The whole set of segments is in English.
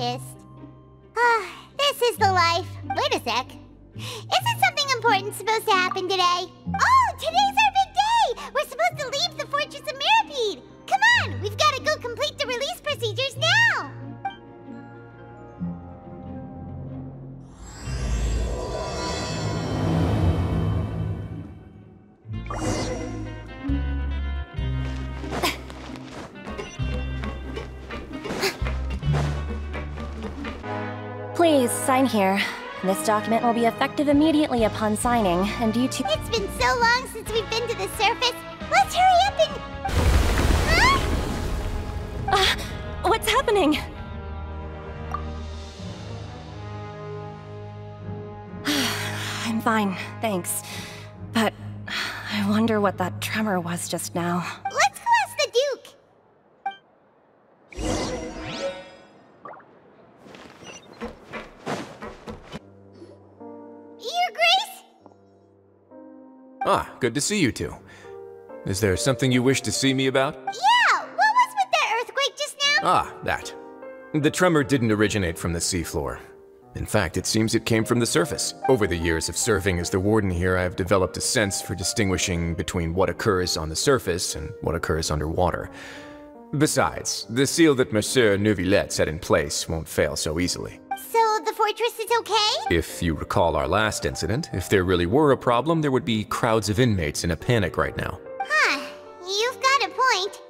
scientist. This is the life. Wait a sec. Isn't something important supposed to happen today? Oh, today's our big day! We're supposed to leave the Fortress of Mirapede! Come on, we've got to go complete the release procedures now! Please, sign here. This document will be effective immediately upon signing, and due to— It's been so long since we've been to the surface. Let's hurry up and... Huh? What's happening? I'm fine, thanks. But I wonder what that tremor was just now. Let's go ask the Duke. Your Grace? Ah, good to see you two. Is there something you wish to see me about? Yeah, what was with that earthquake just now? Ah, that. The tremor didn't originate from the seafloor. In fact, it seems it came from the surface. Over the years of serving as the warden here, I have developed a sense for distinguishing between what occurs on the surface and what occurs underwater. Besides, the seal that Monsieur Neuvillette set in place won't fail so easily. So the fortress is okay? If you recall our last incident, if there really were a problem, there would be crowds of inmates in a panic right now. Huh, you've got a point.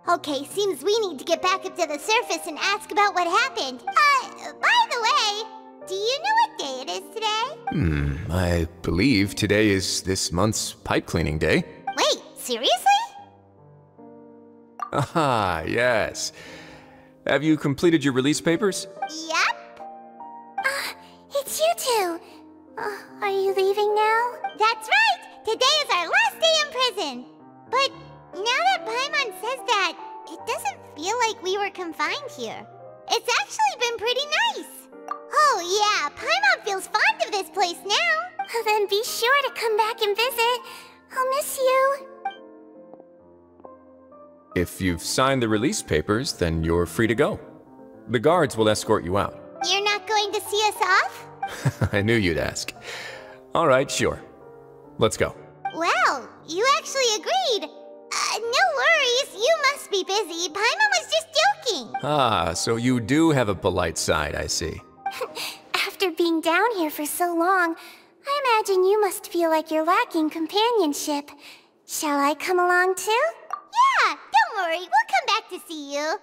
Okay, seems we need to get back up to the surface and ask about what happened. By the way, do you know what day it is today? I believe today is this month's pipe cleaning day. Wait, seriously? Ah, yes. Have you completed your release papers? Yep. It's you two. Are you leaving now? That's right! Today is our last day in prison! But now that Paimon says that, it doesn't feel like we were confined here. It's actually been pretty nice. Oh yeah, Paimon feels fond of this place now. Then be sure to come back and visit. I'll miss you. If you've signed the release papers, then you're free to go. The guards will escort you out. You're not going to see us off? I knew you'd ask. All right, sure. Let's go. Well, you actually agreed. No worries, you must be busy. Paimon was just joking. Ah, so you do have a polite side, I see. After being down here for so long, I imagine you must feel like you're lacking companionship. Shall I come along too? Yeah, don't worry, we'll come back to see you.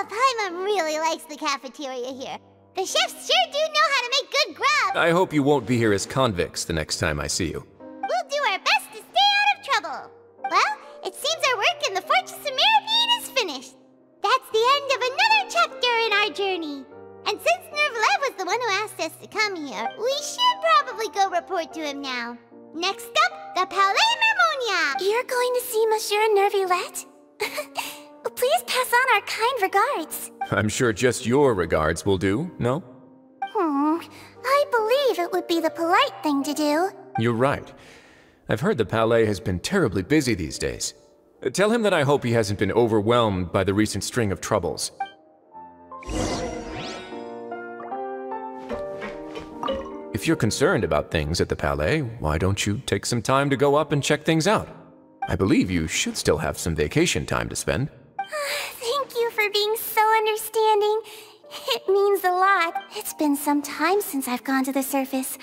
Paimon really likes the cafeteria here. The chefs sure do know how to make good grub. I hope you won't be here as convicts the next time I see you. We'll do our best to stay out of trouble. Well, it seems our work in the Fortress of Mirapede is finished. That's the end of another chapter in our journey. And since Neuvillette was the one who asked us to come here, we should probably go report to him now. Next up, the Palais Mermonia. You're going to see Monsieur Neuvillette? Please pass on our kind regards. I'm sure just your regards will do, no? I believe it would be the polite thing to do. You're right. I've heard the Palais has been terribly busy these days. Tell him that I hope he hasn't been overwhelmed by the recent string of troubles. If you're concerned about things at the Palais, why don't you take some time to go up and check things out? I believe you should still have some vacation time to spend. Thank you for being so understanding. It means a lot. It's been some time since I've gone to the surface.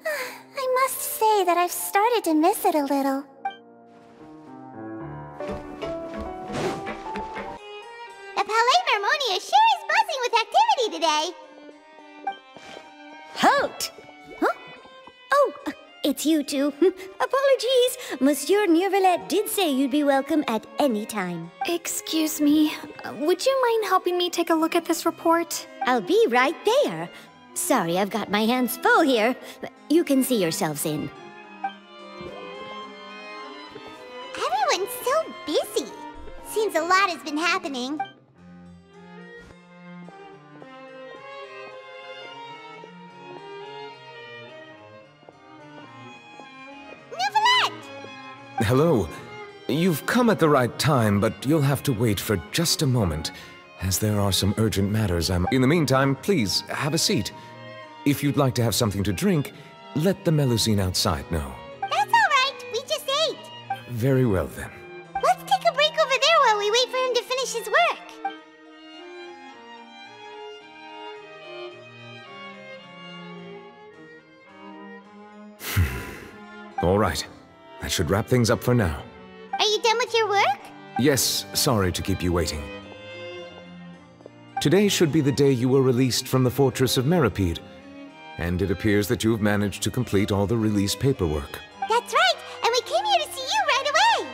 I must say that I've started to miss it a little. The Palais Mermonia sure is buzzing with activity today. Halt! Huh? Oh, it's you two. Apologies. Monsieur Neuvillette did say you'd be welcome at any time. Excuse me. Would you mind helping me take a look at this report? I'll be right there. Sorry, I've got my hands full here. You can see yourselves in. Everyone's so busy. Seems a lot has been happening. Hello. You've come at the right time, but you'll have to wait for just a moment. as there are some urgent matters In the meantime, please, have a seat. If you'd like to have something to drink, let the Melusine outside know. That's all right. We just ate. Very well, then. Let's take a break over there while we wait for him to finish his work. All right. That should wrap things up for now. Are you done with your work? Yes, sorry to keep you waiting. Today should be the day you were released from the Fortress of Meripede, and it appears that you have managed to complete all the release paperwork. That's right, and we came here to see you right away.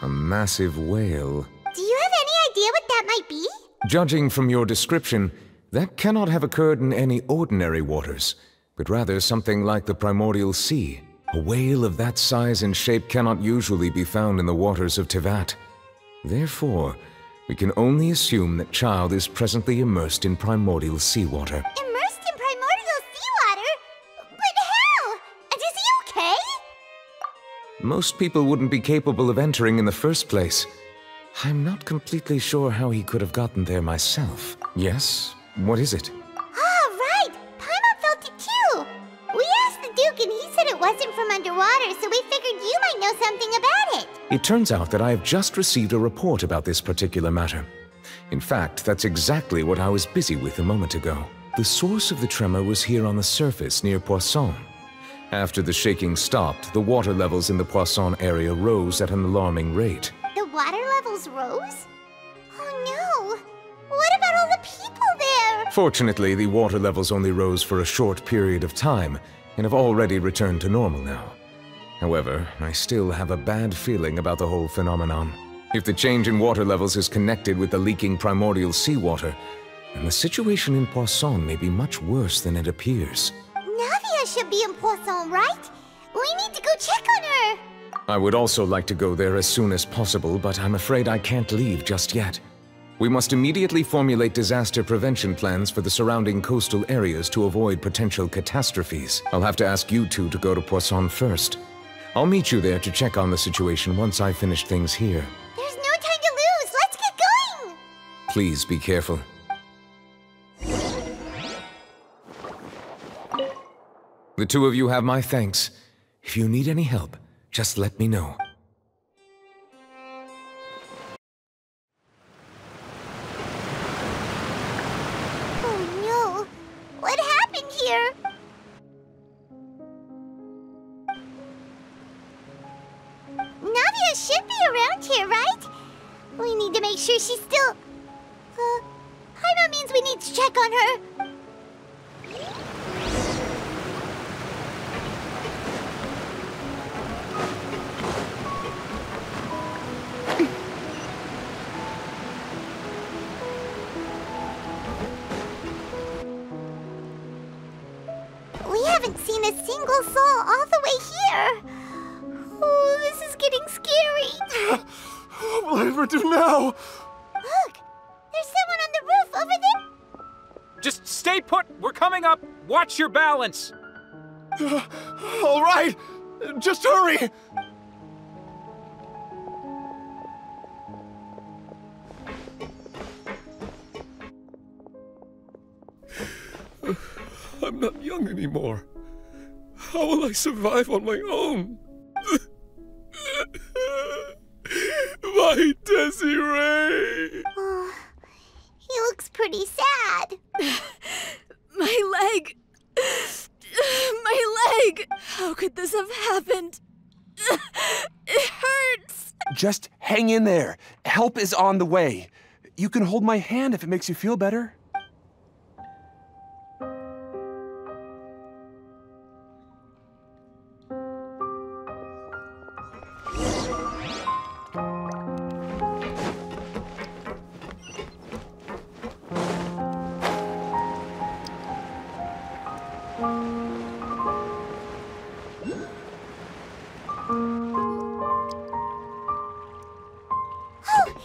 A massive whale. Do you have any idea what that might be? Judging from your description, that cannot have occurred in any ordinary waters, but rather something like the primordial sea. A whale of that size and shape cannot usually be found in the waters of Tevat. Therefore, we can only assume that Child is presently immersed in primordial seawater. Immersed in primordial seawater? But how? And is he okay? Most people wouldn't be capable of entering in the first place. I'm not completely sure how he could have gotten there myself. Yes? What is it? Ah, right! Paimon felt it too! We asked the Duke and he said it wasn't from underwater, so we figured you might know something about it. It turns out that I have just received a report about this particular matter. In fact, that's exactly what I was busy with a moment ago. The source of the tremor was here on the surface near Poisson. After the shaking stopped, the water levels in the Poisson area rose at an alarming rate. The water levels rose? Oh no! What about all the people there? Fortunately, the water levels only rose for a short period of time and have already returned to normal now. However, I still have a bad feeling about the whole phenomenon. If the change in water levels is connected with the leaking primordial seawater, then the situation in Poisson may be much worse than it appears. Navia should be in Poisson, right? We need to go check on her! I would also like to go there as soon as possible, but I'm afraid I can't leave just yet. We must immediately formulate disaster prevention plans for the surrounding coastal areas to avoid potential catastrophes. I'll have to ask you two to go to Poisson first. I'll meet you there to check on the situation once I finish things here. There's no time to lose! Let's get going! Please be careful. The two of you have my thanks. If you need any help, just let me know. Oh no! What happened here? Navia should be around here, right? We need to make sure she's still... Paimon means we need to check on her. We haven't seen a single soul all the way here. Oh, this is getting scary. What will I ever do now? Look, there's someone on the roof over there. Just stay put. We're coming up. Watch your balance. All right, just hurry. I'm not young anymore. How will I survive on my own? My Desiree! Oh, he looks pretty sad. My leg! My leg! How could this have happened? It hurts! Just hang in there. Help is on the way. You can hold my hand if it makes you feel better.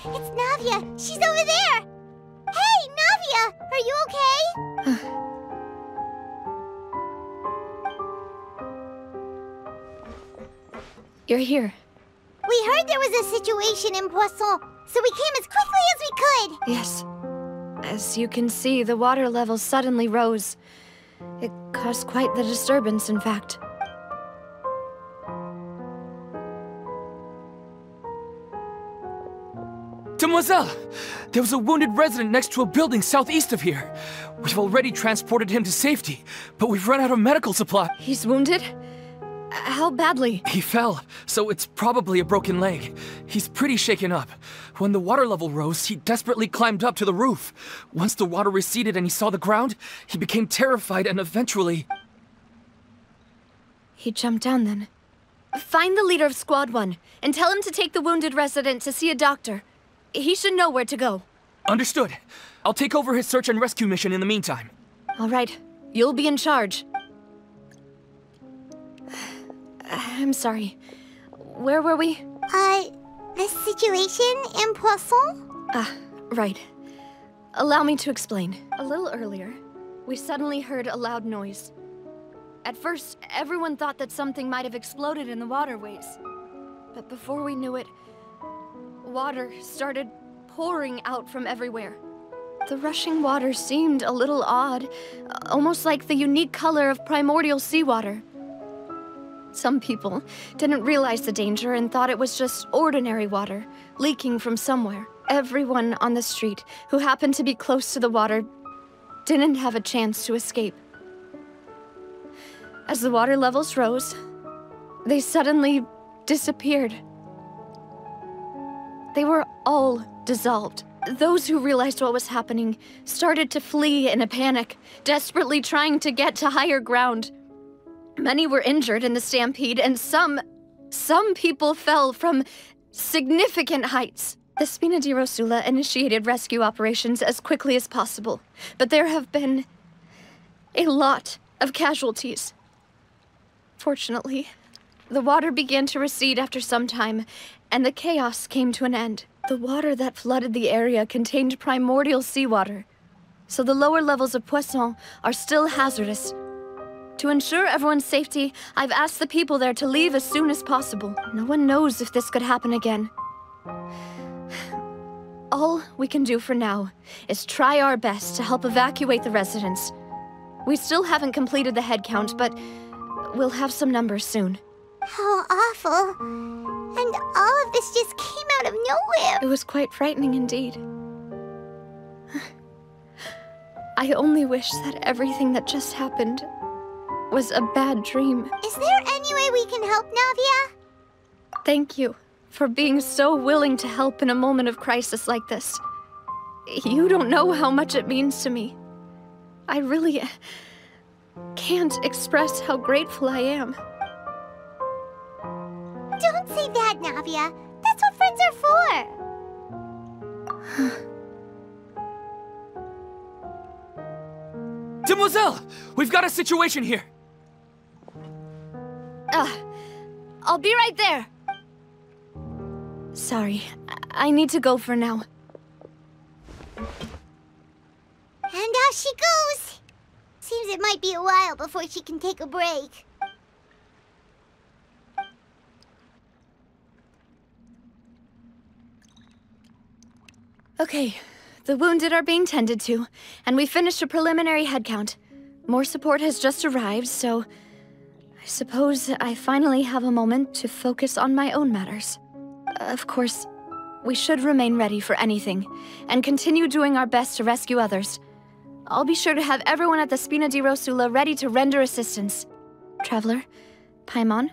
It's Navia! She's over there! Hey, Navia! Are you okay? You're here. We heard there was a situation in Poisson, so we came as quickly as we could. Yes. As you can see, the water level suddenly rose. It caused quite the disturbance, in fact. Demoiselle! There was a wounded resident next to a building southeast of here. We've already transported him to safety, but we've run out of medical supply. He's wounded? How badly? He fell, so it's probably a broken leg. He's pretty shaken up. When the water level rose, he desperately climbed up to the roof. Once the water receded and he saw the ground, he became terrified and eventually... He jumped down then. Find the leader of Squad 1 and tell him to take the wounded resident to see a doctor. He should know where to go. Understood. I'll take over his search and rescue mission in the meantime. All right. You'll be in charge. I'm sorry. Where were we? The situation in Poisson? Right. Allow me to explain. A little earlier, we suddenly heard a loud noise. At first, everyone thought that something might have exploded in the waterways. But before we knew it, water started pouring out from everywhere. The rushing water seemed a little odd, almost like the unique color of primordial seawater. Some people didn't realize the danger and thought it was just ordinary water, leaking from somewhere. Everyone on the street who happened to be close to the water didn't have a chance to escape. As the water levels rose, they suddenly disappeared. They were all dissolved. Those who realized what was happening started to flee in a panic, desperately trying to get to higher ground. Many were injured in the stampede, and some people fell from significant heights. The Spina di Rosula initiated rescue operations as quickly as possible, but there have been a lot of casualties. Fortunately, the water began to recede after some time, and the chaos came to an end. The water that flooded the area contained primordial seawater, so the lower levels of Poisson are still hazardous. To ensure everyone's safety, I've asked the people there to leave as soon as possible. No one knows if this could happen again. All we can do for now is try our best to help evacuate the residents. We still haven't completed the head count, but we'll have some numbers soon. How awful. And all of this just came out of nowhere. It was quite frightening indeed. I only wish that everything that just happened was a bad dream. Is there any way we can help, Navia? Thank you for being so willing to help in a moment of crisis like this. You don't know how much it means to me. I really can't express how grateful I am. Don't say that, Navia. That's what friends are for. Demoiselle! We've got a situation here! I'll be right there. Sorry, I need to go for now. And out she goes. Seems it might be a while before she can take a break. Okay, the wounded are being tended to, and we finished a preliminary head count. More support has just arrived, so I suppose I finally have a moment to focus on my own matters. Of course, we should remain ready for anything, and continue doing our best to rescue others. I'll be sure to have everyone at the Spina di Rosula ready to render assistance. Traveler, Paimon,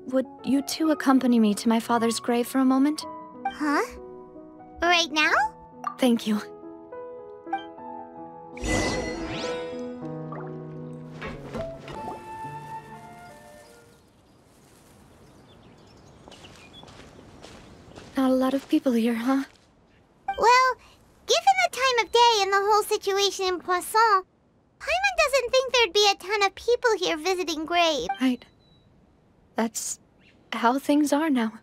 would you two accompany me to my father's grave for a moment? Huh? Right now? Thank you. Not a lot of people here, huh? Well, given the time of day and the whole situation in Poisson, Paimon doesn't think there'd be a ton of people here visiting graves. Right. That's how things are now.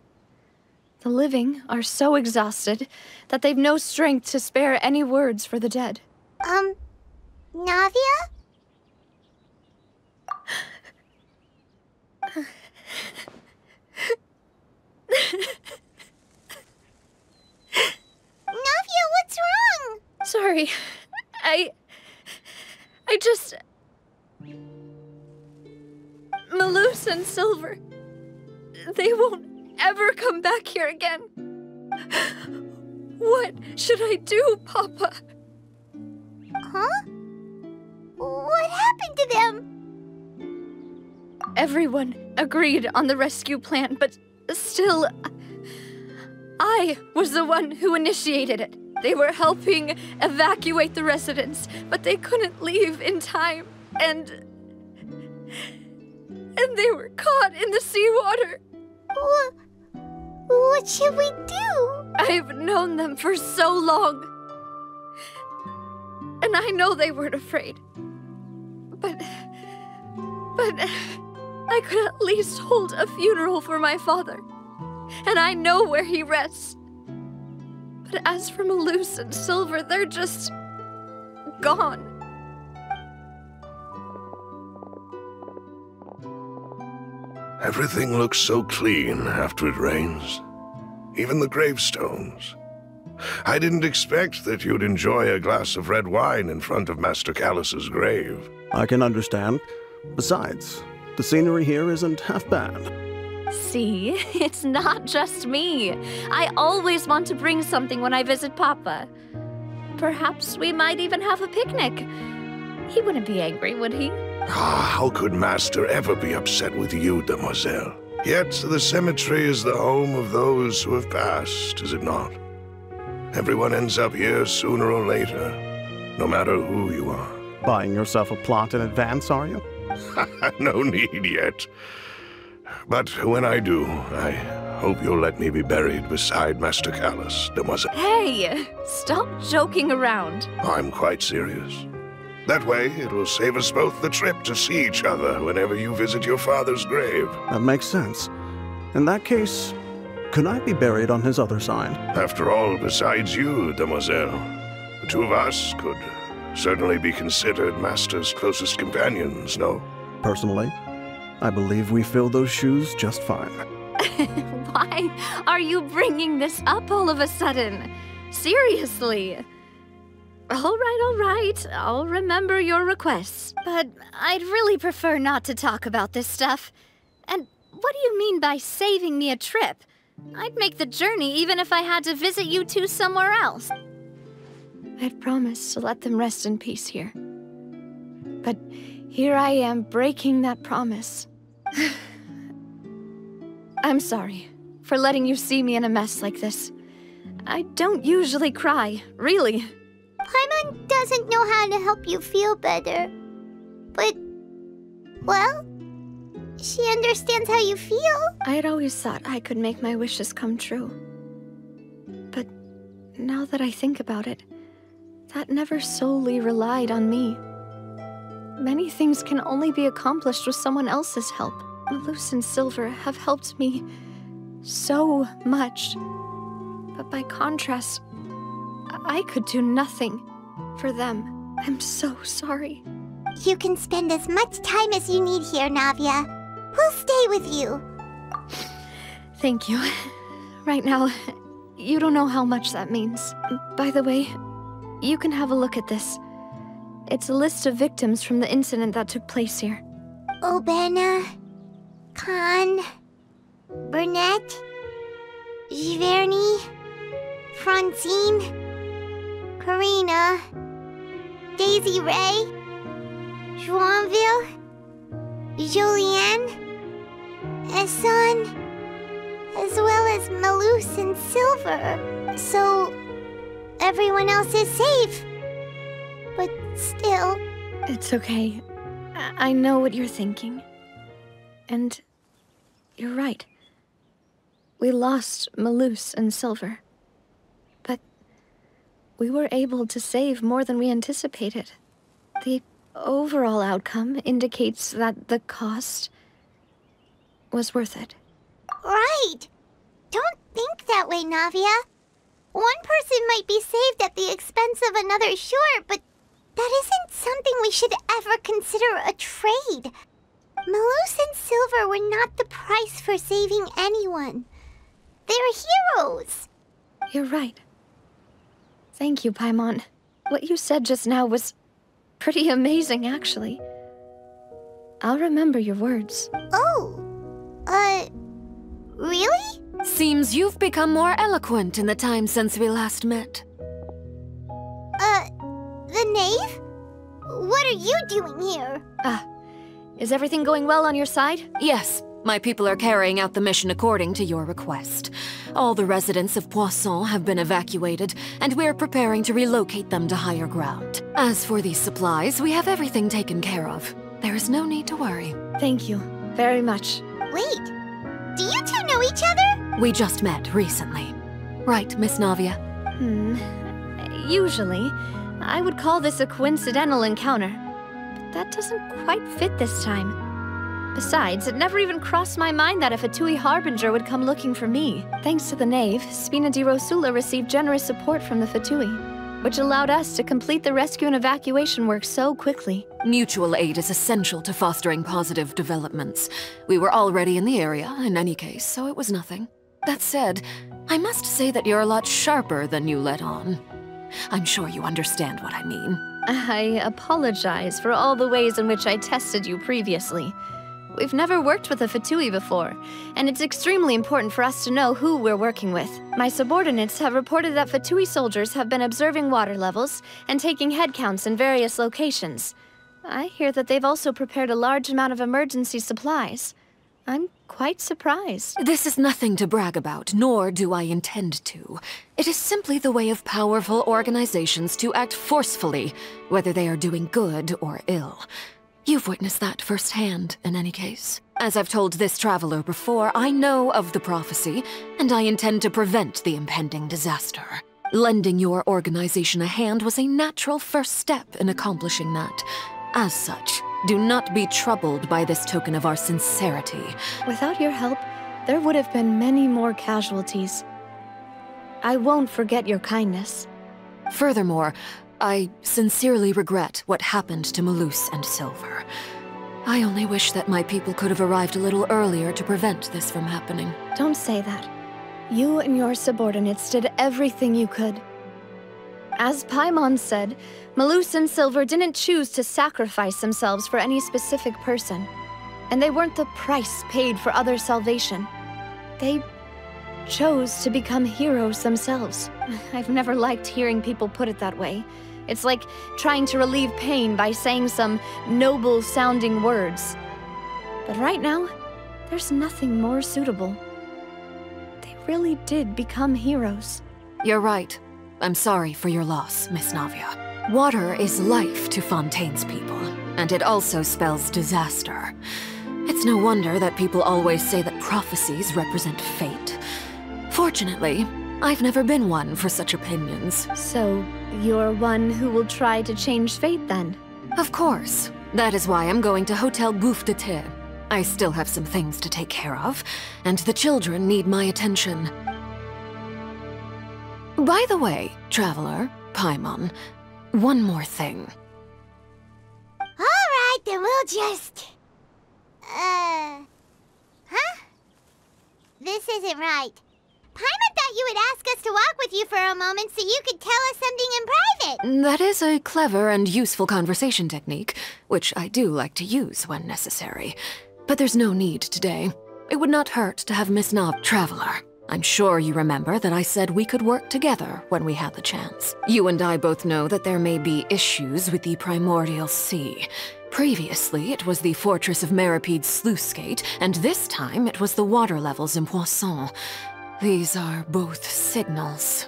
The living are so exhausted that they've no strength to spare any words for the dead. Navia? Navia, what's wrong? Sorry. I just... Malus and Silver. They won't ever come back here again. What should I do, Papa? Huh? What happened to them? Everyone agreed on the rescue plan, but still, I was the one who initiated it. They were helping evacuate the residents, but they couldn't leave in time, and they were caught in the seawater. What should we do? I've known them for so long, and I know they weren't afraid. But I could at least hold a funeral for my father, and I know where he rests. But as for Malus and Silver, they're just gone. Everything looks so clean after it rains. Even the gravestones. I didn't expect that you'd enjoy a glass of red wine in front of Master Callus's grave. I can understand. Besides, the scenery here isn't half bad. See, it's not just me. I always want to bring something when I visit Papa. Perhaps we might even have a picnic. He wouldn't be angry, would he? How could Master ever be upset with you, Demoiselle? Yet the cemetery is the home of those who have passed, is it not? Everyone ends up here sooner or later, no matter who you are. Buying yourself a plot in advance, are you? No need yet. But when I do, I hope you'll let me be buried beside Master Callus, Demoiselle. Hey, stop joking around. I'm quite serious. That way, it will save us both the trip to see each other whenever you visit your father's grave. That makes sense. In that case, could I be buried on his other side? After all, besides you, Demoiselle, the two of us could certainly be considered Master's closest companions, no? Personally, I believe we fill those shoes just fine. Why are you bringing this up all of a sudden? Seriously. All right. I'll remember your requests. But I'd really prefer not to talk about this stuff. And what do you mean by saving me a trip? I'd make the journey even if I had to visit you two somewhere else. I'd promised to let them rest in peace here. But here I am breaking that promise. I'm sorry for letting you see me in a mess like this. I don't usually cry, really. Paimon doesn't know how to help you feel better. But, well, she understands how you feel. I'd always thought I could make my wishes come true. But now that I think about it, that never solely relied on me. Many things can only be accomplished with someone else's help. Malus and Silver have helped me so much. But by contrast, I could do nothing for them. I'm so sorry. You can spend as much time as you need here, Navia. We'll stay with you. Thank you. Right now, you don't know how much that means. By the way, you can have a look at this. It's a list of victims from the incident that took place here. Obena, Khan, Burnett, Giverny, Francine, Karina, Daisy Ray, Joinville, Julianne, Esson, as well as Malus and Silver. So, everyone else is safe. But still... It's okay. I know what you're thinking. And you're right. We lost Malus and Silver. But we were able to save more than we anticipated. The overall outcome indicates that the cost was worth it. Right! Don't think that way, Navia. One person might be saved at the expense of another, sure, but that isn't something we should ever consider a trade. Malus and Silver were not the price for saving anyone. They're heroes. You're right. Thank you, Paimon. What you said just now was pretty amazing, actually. I'll remember your words. Oh, really? Seems you've become more eloquent in the time since we last met. The knave? What are you doing here? Is everything going well on your side? Yes, my people are carrying out the mission according to your request. All the residents of Poisson have been evacuated, and we're preparing to relocate them to higher ground. As for these supplies, we have everything taken care of. There is no need to worry. Thank you very much. Wait, do you two know each other? We just met recently. Right, Miss Navia? Usually, I would call this a coincidental encounter. But that doesn't quite fit this time. Besides, it never even crossed my mind that a Fatui Harbinger would come looking for me. Thanks to the Knave, Spina di Rosula received generous support from the Fatui, which allowed us to complete the rescue and evacuation work so quickly. Mutual aid is essential to fostering positive developments. We were already in the area, in any case, so it was nothing. That said, I must say that you're a lot sharper than you let on. I'm sure you understand what I mean. I apologize for all the ways in which I tested you previously. We've never worked with a Fatui before, and it's extremely important for us to know who we're working with. My subordinates have reported that Fatui soldiers have been observing water levels and taking head counts in various locations. I hear that they've also prepared a large amount of emergency supplies. I'm quite surprised. This is nothing to brag about, nor do I intend to. It is simply the way of powerful organizations to act forcefully, whether they are doing good or ill. You've witnessed that firsthand, in any case. As I've told this traveler before, I know of the prophecy, and I intend to prevent the impending disaster. Lending your organization a hand was a natural first step in accomplishing that. As such, do not be troubled by this token of our sincerity. Without your help, there would have been many more casualties. I won't forget your kindness. Furthermore, I sincerely regret what happened to Malus and Silver. I only wish that my people could have arrived a little earlier to prevent this from happening. Don't say that. You and your subordinates did everything you could. As Paimon said, Malus and Silver didn't choose to sacrifice themselves for any specific person. And they weren't the price paid for other salvation. They chose to become heroes themselves. I've never liked hearing people put it that way. It's like trying to relieve pain by saying some noble-sounding words. But right now, there's nothing more suitable. They really did become heroes. You're right. I'm sorry for your loss, Miss Navia. Water is life to Fontaine's people, and it also spells disaster. It's no wonder that people always say that prophecies represent fate. Fortunately, I've never been one for such opinions. So, you're one who will try to change fate, then? Of course. That is why I'm going to Hotel Bouffe de Thé. I still have some things to take care of, and the children need my attention. By the way, Traveler, Paimon, one more thing. Alright, then we'll just... Huh? This isn't right. Paimon thought you would ask us to walk with you for a moment so you could tell us something in private. That is a clever and useful conversation technique, which I do like to use when necessary. But there's no need today. It would not hurt to have Miss Nav Traveler. I'm sure you remember that I said we could work together when we had the chance. You and I both know that there may be issues with the Primordial Sea. Previously, it was the Fortress of Meripede's sluice gate, and this time it was the water levels in Poisson. These are both signals.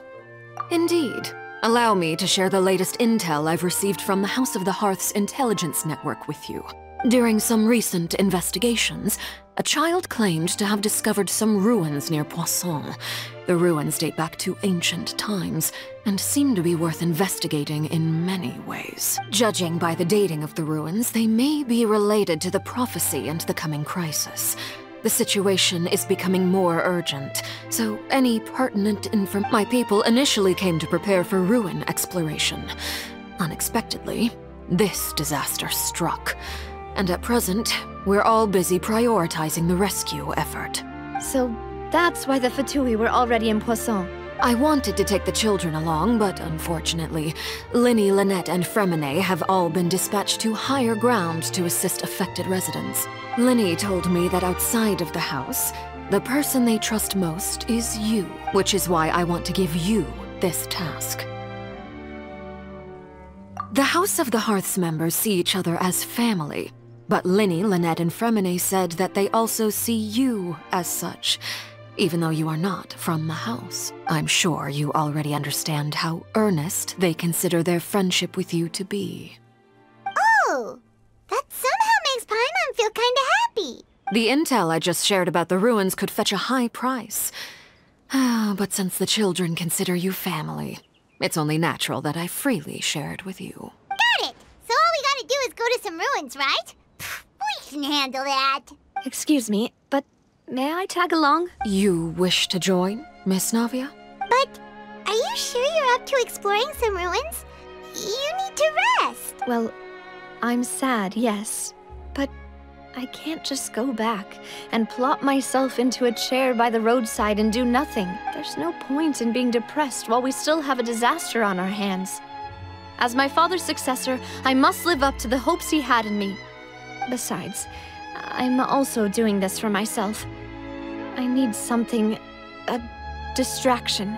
Indeed. Allow me to share the latest intel I've received from the House of the Hearth's intelligence network with you. During some recent investigations, a child claimed to have discovered some ruins near Poisson. The ruins date back to ancient times, and seem to be worth investigating in many ways. Judging by the dating of the ruins, they may be related to the prophecy and the coming crisis. The situation is becoming more urgent, so any pertinent information... My people initially came to prepare for ruin exploration. Unexpectedly, this disaster struck. And at present, we're all busy prioritizing the rescue effort. So, That's why the Fatui were already in Poisson. I wanted to take the children along, but unfortunately, Linny, Lynette, and Fremine have all been dispatched to higher ground to assist affected residents. Linny told me that outside of the house, the person they trust most is you, which is why I want to give you this task. The House of the Hearth's members see each other as family, but Linny, Lynette, and Fremine said that they also see you as such, even though you are not from the house. I'm sure you already understand how earnest they consider their friendship with you to be. Oh, that somehow makes Paimon feel kinda happy. The intel I just shared about the ruins could fetch a high price. But since the children consider you family, it's only natural that I freely share it with you. Got it! So all we gotta do is go to some ruins, right? We can handle that. Excuse me, but may I tag along? You wish to join, Miss Navia? But are you sure you're up to exploring some ruins? You need to rest. Well, I'm sad, yes. But I can't just go back and plop myself into a chair by the roadside and do nothing. There's no point in being depressed while we still have a disaster on our hands. As my father's successor, I must live up to the hopes he had in me. Besides, I'm also doing this for myself. I need something, a distraction,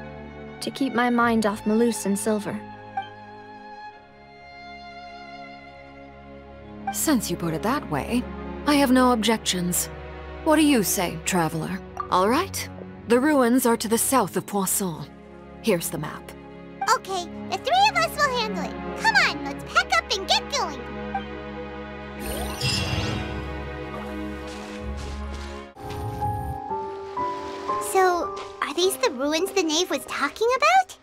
to keep my mind off Malus and Silver. Since you put it that way, I have no objections. What do you say, traveler? All right. The ruins are to the south of Poisson. Here's the map. Okay, the three of us will handle it. Come on, let's pack up and get going. So, are these the ruins the knave was talking about?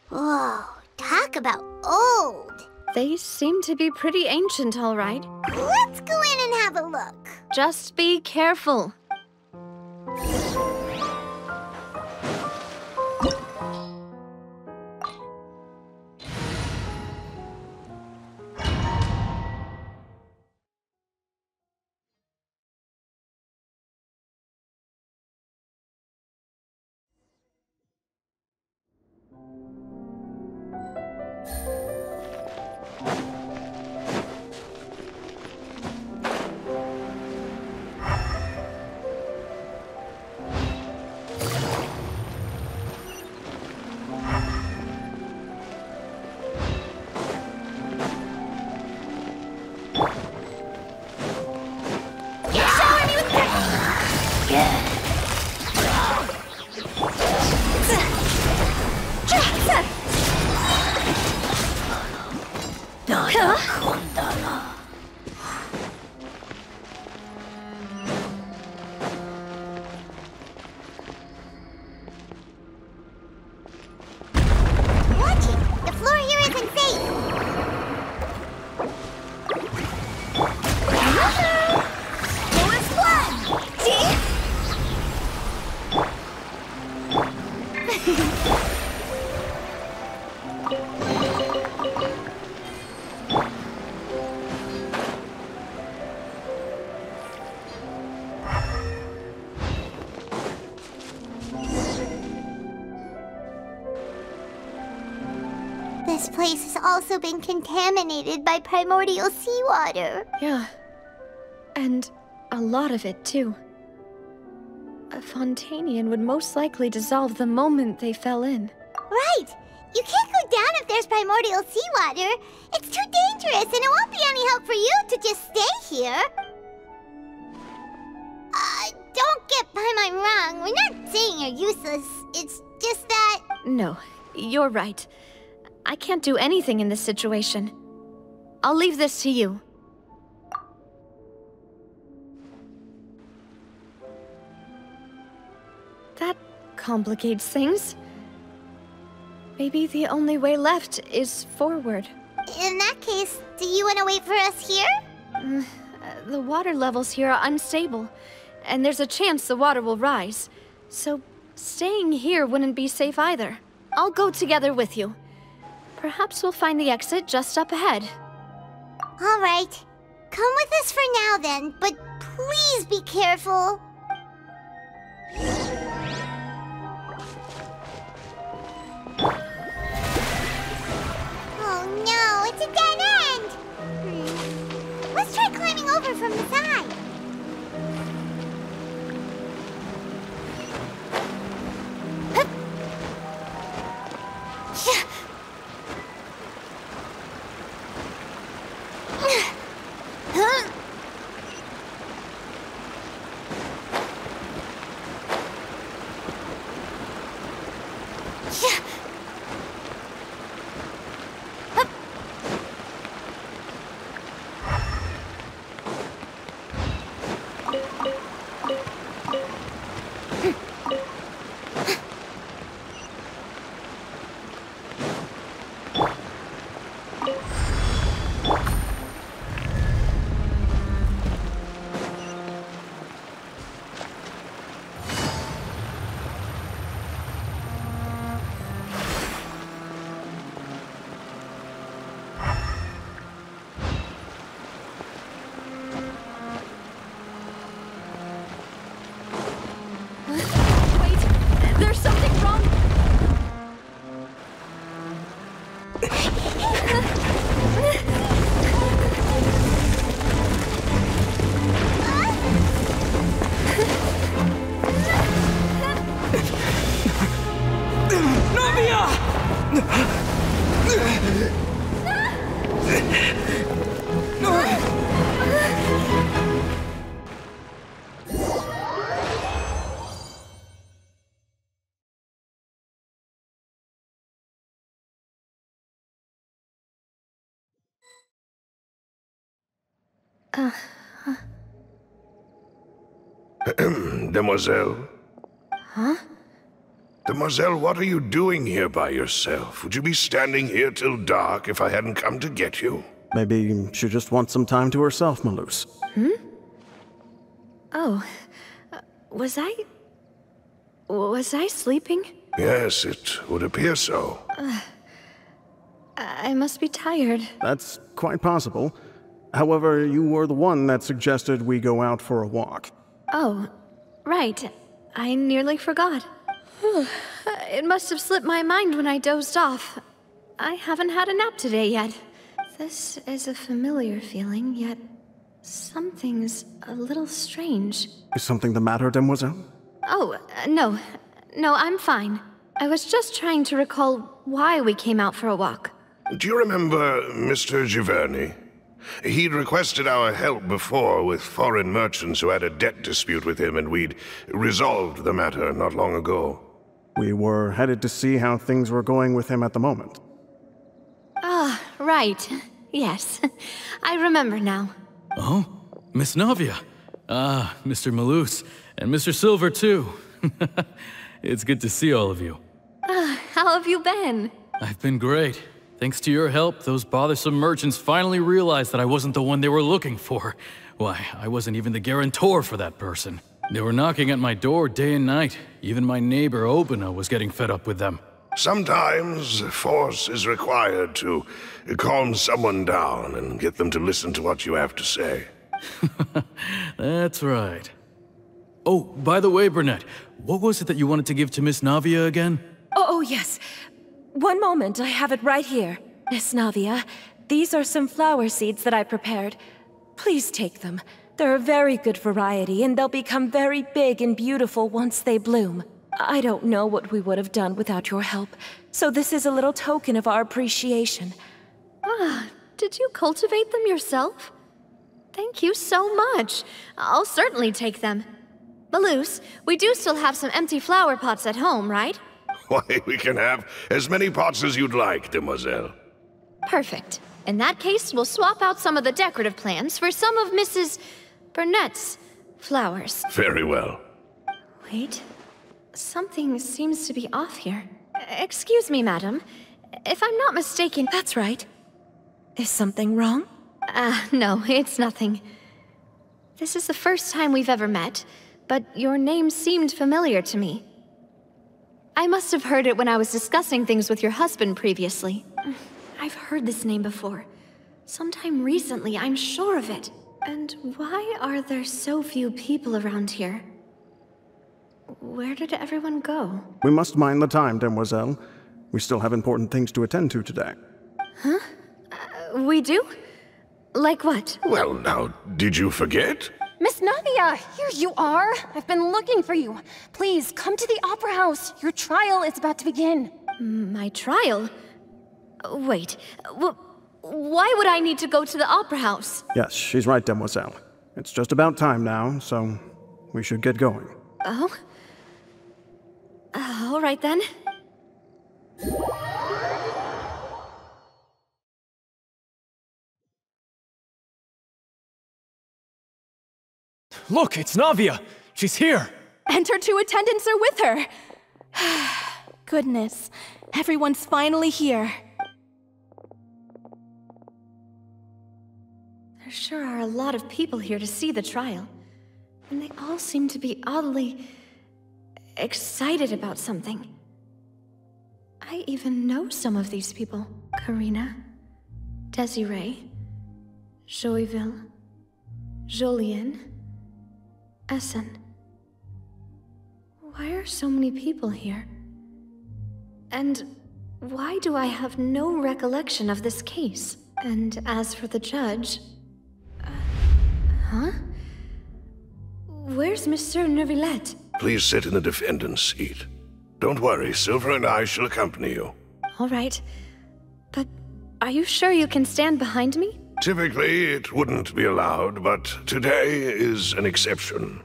Whoa, talk about old. They seem to be pretty ancient, all right. Let's go in and have a look. Just be careful. This place has also been contaminated by primordial seawater. Yeah. And a lot of it, too. A Fontainian would most likely dissolve the moment they fell in. Right! You can't go down if there's primordial seawater. It's too dangerous, and it won't be any help for you to just stay here. Don't get Paimon wrong. We're not saying you're useless. It's just that... No, you're right. I can't do anything in this situation. I'll leave this to you. That complicates things. Maybe the only way left is forward. In that case, do you want to wait for us here? The water levels here are unstable, and there's a chance the water will rise. So staying here wouldn't be safe either. I'll go together with you. Perhaps we'll find the exit just up ahead. All right. Come with us for now then, but please be careful. There's something wrong. Demoiselle? Huh? Demoiselle, what are you doing here by yourself? Would you be standing here till dark if I hadn't come to get you? Maybe she just wants some time to herself, Malus. Oh, was I sleeping? Yes, it would appear so. I must be tired. That's quite possible. However, you were the one that suggested we go out for a walk. Oh, right. I nearly forgot. It must have slipped my mind when I dozed off. I haven't had a nap today yet. This is a familiar feeling, yet something's a little strange. Is something the matter, Demoiselle? Oh, no. No, I'm fine. I was just trying to recall why we came out for a walk. Do you remember Mr. Giverny? He'd requested our help before with foreign merchants who had a debt dispute with him, and we'd resolved the matter not long ago. We were headed to see how things were going with him at the moment. Ah, right. Yes. I remember now. Oh, Miss Navia. Ah, Mr. Malus, and Mr. Silver, too. It's good to see all of you. How have you been? I've been great. Thanks to your help, those bothersome merchants finally realized that I wasn't the one they were looking for. Why, I wasn't even the guarantor for that person. They were knocking at my door day and night. Even my neighbor, Obina, was getting fed up with them. Sometimes force is required to calm someone down and get them to listen to what you have to say. That's right. Oh, by the way, Burnett, what was it that you wanted to give to Miss Navia again? Oh, yes. One moment, I have it right here. Miss Navia, these are some flower seeds that I prepared. Please take them. They're a very good variety, and they'll become very big and beautiful once they bloom. I don't know what we would have done without your help, so this is a little token of our appreciation. Did you cultivate them yourself? Thank you so much. I'll certainly take them. Malus, we do still have some empty flower pots at home, right? Why, we can have as many pots as you'd like, Demoiselle. Perfect. In that case, we'll swap out some of the decorative plants for some of Mrs. Burnett's flowers. Very well. Wait. Something seems to be off here. Excuse me, madam. If I'm not mistaken... That's right. Is something wrong? No, it's nothing. This is the first time we've ever met, but your name seemed familiar to me. I must have heard it when I was discussing things with your husband previously. I've heard this name before. Sometime recently, I'm sure of it. And why are there so few people around here? Where did everyone go? We must mind the time, Demoiselle. We still have important things to attend to today. Huh? We do? Like what? Well, now, did you forget? Miss Navia, here you are. I've been looking for you. Please, come to the Opera House. Your trial is about to begin. My trial? Wait, why would I need to go to the opera house? Yes, she's right, Demoiselle. It's just about time now, so we should get going. Oh? All right then. Look, it's Navia! She's here! And her two attendants are with her! Goodness, everyone's finally here. There sure are a lot of people here to see the trial. And they all seem to be oddly excited about something. I even know some of these people. Karina, Desiree, Joyville, Jolien, Essen. Why are so many people here? And why do I have no recollection of this case? And as for the judge... huh? Where's Monsieur Neuvillette? Please sit in the defendant's seat. Don't worry, Silver and I shall accompany you. All right. But are you sure you can stand behind me? Typically, it wouldn't be allowed, but today is an exception.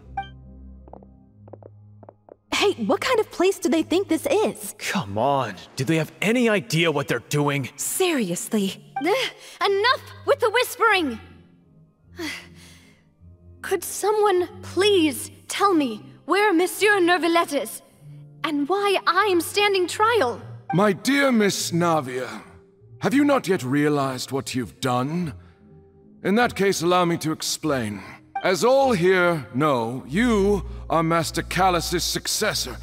Hey, what kind of place do they think this is? Come on, do they have any idea what they're doing? Seriously. Enough with the whispering! Could someone please tell me where Monsieur Neuvillette is? And why I'm standing trial? My dear Miss Navia, have you not yet realized what you've done? In that case, allow me to explain. As all here know, you are Master Callus's successor,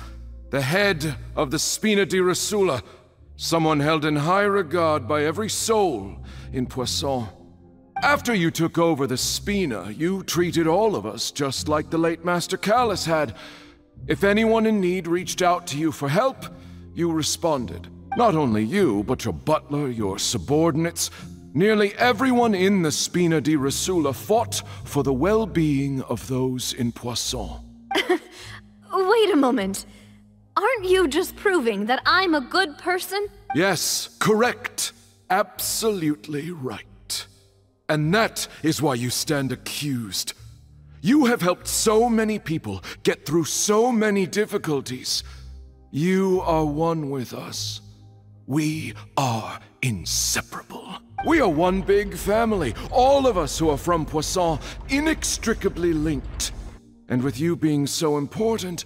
the head of the Spina di Rosula, someone held in high regard by every soul in Poisson. After you took over the Spina, you treated all of us just like the late Master Callus had. If anyone in need reached out to you for help, you responded. Not only you, but your butler, your subordinates, nearly everyone in the Spina di Rosula fought for the well-being of those in Poisson. Wait a moment. Aren't you just proving that I'm a good person? Yes, correct. Absolutely right. And that is why you stand accused. You have helped so many people get through so many difficulties. You are one with us. We are inseparable. We are one big family, all of us who are from Poisson, inextricably linked. And with you being so important,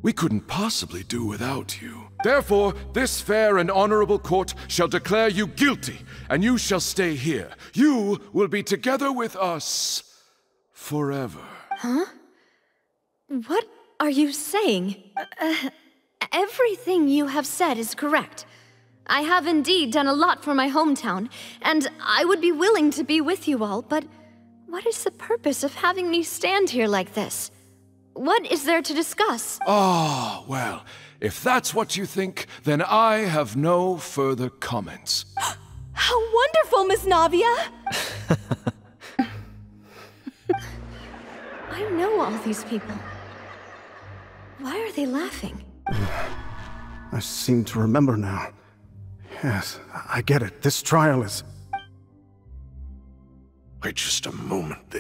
we couldn't possibly do without you. Therefore, this fair and honorable court shall declare you guilty, and you shall stay here. You will be together with us forever. Huh? What are you saying? Everything you have said is correct. I have indeed done a lot for my hometown, and I would be willing to be with you all, but what is the purpose of having me stand here like this? What is there to discuss? Ah, well, if that's what you think, then I have no further comments. How wonderful, Miss Navia! I know all these people. Why are they laughing? I seem to remember now. Yes, I get it. This trial is... Wait just a moment.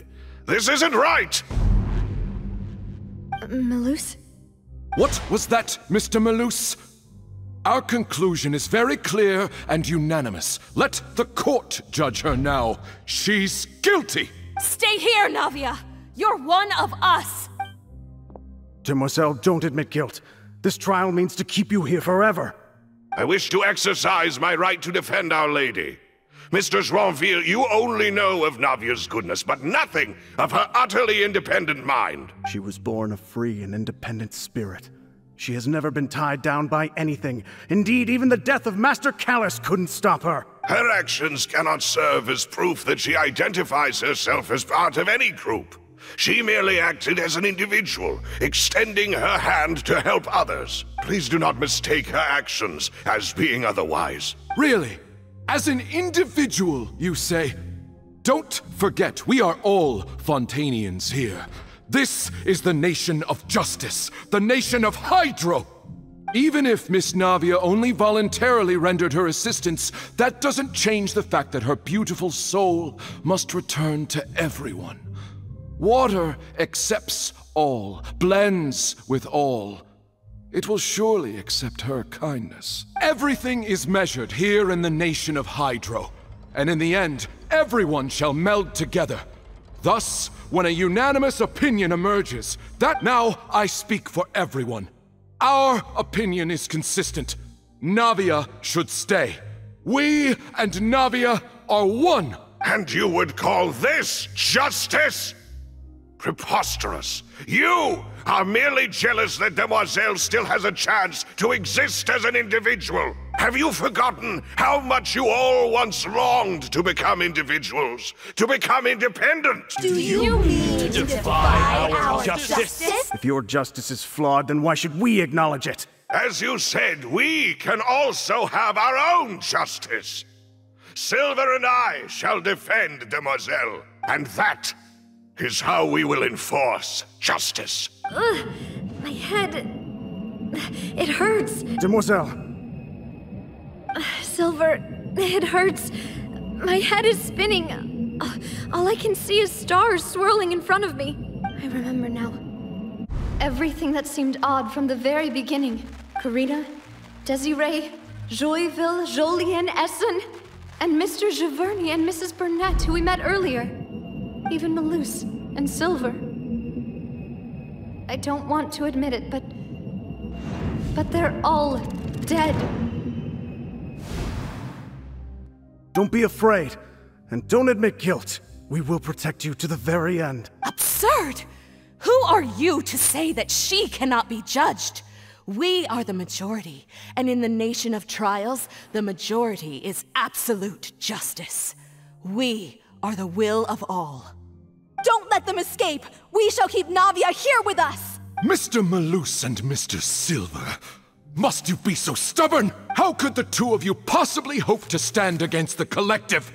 This isn't right! Malus? What was that, Mr. Malus? Our conclusion is very clear and unanimous. Let the court judge her now. She's guilty! Stay here, Navia! You're one of us! Demoiselle, don't admit guilt. This trial means to keep you here forever. I wish to exercise my right to defend Our Lady. Mr. Joinville, you only know of Navia's goodness, but nothing of her utterly independent mind. She was born a free and independent spirit. She has never been tied down by anything. Indeed, even the death of Master Callus couldn't stop her. Her actions cannot serve as proof that she identifies herself as part of any group. She merely acted as an individual, extending her hand to help others. Please do not mistake her actions as being otherwise. Really? As an individual, you say? Don't forget, we are all Fontainians here. This is the nation of justice, the nation of Hydro. Even if Miss Navia only voluntarily rendered her assistance, that doesn't change the fact that her beautiful soul must return to everyone. Water accepts all, blends with all. It will surely accept her kindness. Everything is measured here in the nation of Hydro, and in the end, everyone shall meld together. Thus, when a unanimous opinion emerges, that now I speak for everyone. Our opinion is consistent. Navia should stay. We and Navia are one. And you would call this justice? Preposterous. You are merely jealous that Demoiselle still has a chance to exist as an individual. Have you forgotten how much you all once longed to become individuals, to become independent? Do you mean to defy our justice? If your justice is flawed, then why should we acknowledge it? As you said, we can also have our own justice. Silver and I shall defend Demoiselle, and that is how we will enforce justice. Ugh, my head... it hurts. Demoiselle! Silver, it hurts. My head is spinning. All I can see is stars swirling in front of me. I remember now. Everything that seemed odd from the very beginning. Karina, Desiree, Joyville, Jolien, Essen, and Mr. Giverny and Mrs. Burnett, who we met earlier. Even Malus and Silver. I don't want to admit it, but they're all dead. Don't be afraid, and don't admit guilt. We will protect you to the very end. Absurd! Who are you to say that she cannot be judged? We are the majority, and in the nation of trials, the majority is absolute justice. We are the will of all. Don't let them escape! We shall keep Navia here with us! Mr. Malus and Mr. Silver, must you be so stubborn? How could the two of you possibly hope to stand against the collective?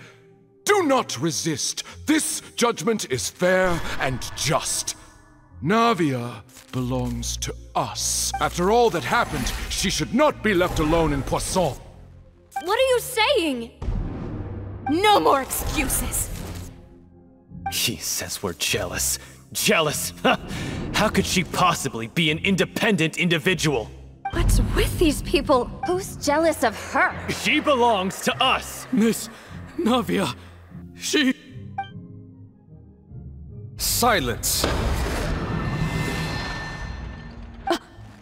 Do not resist. This judgment is fair and just. Navia belongs to us. After all that happened, she should not be left alone in Poisson. What are you saying? No more excuses! She says we're jealous. Jealous? How could she possibly be an independent individual? What's with these people? Who's jealous of her? She belongs to us! Miss Navia, she... Silence!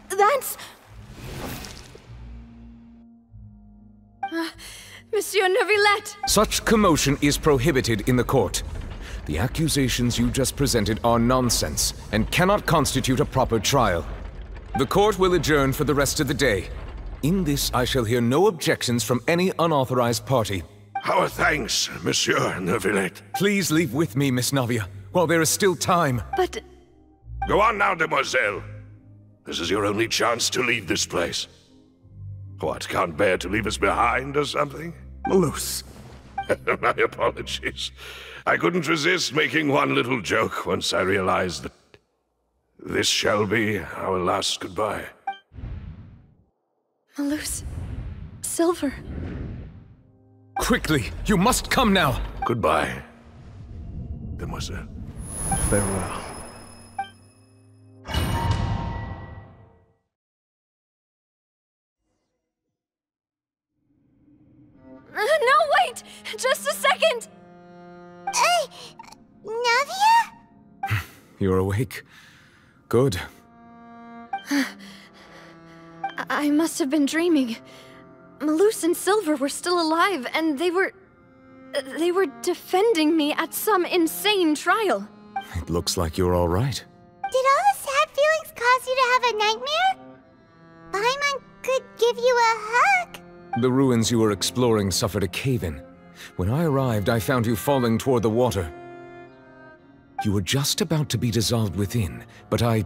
That's... Monsieur Neuvillette! Such commotion is prohibited in the court. The accusations you just presented are nonsense and cannot constitute a proper trial. The court will adjourn for the rest of the day. In this, I shall hear no objections from any unauthorized party. Our thanks, Monsieur Neuvillette. Please leave with me, Miss Navia, while there is still time. But... Go on now, Demoiselle. This is your only chance to leave this place. What, can't bear to leave us behind or something? Malus. My apologies. I couldn't resist making one little joke once I realized that this shall be our last goodbye. Malus... Silver... Quickly! You must come now! Goodbye, Demoiselle. Farewell. No, wait! Just a second! Navia? You're awake. Good. I must have been dreaming. Malus and Silver were still alive, and they were defending me at some insane trial. It looks like you're all right. Did all the sad feelings cause you to have a nightmare? Paimon could give you a hug. The ruins you were exploring suffered a cave-in. When I arrived, I found you falling toward the water. You were just about to be dissolved within, but I...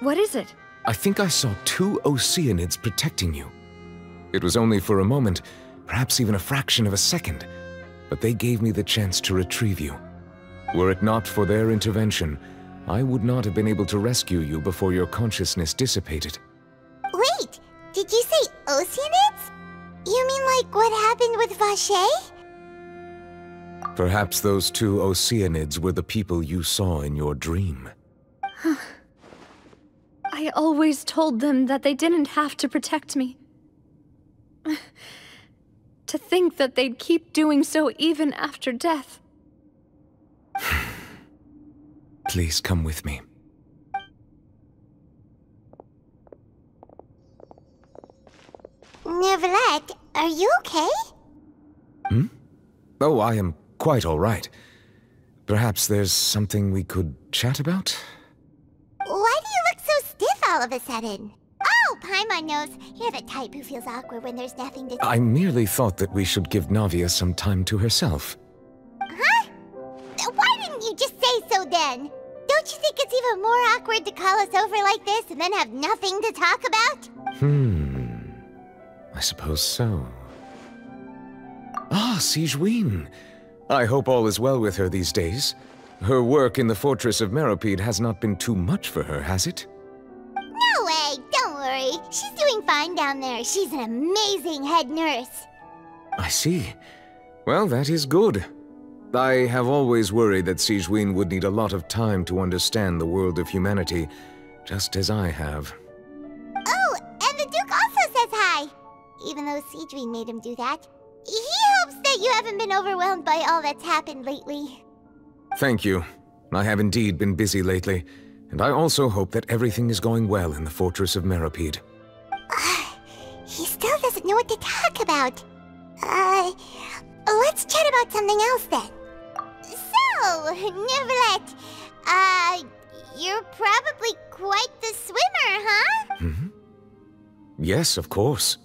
What is it? I think I saw 2 Oceanids protecting you. It was only for a moment, perhaps even a fraction of a second, but they gave me the chance to retrieve you. Were it not for their intervention, I would not have been able to rescue you before your consciousness dissipated. Wait, did you say Oceanids? You mean like what happened with Vache? Perhaps those two Oceanids were the people you saw in your dream. I always told them that they didn't have to protect me. To think that they'd keep doing so even after death. Please come with me. Neuvillette, are you okay? Oh, I am quite all right. Perhaps there's something we could chat about? Why do you look so stiff all of a sudden? Oh, Paimon knows. You're the type who feels awkward when there's nothing to say. I merely thought that we should give Navia some time to herself. Huh? Why didn't you just say so then? Don't you think it's even more awkward to call us over like this and then have nothing to talk about? I suppose so. Ah, Sigewinne. I hope all is well with her these days. Her work in the Fortress of Meropide has not been too much for her, has it? No way, don't worry. She's doing fine down there. She's an amazing head nurse. I see. Well, that is good. I have always worried that Sigewinne would need a lot of time to understand the world of humanity, just as I have. Oh, and the Duke also says hi. Even though Sigewinne made him do that. He hopes that you haven't been overwhelmed by all that's happened lately. Thank you. I have indeed been busy lately, and I also hope that everything is going well in the Fortress of Meropide. He still doesn't know what to talk about. Let's chat about something else then. So, Neuvillette, you're probably quite the swimmer, huh? Yes, of course.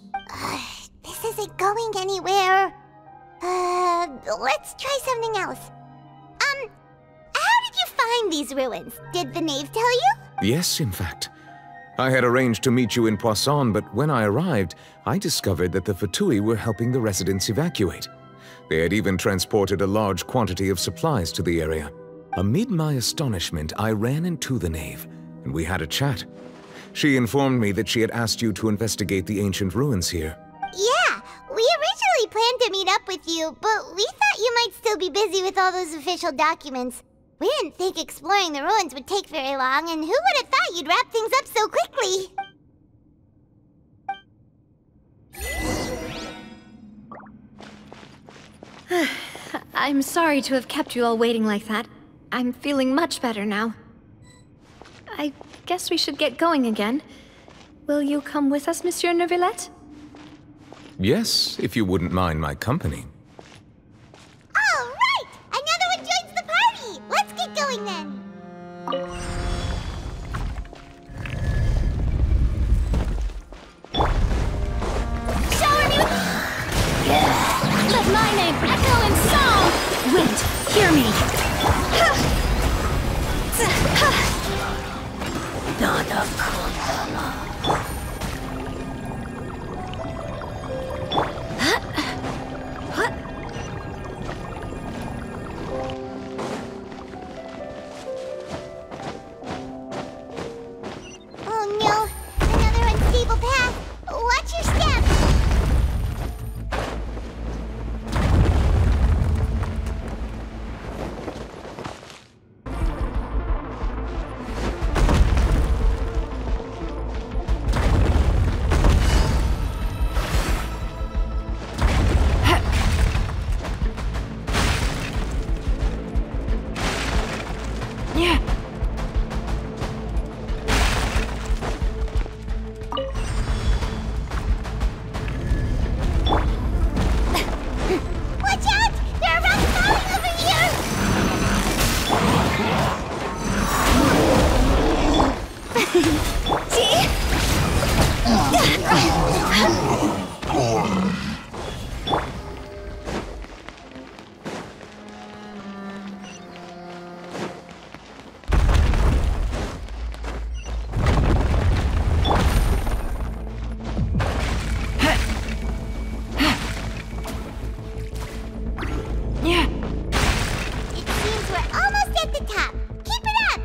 This isn't going anywhere. Let's try something else. How did you find these ruins? Did the knave tell you? Yes, in fact. I had arranged to meet you in Poisson, but when I arrived, I discovered that the Fatui were helping the residents evacuate. They had even transported a large quantity of supplies to the area. Amid my astonishment, I ran into the knave, and we had a chat. She informed me that she had asked you to investigate the ancient ruins here. Yeah, we originally planned to meet up with you, but we thought you might still be busy with all those official documents. We didn't think exploring the ruins would take very long, and who would have thought you'd wrap things up so quickly? I'm sorry to have kept you all waiting like that. I'm feeling much better now. I guess we should get going again. Will you come with us, Monsieur Neuvillette? Yes, if you wouldn't mind my company. All right! Another one joins the party! Let's get going then! Shower me! Let my name echo in song! Wait, hear me! Oh no! Another unstable path! Watch your step! Watch out! There are rocks falling over here! It seems we're almost at the top. Keep it up!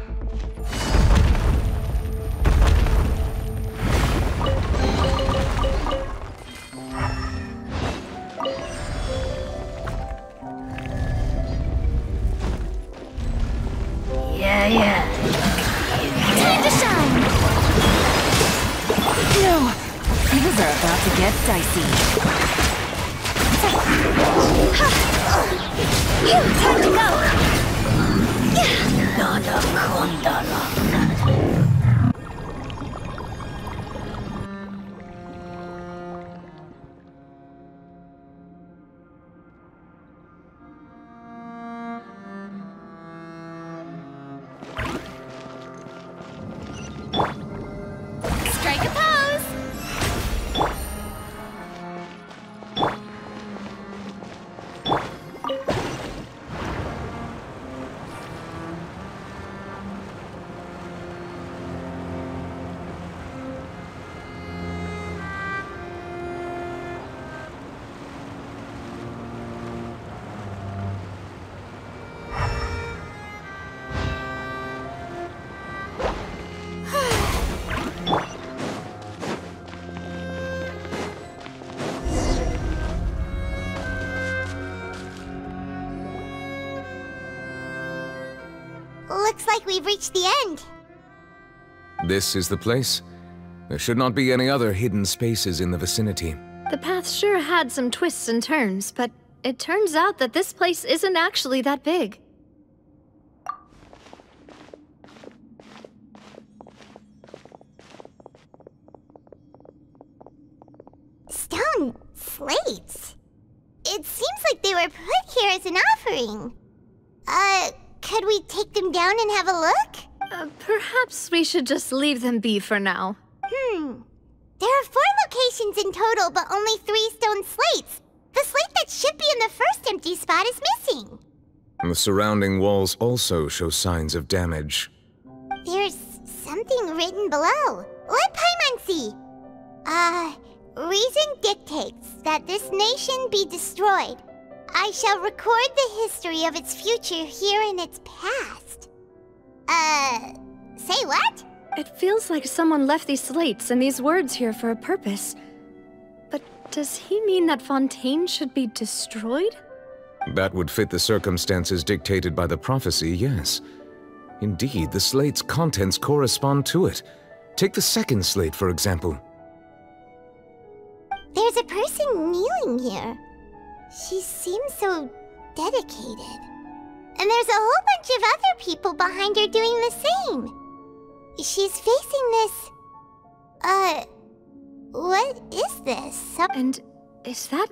Time to shine! No! Things are about to get dicey. Time to go! Strike a pose! Looks like we've reached the end. This is the place? There should not be any other hidden spaces in the vicinity. The path sure had some twists and turns, but it turns out that this place isn't actually that big. Stone slates. It seems like they were put here as an offering. Could we take them down and have a look? Perhaps we should just leave them be for now. There are 4 locations in total, but only 3 stone slates. The slate that should be in the first empty spot is missing. The surrounding walls also show signs of damage. There's something written below. Let Paimon see. Reason dictates that this nation be destroyed. I shall record the history of its future here in its past. Say what? It feels like someone left these slates and these words here for a purpose. But does he mean that Fontaine should be destroyed? That would fit the circumstances dictated by the prophecy, yes. Indeed, the slate's contents correspond to it. Take the second slate, for example. There's a person kneeling here. She seems so dedicated. And there's a whole bunch of other people behind her doing the same. She's facing this... what is this? And is that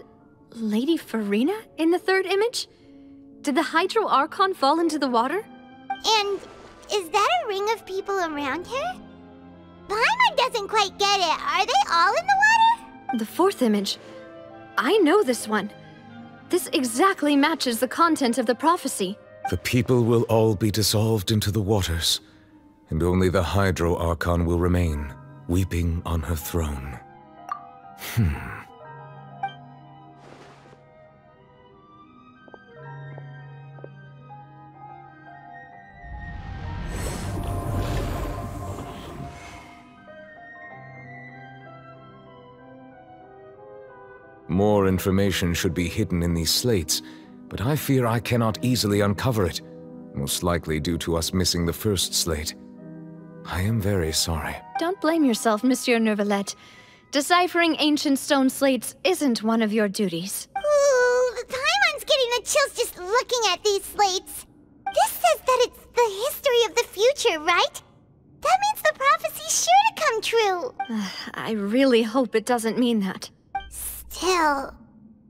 Lady Farina in the third image? Did the Hydro Archon fall into the water? And is that a ring of people around her? Paimon doesn't quite get it. Are they all in the water? The fourth image. I know this one. This exactly matches the content of the prophecy. The people will all be dissolved into the waters, and only the Hydro Archon will remain, weeping on her throne. More information should be hidden in these slates, but I fear I cannot easily uncover it, most likely due to us missing the first slate. I am very sorry. Don't blame yourself, Monsieur Neuvillette. Deciphering ancient stone slates isn't one of your duties. Ooh, Paimon's getting the chills just looking at these slates. This says that it's the history of the future, right? That means the prophecy's sure to come true. I really hope it doesn't mean that. Still,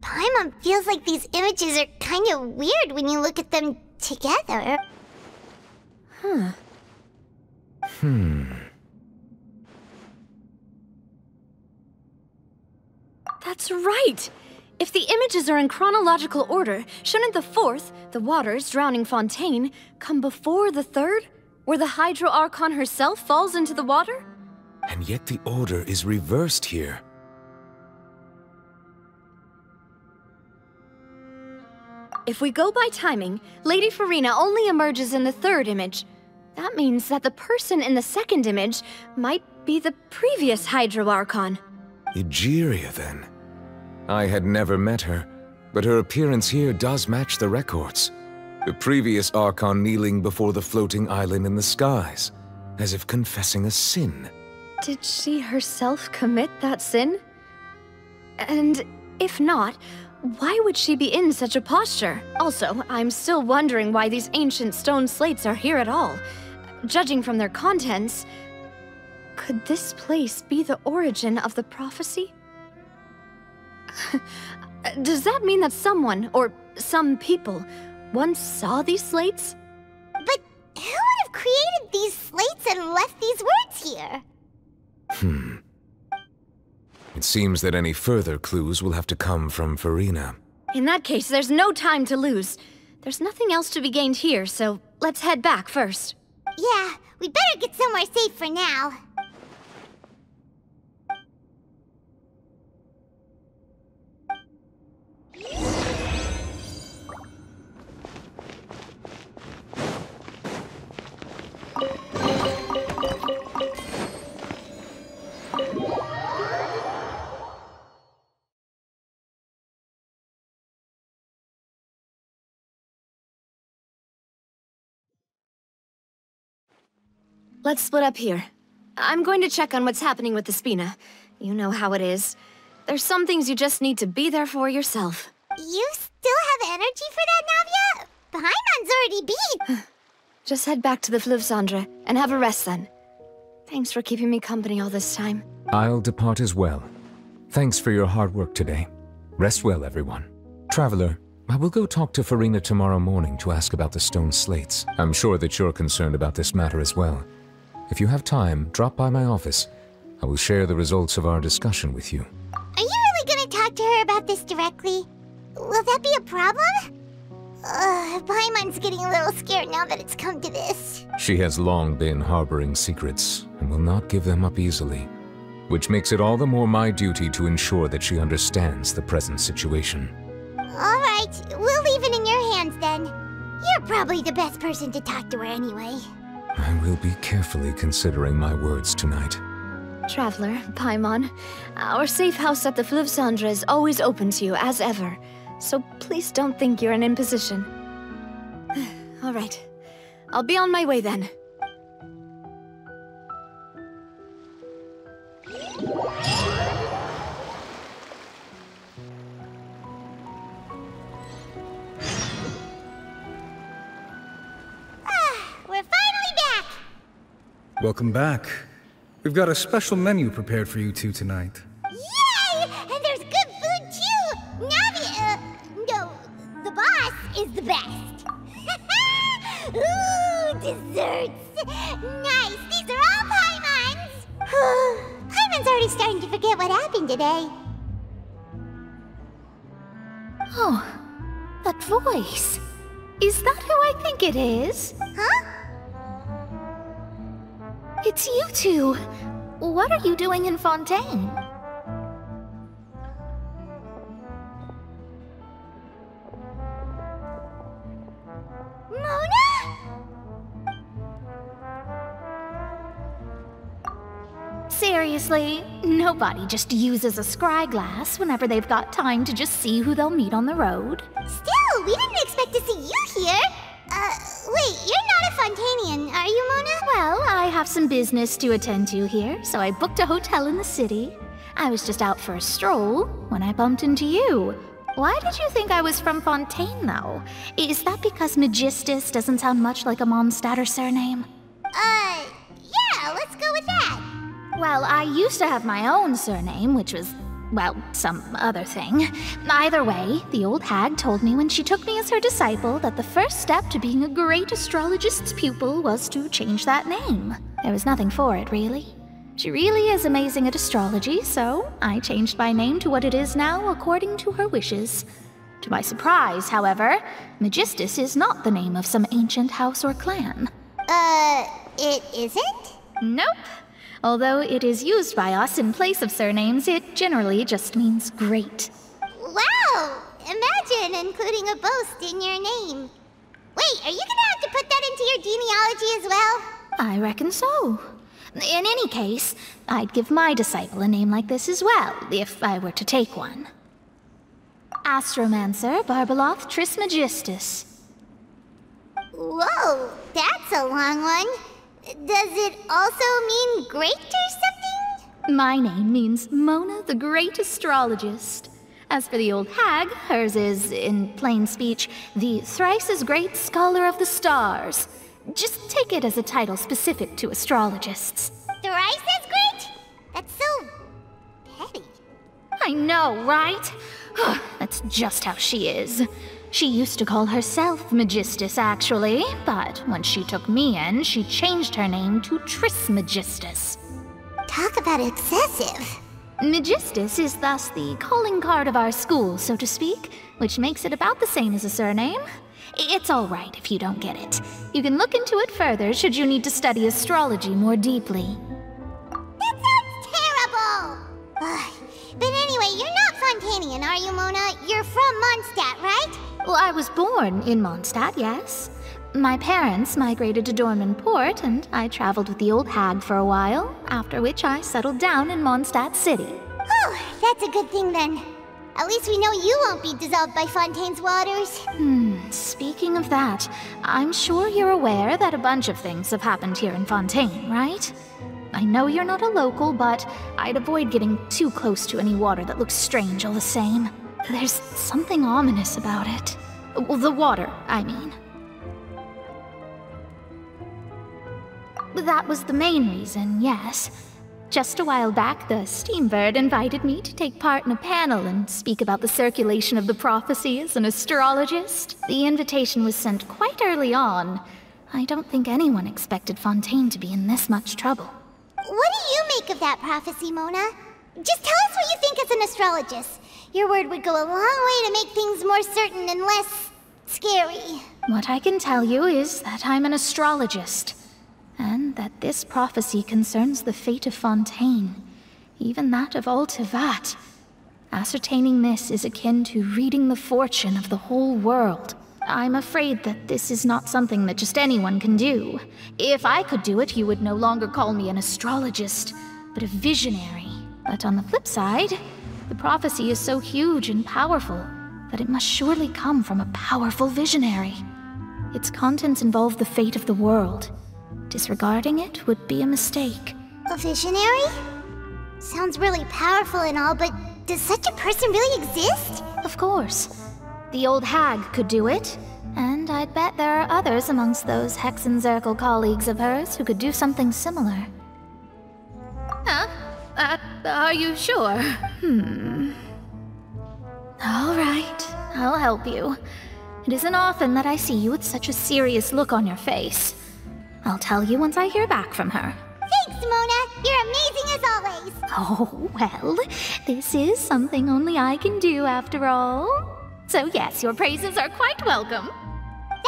Paimon feels like these images are kind of weird when you look at them together. That's right! If the images are in chronological order, shouldn't the fourth, the waters drowning Fontaine, come before the third, where the Hydro Archon herself falls into the water? And yet the order is reversed here. If we go by timing, Lady Farina only emerges in the third image. That means that the person in the second image might be the previous Hydro Archon. Egeria, then. I had never met her, but her appearance here does match the records. The previous Archon kneeling before the floating island in the skies, as if confessing a sin. Did she herself commit that sin? And if not, why would she be in such a posture? Also, I'm still wondering why these ancient stone slates are here at all. Judging from their contents, could this place be the origin of the prophecy? Does that mean that someone, or some people, once saw these slates? But who would have created these slates and left these words here? It seems that any further clues will have to come from Farina. In that case, there's no time to lose. There's nothing else to be gained here, so let's head back first. Yeah, we better get somewhere safe for now. Let's split up here. I'm going to check on what's happening with the Spina. You know how it is. There's some things you just need to be there for yourself. You still have energy for that, Navia? Paimon's already beat. Just head back to the Fleuve Cendre and have a rest then. Thanks for keeping me company all this time. I'll depart as well. Thanks for your hard work today. Rest well, everyone. Traveler, I will go talk to Farina tomorrow morning to ask about the stone slates. I'm sure that you're concerned about this matter as well. If you have time, drop by my office. I will share the results of our discussion with you. Are you really gonna talk to her about this directly? Will that be a problem? Paimon's getting a little scared now that it's come to this. She has long been harboring secrets and will not give them up easily, which makes it all the more my duty to ensure that she understands the present situation. All right, we'll leave it in your hands then. You're probably the best person to talk to her anyway. I will be carefully considering my words tonight. Traveler, Paimon, our safe house at the Fleuve Cendre is always open to you, as ever. So please don't think you're an imposition. All right. I'll be on my way then. We're finally back! Welcome back. We've got a special menu prepared for you two tonight. Yay! And there's good food too! Navi, no, the boss is the best. Ooh, desserts! Nice, these are all Paimon's! Paimon's already starting to forget what happened today. Oh, that voice. Is that who I think it is? Huh? It's you two. What are you doing in Fontaine? Mona? Seriously, nobody just uses a scry glass whenever they've got time to just see who they'll meet on the road. Still, we didn't expect to see you here. Wait, you're not a Fontainian, are you, Mona? Well, I have some business to attend to here, so I booked a hotel in the city. I was just out for a stroll when I bumped into you. Why did you think I was from Fontaine, though? Is that because Magistus doesn't sound much like a Mondstatter surname? Yeah, let's go with that. Well, I used to have my own surname, which was, well, some other thing. Either way, the old hag told me when she took me as her disciple that the first step to being a great astrologist's pupil was to change that name. There was nothing for it, really. She really is amazing at astrology, so I changed my name to what it is now according to her wishes. To my surprise, however, Magistus is not the name of some ancient house or clan. It isn't? Nope. Although it is used by us in place of surnames, it generally just means great. Wow! Imagine including a boast in your name. Wait, are you gonna have to put that into your genealogy as well? I reckon so. In any case, I'd give my disciple a name like this as well, if I were to take one. Astromancer Barbeloth Trismegistus. Whoa, that's a long one. Does it also mean great or something? My name means Mona the Great Astrologist. As for the old hag, hers is, in plain speech, the thrice-as-great Scholar of the Stars. Just take it as a title specific to astrologists. Thrice as great? That's so petty. I know, right? That's just how she is. She used to call herself Magistus, actually, but when she took me in, she changed her name to Trismegistus. Talk about excessive. Magistus is thus the calling card of our school, so to speak, which makes it about the same as a surname. It's all right if you don't get it. You can look into it further should you need to study astrology more deeply. That sounds terrible! But anyway, you're not Fontainian, are you, Mona? You're from Mondstadt, right? Well, I was born in Mondstadt, yes. My parents migrated to Dorman Port, and I traveled with the old hag for a while, after which I settled down in Mondstadt City. Oh, that's a good thing then. At least we know you won't be dissolved by Fontaine's waters. Speaking of that, I'm sure you're aware that a bunch of things have happened here in Fontaine, right? I know you're not a local, but I'd avoid getting too close to any water that looks strange all the same. There's something ominous about it. Well, the water, I mean. That was the main reason, yes. Just a while back, the Steambird invited me to take part in a panel and speak about the circulation of the prophecy as an astrologist. The invitation was sent quite early on. I don't think anyone expected Fontaine to be in this much trouble. What do you make of that prophecy, Mona? Just tell us what you think as an astrologist. Your word would go a long way to make things more certain and less scary. What I can tell you is that I'm an astrologist, and that this prophecy concerns the fate of Fontaine, even that of all Tevat. Ascertaining this is akin to reading the fortune of the whole world. I'm afraid that this is not something that just anyone can do. If I could do it, you would no longer call me an astrologist, but a visionary. But on the flip side, the prophecy is so huge and powerful that it must surely come from a powerful visionary. Its contents involve the fate of the world. Disregarding it would be a mistake. A visionary? Sounds really powerful and all, but does such a person really exist? Of course. The old hag could do it, and I'd bet there are others amongst those Hexenzirkel colleagues of hers who could do something similar. Huh? Are you sure? All right, I'll help you. It isn't often that I see you with such a serious look on your face. I'll tell you once I hear back from her. Thanks, Mona! You're amazing as always! Oh, well, this is something only I can do after all. So yes, your praises are quite welcome.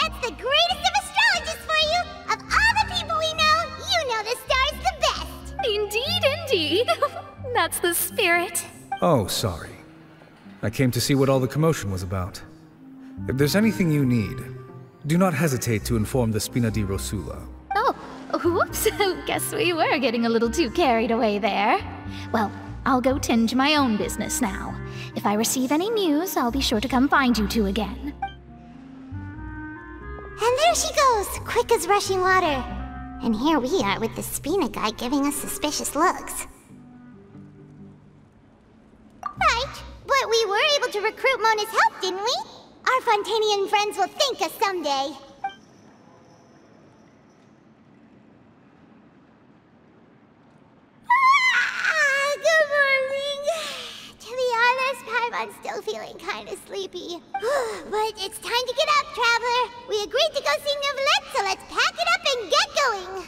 That's the greatest of astrologists for you! Of all the people we know, you know the star's the best! Indeed, indeed. That's the spirit. Oh, sorry. I came to see what all the commotion was about. If there's anything you need, do not hesitate to inform the Spina di Rosula. Oh, whoops. Guess we were getting a little too carried away there. Well, I'll go tend to my own business now. If I receive any news, I'll be sure to come find you two again. And there she goes, quick as rushing water. And here we are with the Spina guy giving us suspicious looks. Right, but we were able to recruit Mona's help, didn't we? Our Fontainian friends will thank us someday. Good morning. To be honest, I'm still feeling kind of sleepy. But it's time to get up, traveler. We agreed to go see Neuvillette, so let's pack it up and get going.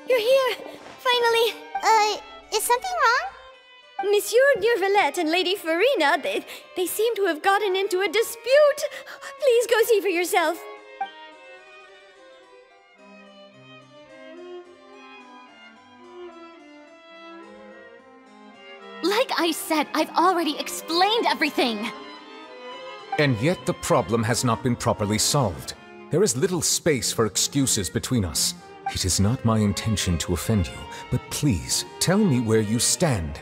You're here! Finally! Is something wrong? Monsieur Neuvillette and Lady Farina, they seem to have gotten into a dispute. Please go see for yourself. Like I said, I've already explained everything. And yet the problem has not been properly solved. There is little space for excuses between us. It is not my intention to offend you, but please, tell me where you stand.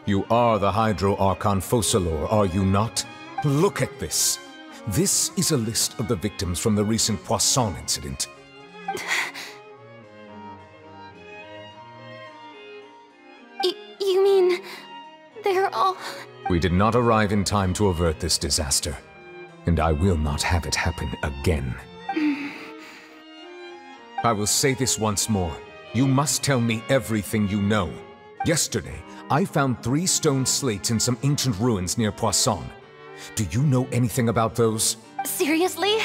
You are the Hydro Archon Focalor, are you not? Look at this. This is a list of the victims from the recent Poisson incident. You mean... they're all... We did not arrive in time to avert this disaster, and I will not have it happen again. I will say this once more. You must tell me everything you know. Yesterday, I found 3 stone slates in some ancient ruins near Poisson. Do you know anything about those? Seriously?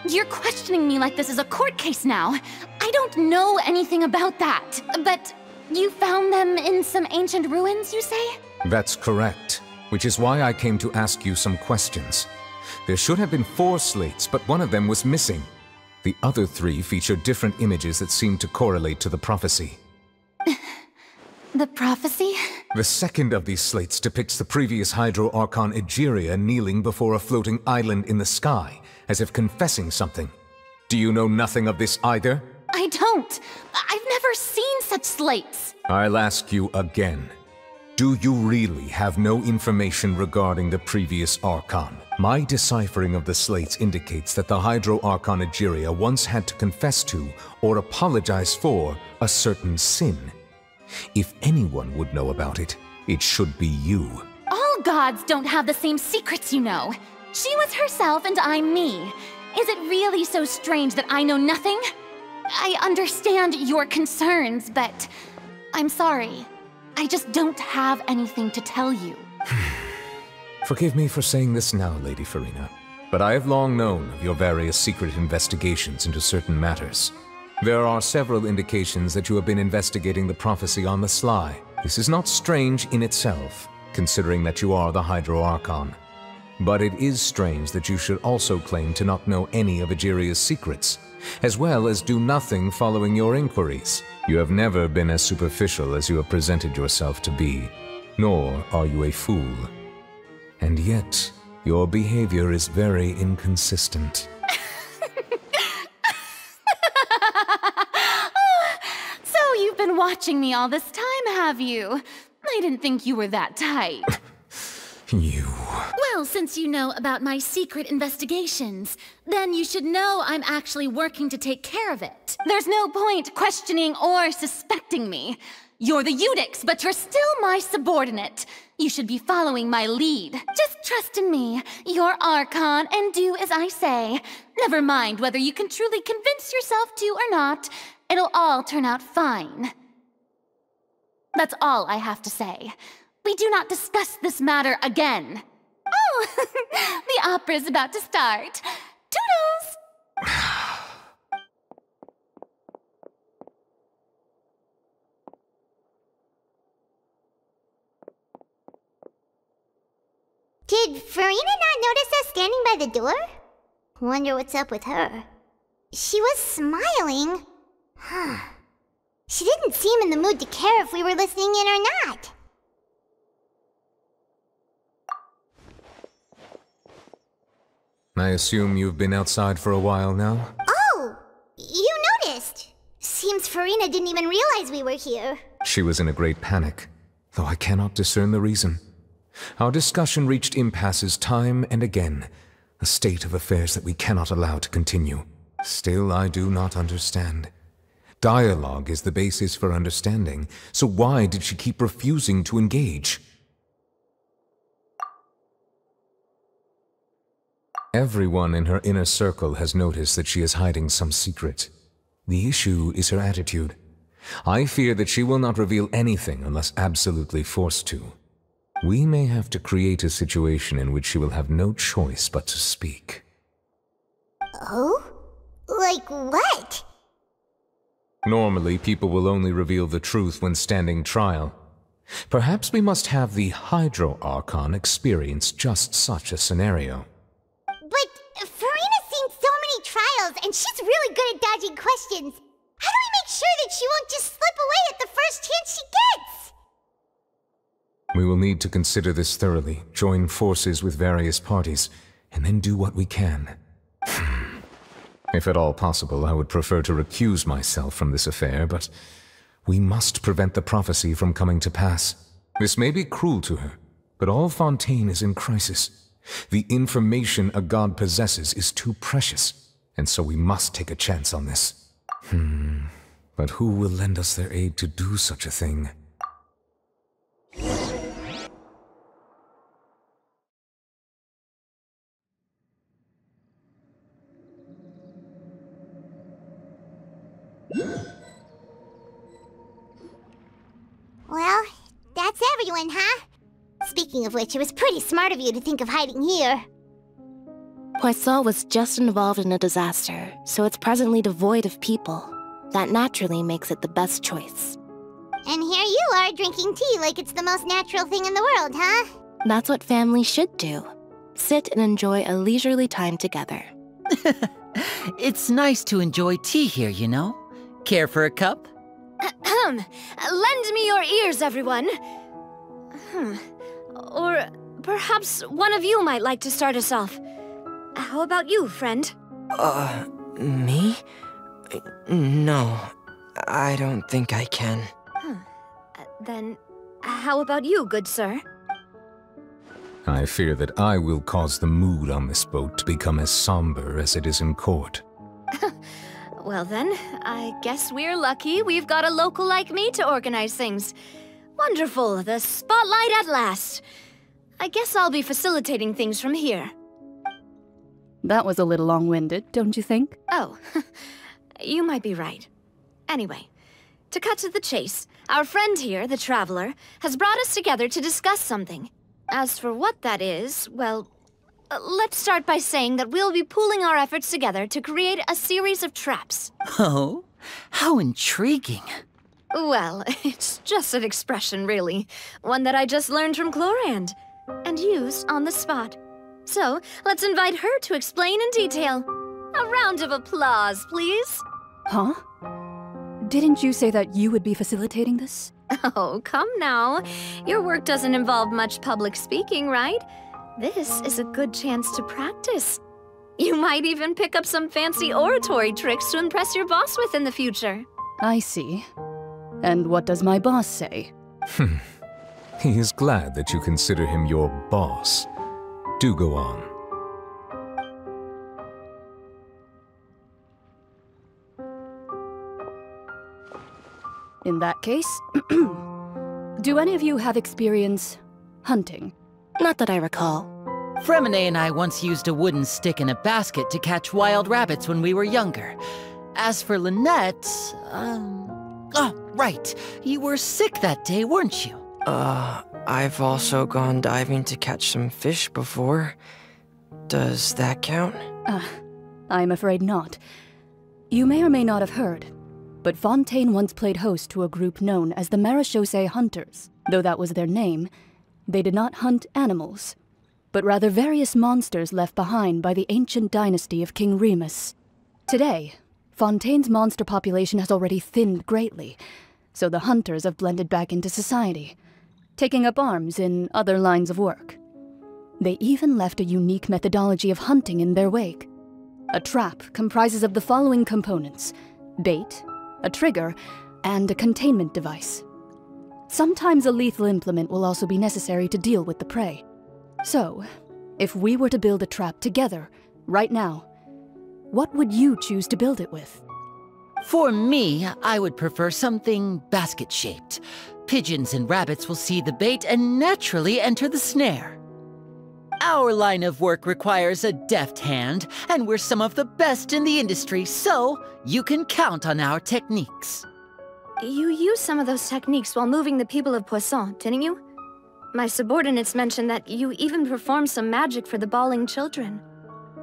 You're questioning me like this is a court case now. I don't know anything about that. But you found them in some ancient ruins, you say? That's correct, which is why I came to ask you some questions. There should have been 4 slates, but one of them was missing. The other 3 feature different images that seem to correlate to the prophecy. The prophecy? The second of these slates depicts the previous Hydro Archon Egeria kneeling before a floating island in the sky, as if confessing something. Do you know nothing of this either? I don't. I've never seen such slates. I'll ask you again. Do you really have no information regarding the previous Archon? My deciphering of the slates indicates that the Hydro Archon Egeria once had to confess to, or apologize for, a certain sin. If anyone would know about it, it should be you. All gods don't have the same secrets, you know. She was herself and I'm me. Is it really so strange that I know nothing? I understand your concerns, but I'm sorry. I just don't have anything to tell you. Forgive me for saying this now, Lady Farina, but I have long known of your various secret investigations into certain matters. There are several indications that you have been investigating the prophecy on the sly. This is not strange in itself, considering that you are the Hydro Archon. But it is strange that you should also claim to not know any of Egeria's secrets, as well as do nothing following your inquiries. You have never been as superficial as you have presented yourself to be, nor are you a fool. And yet, your behavior is very inconsistent. So you've been watching me all this time, have you? I didn't think you were that type. You... Well, since you know about my secret investigations, then you should know I'm actually working to take care of it. There's no point questioning or suspecting me. You're the Eudix, but you're still my subordinate. You should be following my lead. Just trust in me. You're Archon, and do as I say. Never mind whether you can truly convince yourself to or not. It'll all turn out fine. That's all I have to say. We do not discuss this matter again. Oh, the opera's about to start. Toodles! Did Farina not notice us standing by the door? Wonder what's up with her. She was smiling. She didn't seem in the mood to care if we were listening in or not. I assume you've been outside for a while now? Oh! You noticed! Seems Farina didn't even realize we were here. She was in a great panic, though I cannot discern the reason. Our discussion reached impasses time and again, a state of affairs that we cannot allow to continue. Still, I do not understand. Dialogue is the basis for understanding, so why did she keep refusing to engage? Everyone in her inner circle has noticed that she is hiding some secret. The issue is her attitude. I fear that she will not reveal anything unless absolutely forced to. We may have to create a situation in which she will have no choice but to speak. Oh? Like what? Normally, people will only reveal the truth when standing trial. Perhaps we must have the Hydro Archon experience just such a scenario. But Farina's seen so many trials, and she's really good at dodging questions. How do we make sure that she won't just slip away at the first chance she gets? We will need to consider this thoroughly, join forces with various parties, and then do what we can. If at all possible, I would prefer to recuse myself from this affair, but we must prevent the prophecy from coming to pass. This may be cruel to her, but all Fontaine is in crisis. The information a god possesses is too precious, and so we must take a chance on this. But who will lend us their aid to do such a thing? Well, that's everyone, huh? Speaking of which, it was pretty smart of you to think of hiding here. Poisson was just involved in a disaster, so it's presently devoid of people. That naturally makes it the best choice. And here you are drinking tea like it's the most natural thing in the world, huh? That's what family should do. Sit and enjoy a leisurely time together. It's nice to enjoy tea here, you know? Care for a cup? Lend me your ears, everyone. Or perhaps one of you might like to start us off. How about you, friend? Me? No, I don't think I can. Then, how about you, good sir? I fear that I will cause the mood on this boat to become as somber as it is in court. Well then, I guess we're lucky we've got a local like me to organize things. Wonderful, the spotlight at last. I guess I'll be facilitating things from here. That was a little long-winded, don't you think? Oh, you might be right. Anyway, to cut to the chase, our friend here, the Traveler, has brought us together to discuss something. As for what that is, well, let's start by saying that we'll be pooling our efforts together to create a series of traps. Oh, how intriguing. Well, it's just an expression, really. One that I just learned from Chlorand, and used on the spot. So, let's invite her to explain in detail. A round of applause, please. Huh? Didn't you say that you would be facilitating this? Oh, come now. Your work doesn't involve much public speaking, right? This is a good chance to practice. You might even pick up some fancy oratory tricks to impress your boss with in the future. I see. And what does my boss say? He is glad that you consider him your boss. Do go on. In that case, do any of you have experience hunting? Not that I recall. Fremine and I once used a wooden stick in a basket to catch wild rabbits when we were younger. As for Lynette, oh, right. You were sick that day, weren't you? I've also gone diving to catch some fish before. Does that count? I'm afraid not. You may or may not have heard, but Fontaine once played host to a group known as the Marechaussee Hunters. Though that was their name, they did not hunt animals, but rather various monsters left behind by the ancient dynasty of King Remus. Today, Fontaine's monster population has already thinned greatly, so the hunters have blended back into society, taking up arms in other lines of work. They even left a unique methodology of hunting in their wake. A trap comprises of the following components: bait, a trigger, and a containment device. Sometimes a lethal implement will also be necessary to deal with the prey. So, if we were to build a trap together, right now, what would you choose to build it with? For me, I would prefer something basket-shaped. Pigeons and rabbits will see the bait and naturally enter the snare. Our line of work requires a deft hand, and we're some of the best in the industry, so you can count on our techniques. You used some of those techniques while moving the people of Poisson, didn't you? My subordinates mentioned that you even performed some magic for the bawling children.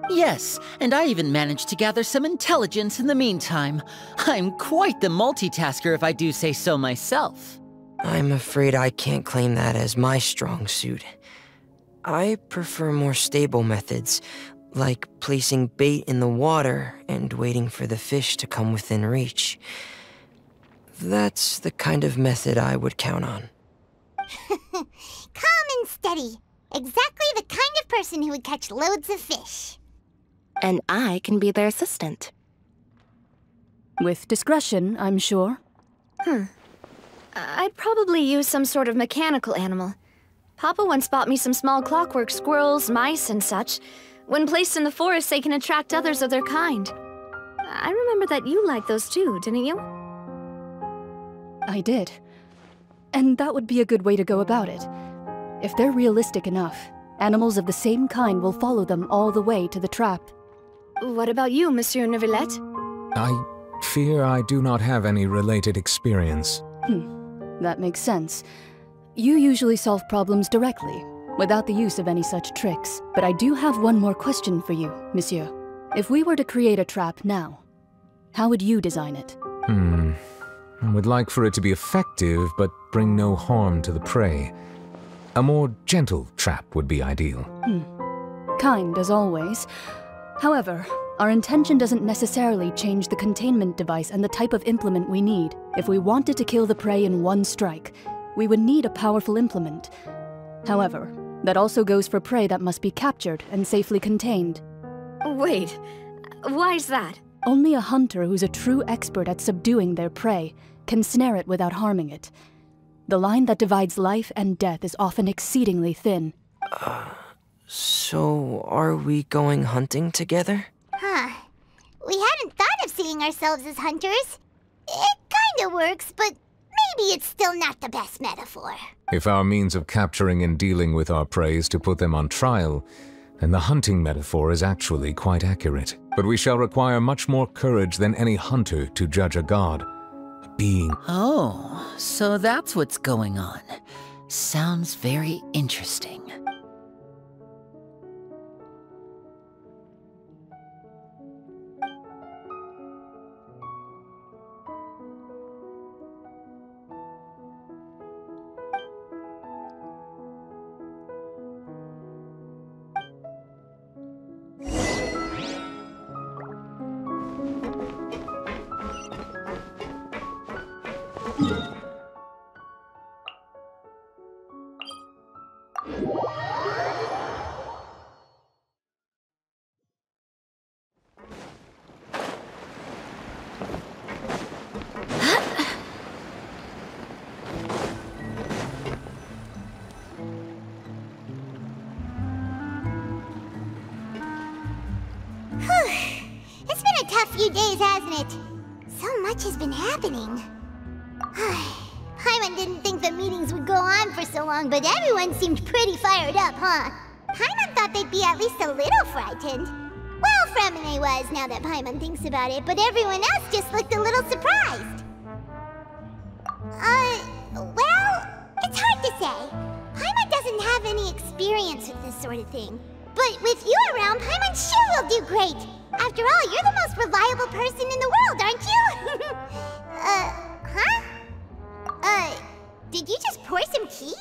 Yes, and I even managed to gather some intelligence in the meantime. I'm quite the multitasker if I do say so myself. I'm afraid I can't claim that as my strong suit. I prefer more stable methods, like placing bait in the water and waiting for the fish to come within reach. That's the kind of method I would count on. Calm and steady. Exactly the kind of person who would catch loads of fish. And I can be their assistant. With discretion, I'm sure. I'd probably use some sort of mechanical animal. Papa once bought me some small clockwork squirrels, mice, and such. When placed in the forest, they can attract others of their kind. I remember that you liked those too, didn't you? I did. And that would be a good way to go about it. If they're realistic enough, animals of the same kind will follow them all the way to the trap. What about you, Monsieur Neuvillette? I fear I do not have any related experience. That makes sense. You usually solve problems directly, without the use of any such tricks. But I do have one more question for you, Monsieur. If we were to create a trap now, how would you design it? I would like for it to be effective, but bring no harm to the prey. A more gentle trap would be ideal. Kind, as always. However, our intention doesn't necessarily change the containment device and the type of implement we need. If we wanted to kill the prey in one strike, we would need a powerful implement. However, that also goes for prey that must be captured and safely contained. Wait, why's that? Only a hunter who's a true expert at subduing their prey can snare it without harming it. The line that divides life and death is often exceedingly thin. So are we going hunting together? We hadn't thought of seeing ourselves as hunters. It kinda works, but maybe it's still not the best metaphor. If our means of capturing and dealing with our prey is to put them on trial, then the hunting metaphor is actually quite accurate. But we shall require much more courage than any hunter to judge a god, a being. Oh, so that's what's going on. Sounds very interesting. It's been a tough few days, hasn't it? So much has been happening. Paimon didn't think the meetings would go on for so long, but everyone seemed pretty fired up, huh? Paimon thought they'd be at least a little frightened. Well, Fremine was, now that Paimon thinks about it, but everyone else just looked a little surprised. Well, it's hard to say. Paimon doesn't have any experience with this sort of thing. But with you around, Paimon sure will do great. After all, you're the most reliable person in the world, aren't you? Did you just pour some tea?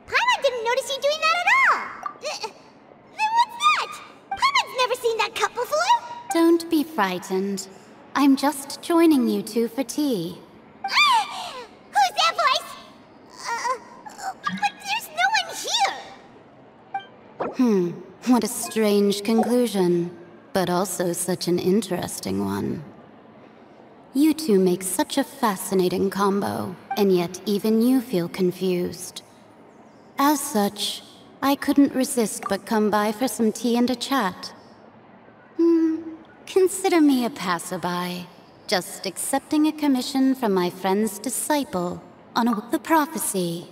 Paimon didn't notice you doing that at all. Then what's that? Paimon's never seen that cup before. Don't be frightened. I'm just joining you two for tea. Who's that voice? But there's no one here. What a strange conclusion, but also such an interesting one. You two make such a fascinating combo, and yet even you feel confused. As such, I couldn't resist but come by for some tea and a chat. Consider me a passerby, just accepting a commission from my friend's disciple on the prophecy.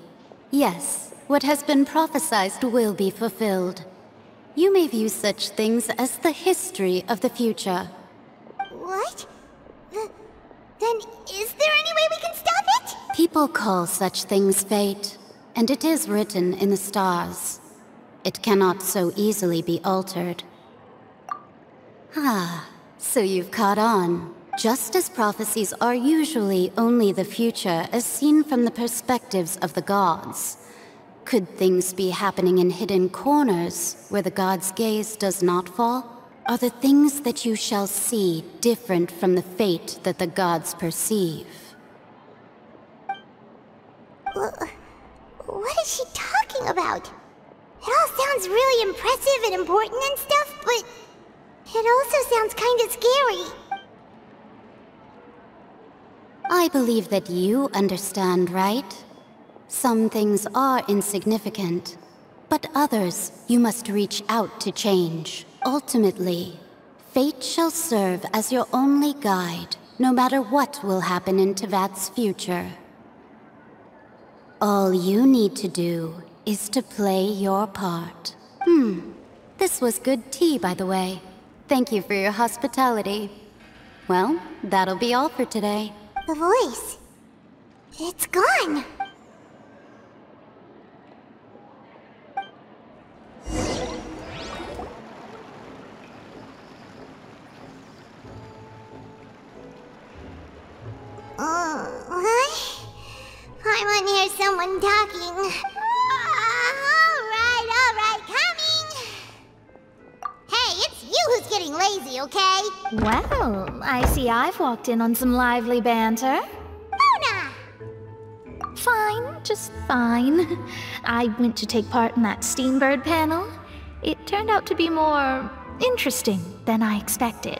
Yes, what has been prophesied will be fulfilled. You may view such things as the history of the future. What? Then is there any way we can stop it? People call such things fate, and it is written in the stars. It cannot so easily be altered. Ah, so you've caught on. Just as prophecies are usually only the future as seen from the perspectives of the gods, could things be happening in hidden corners where the gods' gaze does not fall? Are the things that you shall see different from the fate that the gods perceive? What is she talking about? It all sounds really impressive and important and stuff, but it also sounds kind of scary. I believe that you understand, right? Some things are insignificant, but others you must reach out to change. Ultimately, fate shall serve as your only guide, no matter what will happen in Tevat's future. All you need to do is to play your part. This was good tea, by the way. Thank you for your hospitality. Well, that'll be all for today. The voice. It's gone. I want to hear someone talking. Alright, coming! Hey, it's you who's getting lazy, okay? Well, I see I've walked in on some lively banter. Luna! Fine, just fine. I went to take part in that Steambird panel. It turned out to be more interesting than I expected.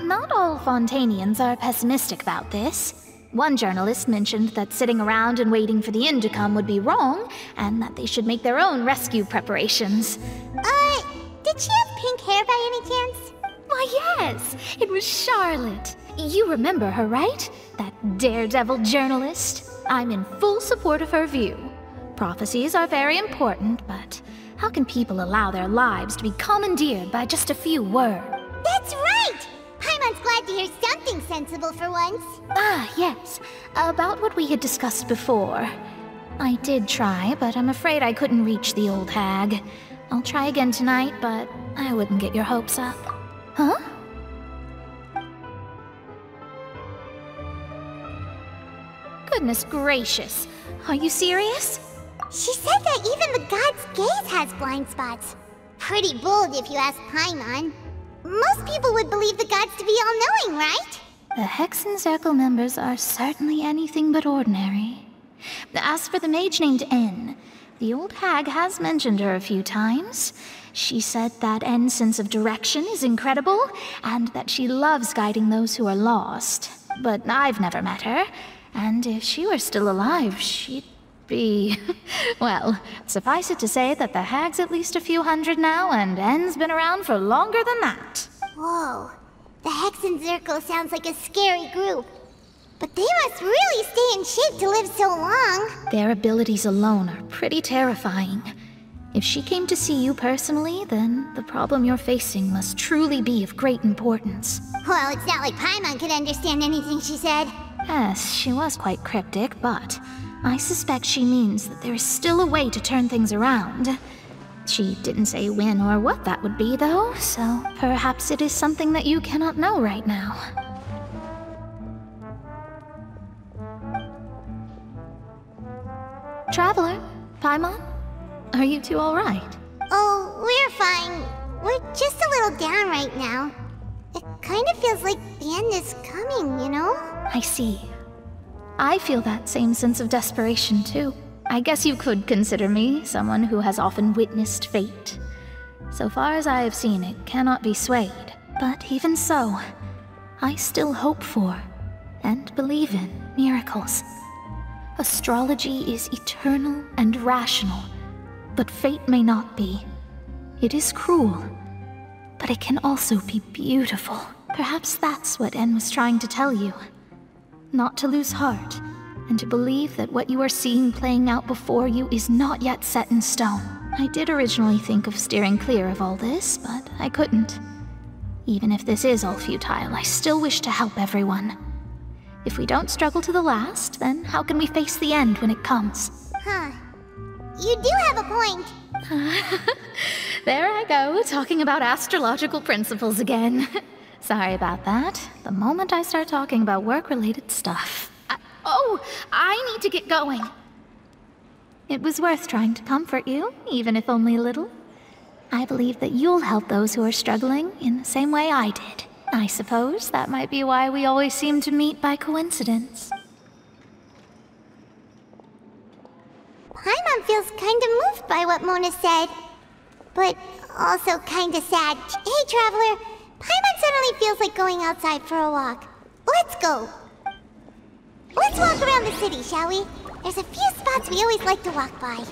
Not all Fontainians are pessimistic about this. One journalist mentioned that sitting around and waiting for the end to come would be wrong, and that they should make their own rescue preparations. Did she have pink hair by any chance? Why, yes! It was Charlotte. You remember her, right? That daredevil journalist? I'm in full support of her view. Prophecies are very important, but how can people allow their lives to be commandeered by just a few words? That's right! Paimon's glad to hear something sensible for once. Ah, yes. About what we had discussed before. I did try, but I'm afraid I couldn't reach the old hag. I'll try again tonight, but I wouldn't get your hopes up. Huh? Goodness gracious. Are you serious? She said that even the god's gaze has blind spots. Pretty bold if you ask Paimon. Most people would believe the gods to be all-knowing, right? The Hexen Circle members are certainly anything but ordinary. As for the mage named N, the old hag has mentioned her a few times. She said that N's sense of direction is incredible, and that she loves guiding those who are lost. But I've never met her, and if she were still alive, she'd be... Well, suffice it to say that the hag's at least a few hundred now, and N's been around for longer than that. Whoa. The Hexen Circle sounds like a scary group. But they must really stay in shape to live so long. Their abilities alone are pretty terrifying. If she came to see you personally, then the problem you're facing must truly be of great importance. Well, it's not like Paimon could understand anything she said. Yes, she was quite cryptic, but I suspect she means that there is still a way to turn things around. She didn't say when or what that would be, though, so perhaps it is something that you cannot know right now. Traveler, Paimon, are you two all right? Oh, we're fine. We're just a little down right now. It kind of feels like the end is coming, you know? I see. I feel that same sense of desperation, too. I guess you could consider me someone who has often witnessed fate. So far as I have seen, it cannot be swayed. But even so, I still hope for, and believe in, miracles. Astrology is eternal and rational, but fate may not be. It is cruel, but it can also be beautiful. Perhaps that's what N was trying to tell you. Not to lose heart, and to believe that what you are seeing playing out before you is not yet set in stone. I did originally think of steering clear of all this, but I couldn't. Even if this is all futile, I still wish to help everyone. If we don't struggle to the last, then how can we face the end when it comes? Huh. you do have a point. There I go, talking about astrological principles again. Sorry about that. The moment I start talking about work-related stuff. I need to get going. It was worth trying to comfort you, even if only a little. I believe that you'll help those who are struggling in the same way I did. I suppose that might be why we always seem to meet by coincidence. Paimon feels kinda moved by what Mona said, but also kinda sad. Hey, Traveler, Paimon suddenly feels like going outside for a walk. Let's go. Let's walk around the city, shall we? There's a few spots we always like to walk by.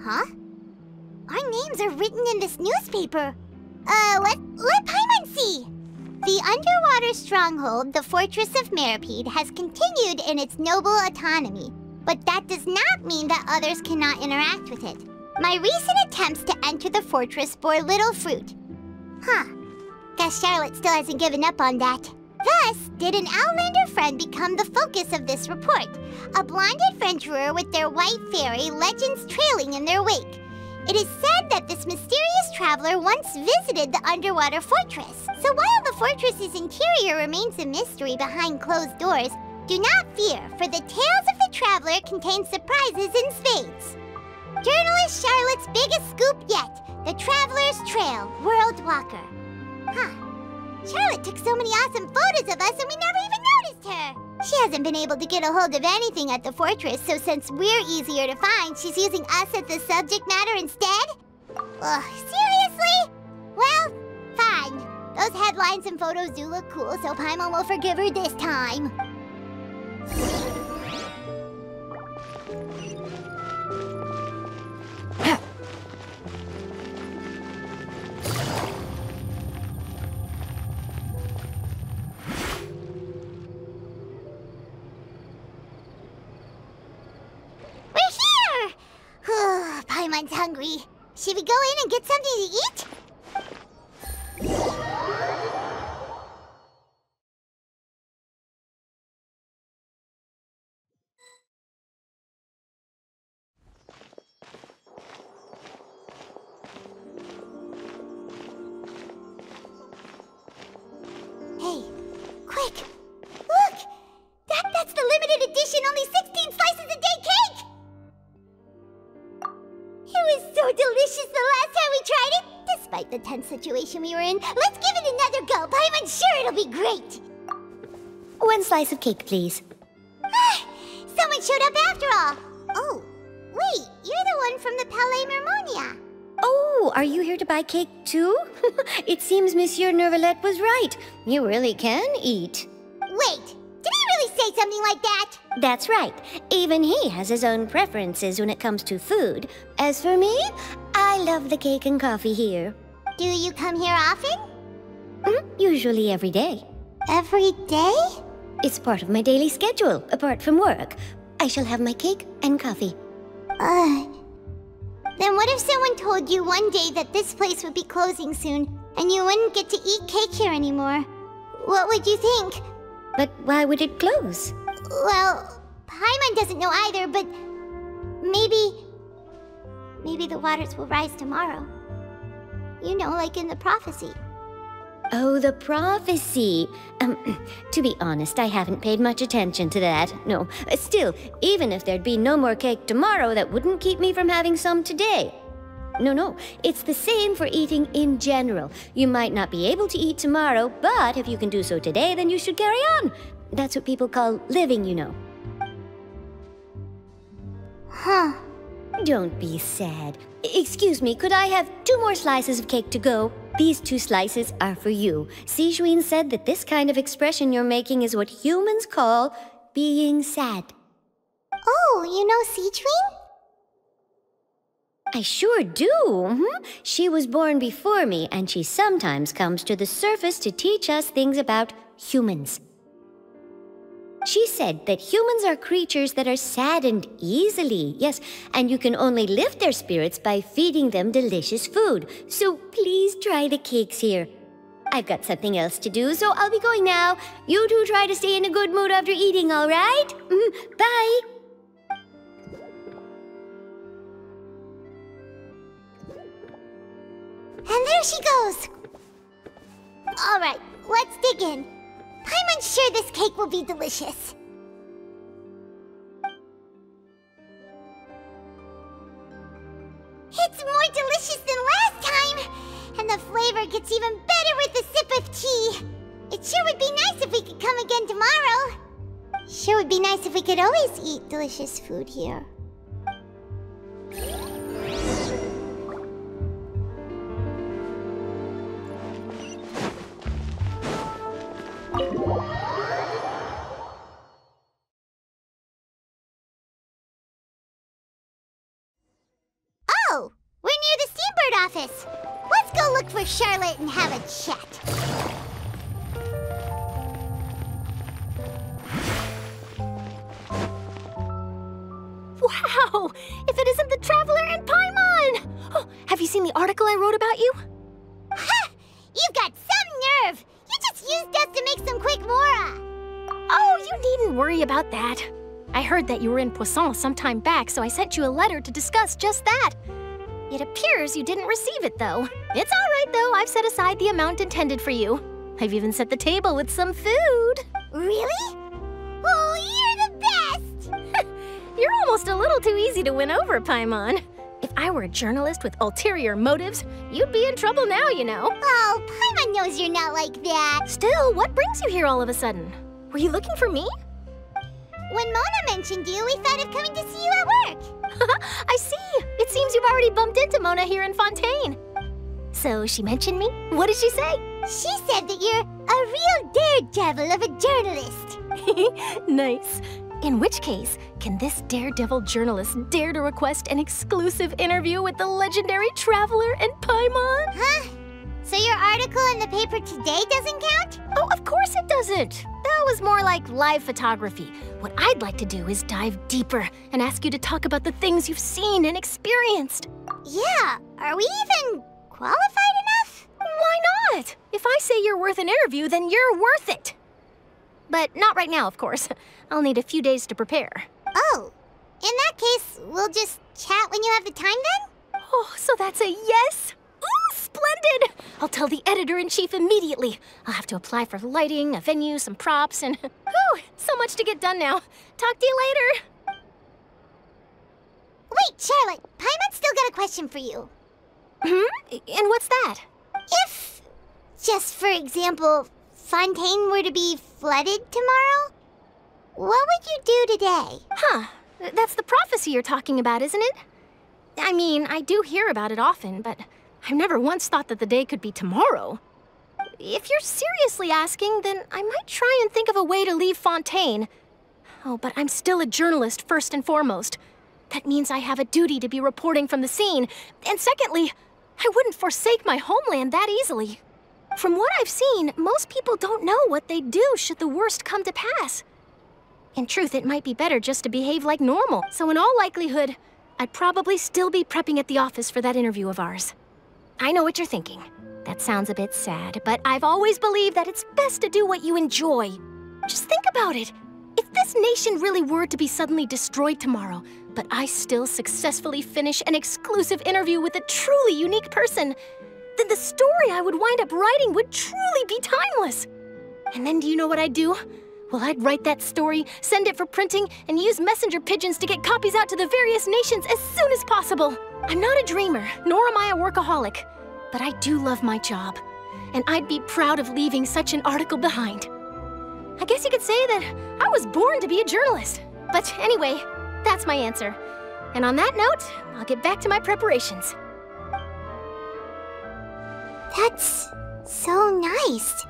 Huh? Our names are written in this newspaper. Let Paimon see. The underwater stronghold, the Fortress of Meripede, has continued in its noble autonomy, but that does not mean that others cannot interact with it. My recent attempts to enter the fortress bore little fruit. Huh. Guess Charlotte still hasn't given up on that. Thus, did an Outlander friend become the focus of this report, a blind adventurer with their white fairy legends trailing in their wake. It is said that this mysterious traveler once visited the underwater fortress. So while the fortress's interior remains a mystery behind closed doors, do not fear, for the tales of the traveler contain surprises in spades. Journalist Charlotte's biggest scoop yet, the Traveler's Trail, World Walker. Huh. Charlotte took so many awesome photos of us and we never even noticed her. She hasn't been able to get a hold of anything at the fortress, so since we're easier to find, she's using us as the subject matter instead? Ugh, seriously? Well, fine. Those headlines and photos do look cool, so Paimon will forgive her this time. Paimon's hungry. Should we go in and get something to eat? Hey, quick! Look! That's the limited edition, only 16 slices a day cake! It was so delicious the last time we tried it! Despite the tense situation we were in, let's give it another go! I'm sure it'll be great! One slice of cake, please. Someone showed up after all! Oh, wait, you're the one from the Palais Mermonia. Oh, are you here to buy cake too? It seems Monsieur Nervalette was right. You really can eat. Wait, did he really say something like that? That's right. Even he has his own preferences when it comes to food. As for me, I love the cake and coffee here. Do you come here often? Usually every day. Every day? It's part of my daily schedule, apart from work. I shall have my cake and coffee. Then what if someone told you one day that this place would be closing soon, and you wouldn't get to eat cake here anymore? What would you think? But why would it close? Well, Paimon doesn't know either, but maybe the waters will rise tomorrow. You know, like in the prophecy. Oh, the prophecy. To be honest, I haven't paid much attention to that. No, still, even if there'd be no more cake tomorrow, that wouldn't keep me from having some today. No, it's the same for eating in general. You might not be able to eat tomorrow, but if you can do so today, then you should carry on. That's what people call living, you know. Huh. Don't be sad. Excuse me, could I have 2 more slices of cake to go? These 2 slices are for you. Sijuin said that this kind of expression you're making is what humans call being sad. Oh, you know Sijuin? I sure do. She was born before me, and she sometimes comes to the surface to teach us things about humans. She said that humans are creatures that are saddened easily, yes, and you can only lift their spirits by feeding them delicious food. So please try the cakes here. I've got something else to do, so I'll be going now. You two try to stay in a good mood after eating, all right? Bye! And there she goes! Alright, let's dig in. Paimon's sure this cake will be delicious. It's more delicious than last time! And the flavor gets even better with a sip of tea. It sure would be nice if we could come again tomorrow. Sure would be nice if we could always eat delicious food here. Oh, we're near the Steambird office. Let's go look for Charlotte and have a chat. Wow! If it isn't the Traveler and Paimon! Oh, have you seen the article I wrote about you? Ha! You've got some nerve! You just used us to make some quick mora! Oh, you needn't worry about that. I heard that you were in Poisson some time back, so I sent you a letter to discuss just that. It appears you didn't receive it, though. It's all right, though. I've set aside the amount intended for you. I've even set the table with some food. Really? Oh, you're the best! You're almost a little too easy to win over, Paimon. If I were a journalist with ulterior motives, you'd be in trouble now, you know. Oh, Paimon knows you're not like that. Still, what brings you here all of a sudden? Were you looking for me? When Mona mentioned you, we thought of coming to see you at work. I see. It seems you've already bumped into Mona here in Fontaine. So she mentioned me? What did she say? She said that you're a real daredevil of a journalist. Nice. In which case, can this daredevil journalist dare to request an exclusive interview with the legendary Traveler and Paimon? Huh? So your article in the paper today doesn't count? Oh, of course it doesn't. That was more like live photography. What I'd like to do is dive deeper and ask you to talk about the things you've seen and experienced. Yeah, are we even qualified enough? Why not? If I say you're worth an interview, then you're worth it. But not right now, of course. I'll need a few days to prepare. Oh, in that case, we'll just chat when you have the time then? Oh, so that's a yes? Ooh, splendid! I'll tell the editor-in-chief immediately. I'll have to apply for lighting, a venue, some props, and whew, so much to get done now. Talk to you later. Wait, Charlotte, Paimon's still got a question for you. And what's that? If, just for example, Fontaine were to be flooded tomorrow, what would you do today? Huh, that's the prophecy you're talking about, isn't it? I mean, I do hear about it often, but I've never once thought that the day could be tomorrow. If you're seriously asking, then I might try and think of a way to leave Fontaine. Oh, but I'm still a journalist first and foremost. That means I have a duty to be reporting from the scene. And secondly, I wouldn't forsake my homeland that easily. From what I've seen, most people don't know what they'd do should the worst come to pass. In truth, it might be better just to behave like normal. So in all likelihood, I'd probably still be prepping at the office for that interview of ours. I know what you're thinking. That sounds a bit sad, but I've always believed that it's best to do what you enjoy. Just think about it. If this nation really were to be suddenly destroyed tomorrow, but I still successfully finish an exclusive interview with a truly unique person, then the story I would wind up writing would truly be timeless. And then do you know what I'd do? Well, I'd write that story, send it for printing, and use messenger pigeons to get copies out to the various nations as soon as possible. I'm not a dreamer, nor am I a workaholic, but I do love my job, and I'd be proud of leaving such an article behind. I guess you could say that I was born to be a journalist. But anyway, that's my answer. And on that note, I'll get back to my preparations. That's so nice.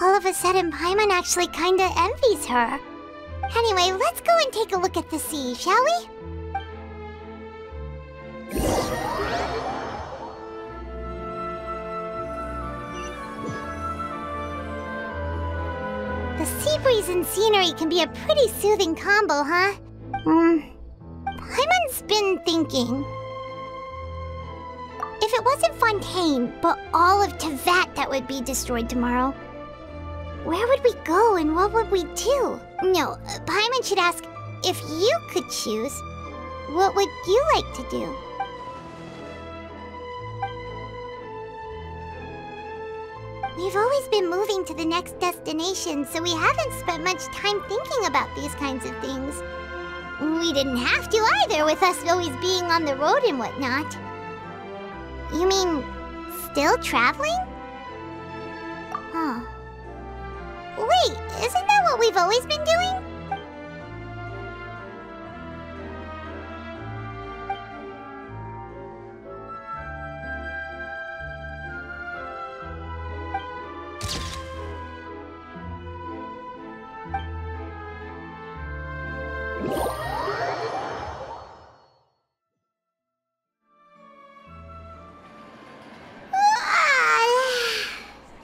All of a sudden, Paimon actually kinda envies her. Anyway, let's go and take a look at the sea, shall we? The sea breeze and scenery can be a pretty soothing combo, huh? Paimon's been thinking. If it wasn't Fontaine, but all of Tevat that would be destroyed tomorrow, where would we go and what would we do? No, Paimon should ask, if you could choose, what would you like to do? We've always been moving to the next destination, so we haven't spent much time thinking about these kinds of things. We didn't have to either, with us always being on the road and whatnot. You mean, still traveling? Huh. Wait, isn't that what we've always been doing?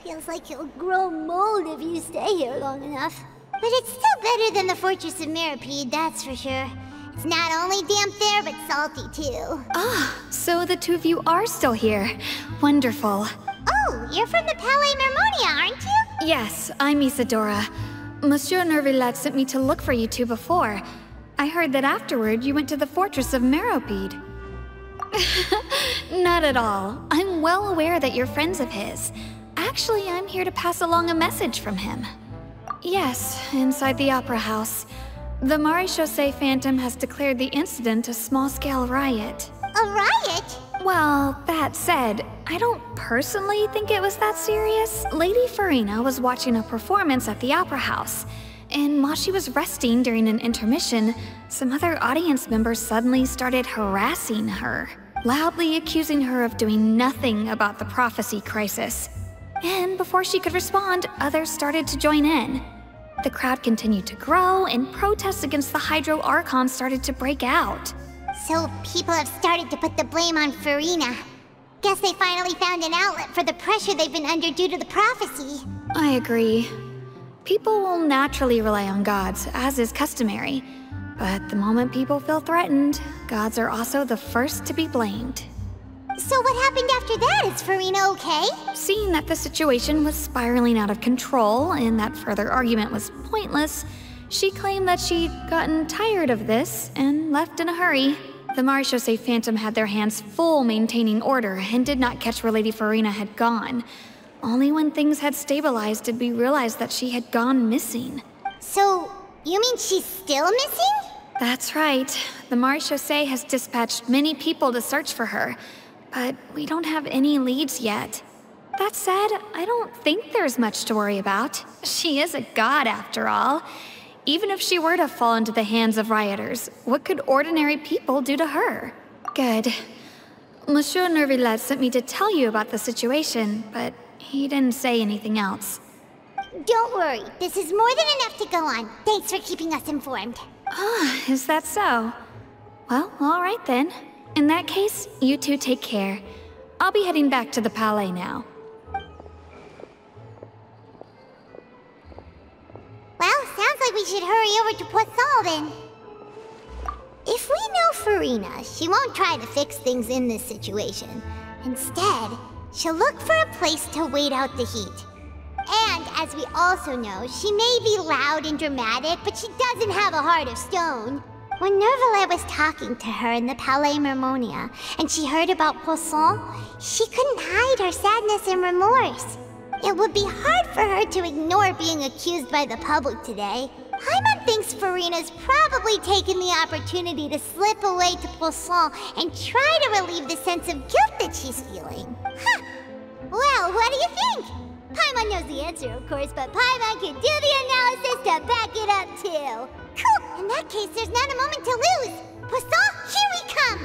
Feels like you'll grow mold if you stay here long enough. But it's still better than the Fortress of Mirapede, that's for sure. It's not only damp there, but salty too. Ah, so the two of you are still here. Wonderful. Oh, you're from the Palais Mermonia, aren't you? Yes, I'm Isadora. Monsieur Nervillet sent me to look for you two before. I heard that afterward you went to the Fortress of Mirapede. Not at all. I'm well aware that you're friends of his. Actually, I'm here to pass along a message from him. Yes, inside the Opera House. The Maréchaussée Phantom has declared the incident a small-scale riot. A riot? Well, that said, I don't personally think it was that serious. Lady Farina was watching a performance at the Opera House, and while she was resting during an intermission, some other audience members suddenly started harassing her, loudly accusing her of doing nothing about the prophecy crisis. And before she could respond, others started to join in. The crowd continued to grow, and protests against the Hydro Archon started to break out. So people have started to put the blame on Farina. Guess they finally found an outlet for the pressure they've been under due to the prophecy. I agree. People will naturally rely on gods, as is customary. But the moment people feel threatened, gods are also the first to be blamed. So what happened after that? Is Farina okay? Seeing that the situation was spiraling out of control and that further argument was pointless, she claimed that she'd gotten tired of this and left in a hurry. The Maréchaussée Phantom had their hands full maintaining order and did not catch where Lady Farina had gone. Only when things had stabilized did we realize that she had gone missing. So, you mean she's still missing? That's right. The Maréchaussée has dispatched many people to search for her, but we don't have any leads yet. That said, I don't think there's much to worry about. She is a god after all. Even if she were to fall into the hands of rioters, what could ordinary people do to her? Good. Monsieur Nervillet sent me to tell you about the situation, but he didn't say anything else. Don't worry, this is more than enough to go on. Thanks for keeping us informed. Ah, is that so? Well, all right then. In that case, you two take care. I'll be heading back to the Palais now. Well, sounds like we should hurry over to Poisson then. If we know Farina, she won't try to fix things in this situation. Instead, she'll look for a place to wait out the heat. And, as we also know, she may be loud and dramatic, but she doesn't have a heart of stone. When Nervillet was talking to her in the Palais Mermonia, and she heard about Poisson, she couldn't hide her sadness and remorse. It would be hard for her to ignore being accused by the public today. Paimon thinks Farina's probably taken the opportunity to slip away to Poisson and try to relieve the sense of guilt that she's feeling. Huh. Well, what do you think? Paimon knows the answer, of course, but Paimon can do the analysis to back it up, too. Cool! In that case, there's not a moment to lose! Poisson, here we come!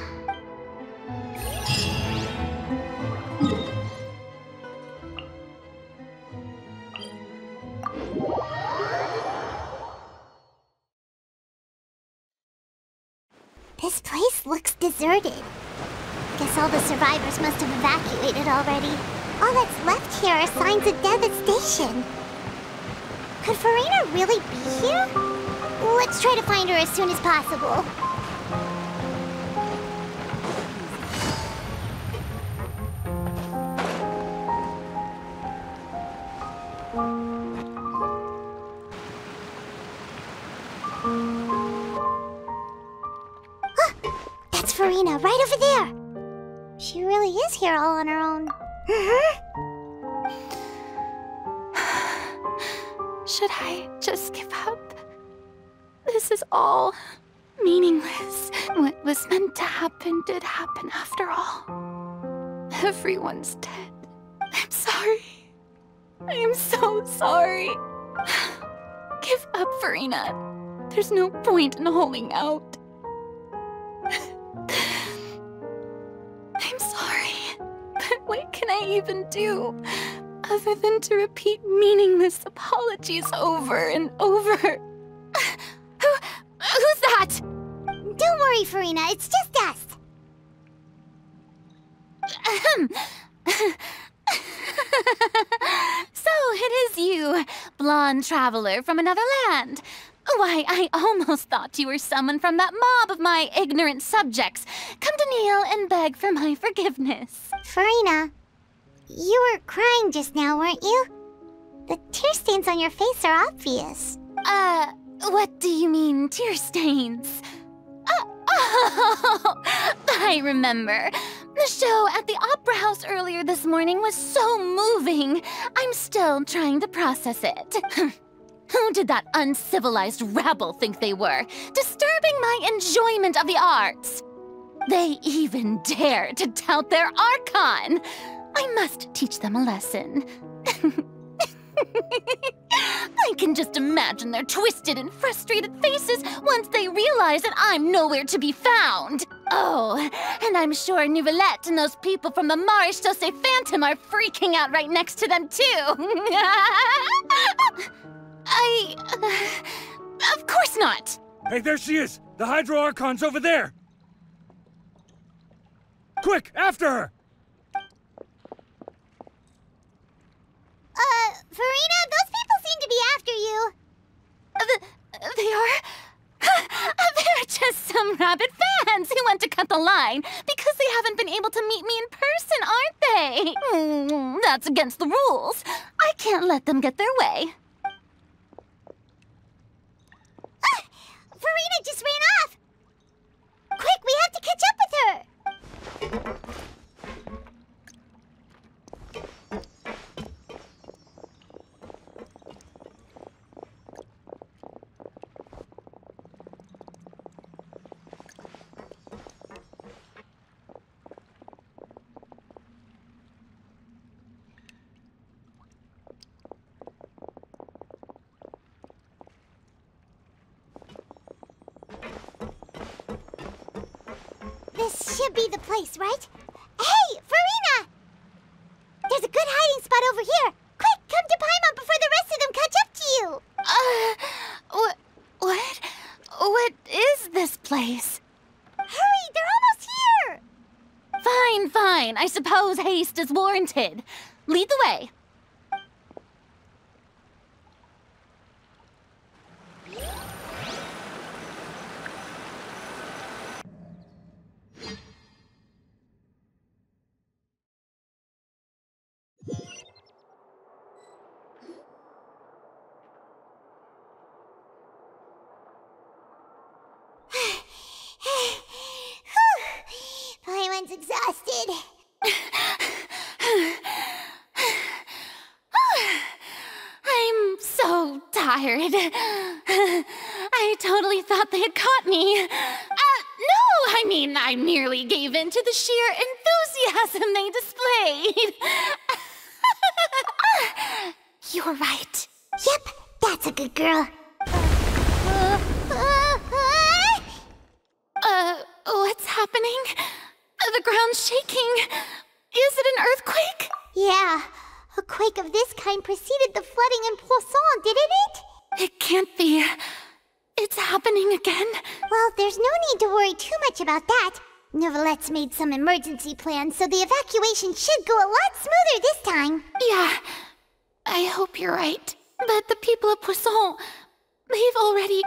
This place looks deserted. Guess all the survivors must have evacuated already. All that's left here are signs of devastation. Could Could Farina really be here? Let's try to find her as soon as possible. That's Farina, right over there. She really is here all on her own. Should I just give up? This is all meaningless. What was meant to happen did happen after all. Everyone's dead. I'm sorry. I am so sorry. Give up, Farina. There's no point in holding out. I'm sorry, but what can I even do other than to repeat meaningless apologies over and over? Who's that? Don't worry, Farina, it's just us. So it is you, blonde traveler from another land. Why, I almost thought you were someone from that mob of my ignorant subjects. Come to kneel and beg for my forgiveness. Farina, you were crying just now, weren't you? The tear stains on your face are obvious. What do you mean, tear stains? Oh, I remember. The show at the Opera House earlier this morning was so moving. I'm still trying to process it. Who did that uncivilized rabble think they were, disturbing my enjoyment of the arts? They even dare to tout their Archon. I must teach them a lesson. I can just imagine their twisted and frustrated faces once they realize that I'm nowhere to be found. Oh, and I'm sure Nouvellette and those people from the Marche Sauce Phantom are freaking out right next to them, too. Of course not. Hey, there she is! The Hydro Archon's over there! Quick, after her! Farina, those people seem to be after you. They are? They're just some rabid fans who want to cut the line because they haven't been able to meet me in person, aren't they? That's against the rules. I can't let them get their way. Farina just ran off! Quick, we have to catch up with her! This should be the place, right? Hey, Farina! There's a good hiding spot over here. Quick, come to Paimon before the rest of them catch up to you. What is this place? Hurry, they're almost here. Fine. I suppose haste is warranted. Lead the way. Paimon's exhausted. I'm so tired. I totally thought they had caught me. No, I mean, I merely gave in to the sheer enthusiasm they displayed. You're right. Yep, that's a good girl. What's happening? The ground's shaking. Is it an earthquake? Yeah. A quake of this kind preceded the flooding in Poisson, didn't it? It can't be. It's happening again. Well, there's no need to worry too much about that. Nouvellette's made some emergency plans, so the evacuation should go a lot smoother this time. Yeah. I hope you're right. But the people of Poisson, they've already...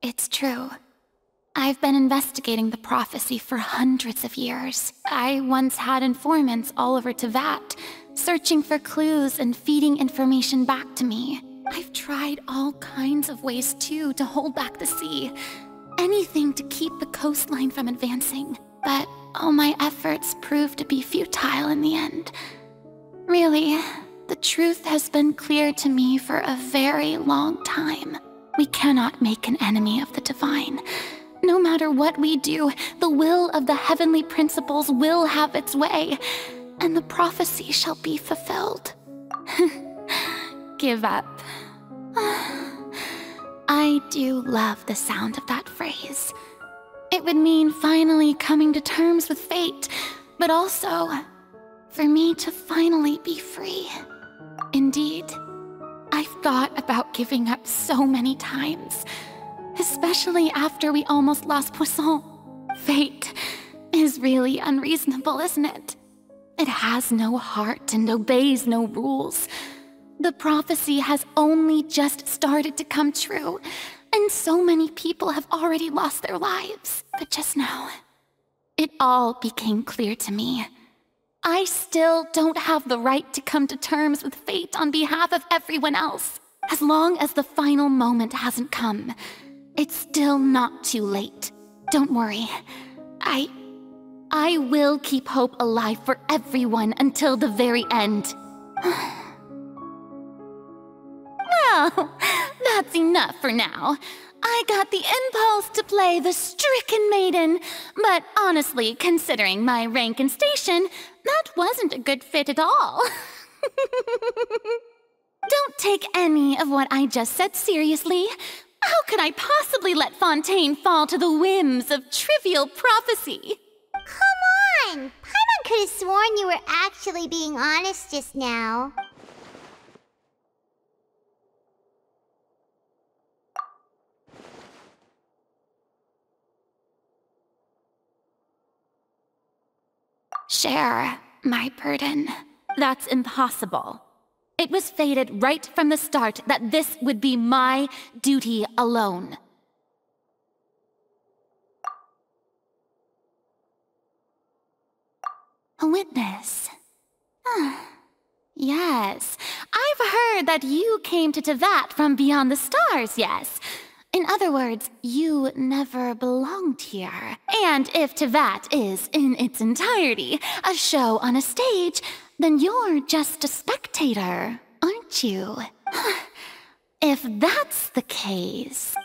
It's true. I've been investigating the prophecy for hundreds of years. I once had informants all over Tevat, searching for clues and feeding information back to me. I've tried all kinds of ways, too, to hold back the sea. Anything to keep the coastline from advancing. But all my efforts proved to be futile in the end. Really, the truth has been clear to me for a very long time. We cannot make an enemy of the divine. No matter what we do, the will of the heavenly principles will have its way, and the prophecy shall be fulfilled. Give up. I do love the sound of that phrase. It would mean finally coming to terms with fate, but also for me to finally be free. Indeed, I've thought about giving up so many times, especially after we almost lost Poisson. Fate is really unreasonable, isn't it? It has no heart and obeys no rules. The prophecy has only just started to come true, and so many people have already lost their lives. But just now, it all became clear to me. I still don't have the right to come to terms with fate on behalf of everyone else. As long as the final moment hasn't come, it's still not too late. Don't worry. I will keep hope alive for everyone until the very end. Well, that's enough for now. I got the impulse to play the stricken maiden, but honestly, considering my rank and station, that wasn't a good fit at all. Don't take any of what I just said seriously. How could I possibly let Fontaine fall to the whims of trivial prophecy? Come on! Paimon could have sworn you were actually being honest just now. Share my burden. That's impossible. It was fated right from the start that this would be my duty alone. A witness. Yes, I've heard that you came to Tevat from beyond the stars, yes. In other words, you never belonged here. And if Tevat is, in its entirety, a show on a stage, then you're just a spectator, aren't you? If that's the case...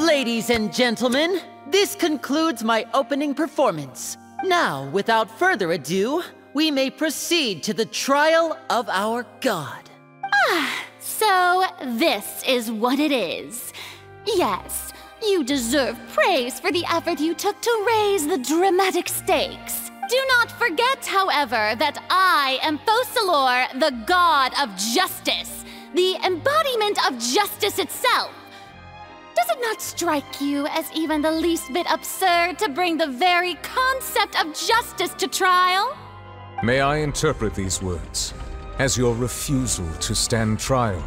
Ladies and gentlemen, this concludes my opening performance. Now, without further ado, we may proceed to the trial of our god. So this is what it is. Yes, you deserve praise for the effort you took to raise the dramatic stakes. Do not forget, however, that I am Focalor, the god of justice, the embodiment of justice itself. Does it not strike you as even the least bit absurd to bring the very concept of justice to trial? May I interpret these words as your refusal to stand trial?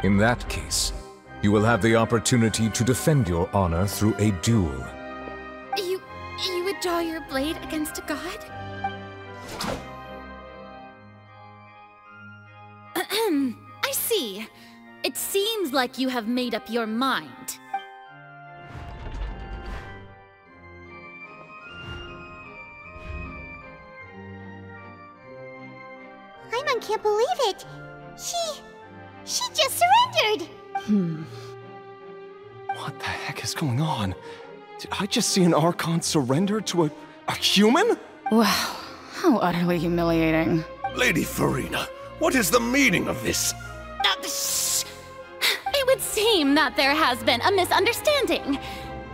In that case, you will have the opportunity to defend your honor through a duel. You would draw your blade against a god? I see. It seems like you have made up your mind. Paimon can't believe it. She just surrendered. What the heck is going on? Did I just see an Archon surrender to a human? Wow, how utterly humiliating. Lady Farina, what is the meaning of this? It would seem that there has been a misunderstanding.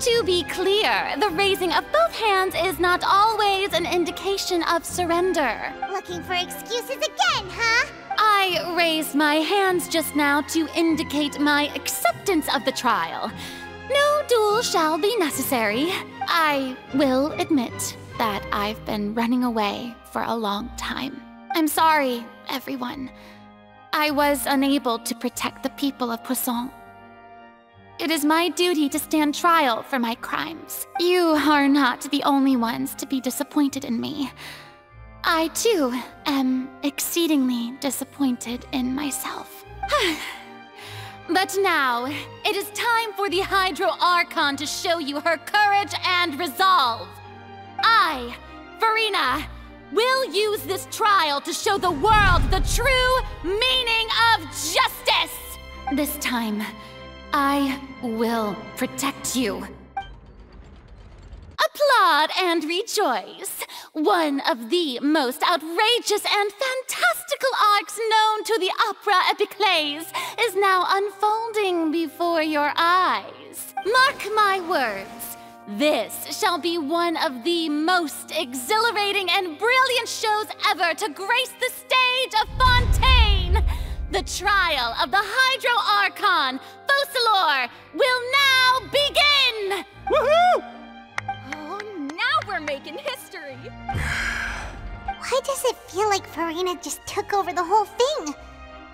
To be clear, the raising of both hands is not always an indication of surrender. Looking for excuses again, huh? I raised my hands just now to indicate my acceptance of the trial. No duel shall be necessary. I will admit that I've been running away for a long time. I'm sorry, everyone. I was unable to protect the people of Poisson. It is my duty to stand trial for my crimes. You are not the only ones to be disappointed in me. I, too, am exceedingly disappointed in myself. But now, it is time for the Hydro Archon to show you her courage and resolve. I, Farina, will use this trial to show the world the true meaning of justice! This time, I will protect you. Applaud and rejoice! One of the most outrageous and fantastical arcs known to the opera epiclese is now unfolding before your eyes. Mark my words, this shall be one of the most exhilarating and brilliant shows ever to grace the stage of Fontaine! The trial of the Hydro Archon, Focalor, will now begin! Woohoo! Oh, now we're making history! Why does it feel like Farina just took over the whole thing?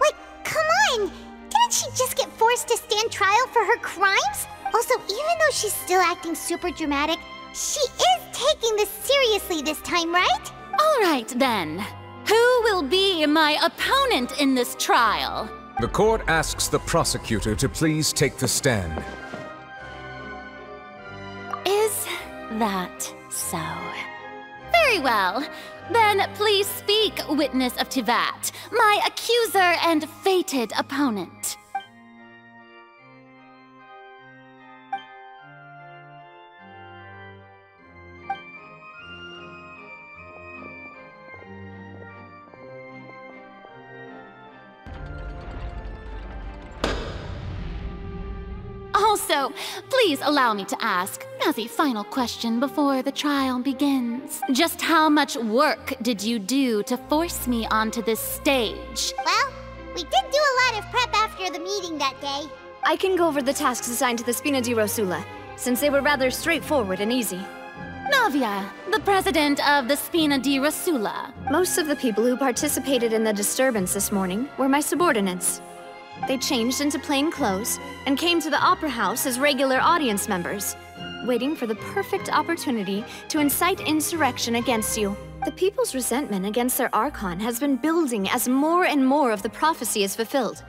Like, come on! Didn't she just get forced to stand trial for her crimes? Also, even though she's still acting super dramatic, she is taking this seriously this time, right? All right, then. Who will be my opponent in this trial? The court asks the prosecutor to please take the stand. Is that so? Very well. Then please speak, witness of Tivat, my accuser and fated opponent. Also, please allow me to ask, as a final question before the trial begins, just how much work did you do to force me onto this stage? Well, we did do a lot of prep after the meeting that day. I can go over the tasks assigned to the Spina di Rosula, since they were rather straightforward and easy. Navia, the president of the Spina di Rosula. Most of the people who participated in the disturbance this morning were my subordinates. They changed into plain clothes and came to the Opera House as regular audience members, waiting for the perfect opportunity to incite insurrection against you. The people's resentment against their Archon has been building as more and more of the prophecy is fulfilled.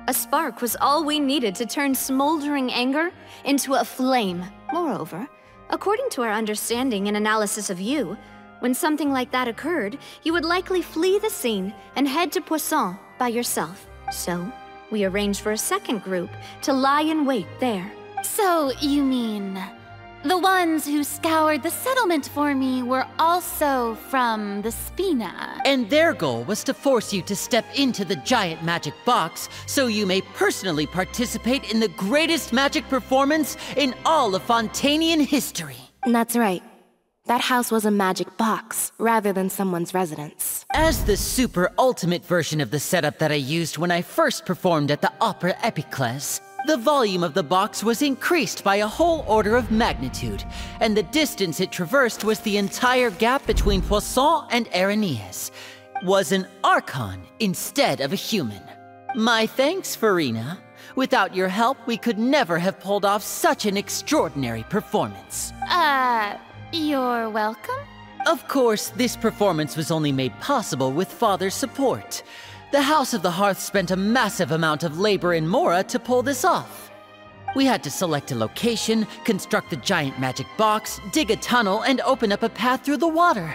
A spark was all we needed to turn smoldering anger into a flame. Moreover, according to our understanding and analysis of you, when something like that occurred, you would likely flee the scene and head to Poisson by yourself. So, we arranged for a second group to lie in wait there. So, you mean, the ones who scoured the settlement for me were also from the Spina? And their goal was to force you to step into the giant magic box so you may personally participate in the greatest magic performance in all of Fontainian history. That's right. That house was a magic box, rather than someone's residence. As the super ultimate version of the setup that I used when I first performed at the Opera Epiclese, the volume of the box was increased by a whole order of magnitude, and the distance it traversed was the entire gap between Poisson and Aranias. Was an Archon instead of a human. My thanks, Farina. Without your help, we could never have pulled off such an extraordinary performance. You're welcome? Of course, this performance was only made possible with Father's support. The House of the Hearth spent a massive amount of labor in Mora to pull this off. We had to select a location, construct the giant magic box, dig a tunnel, and open up a path through the water.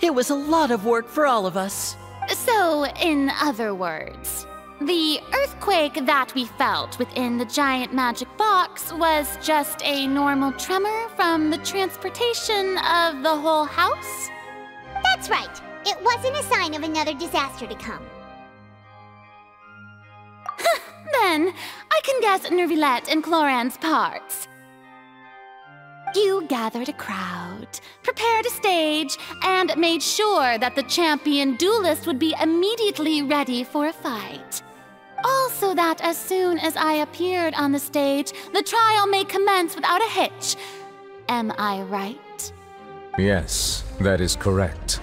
It was a lot of work for all of us. So, in other words, the earthquake that we felt within the giant magic box was just a normal tremor from the transportation of the whole house? That's right. It wasn't a sign of another disaster to come. Then, I can guess Nervilette and Cloran's parts. You gathered a crowd, prepared a stage, and made sure that the champion duelist would be immediately ready for a fight. Also that as soon as I appeared on the stage, the trial may commence without a hitch. Am I right? Yes, that is correct.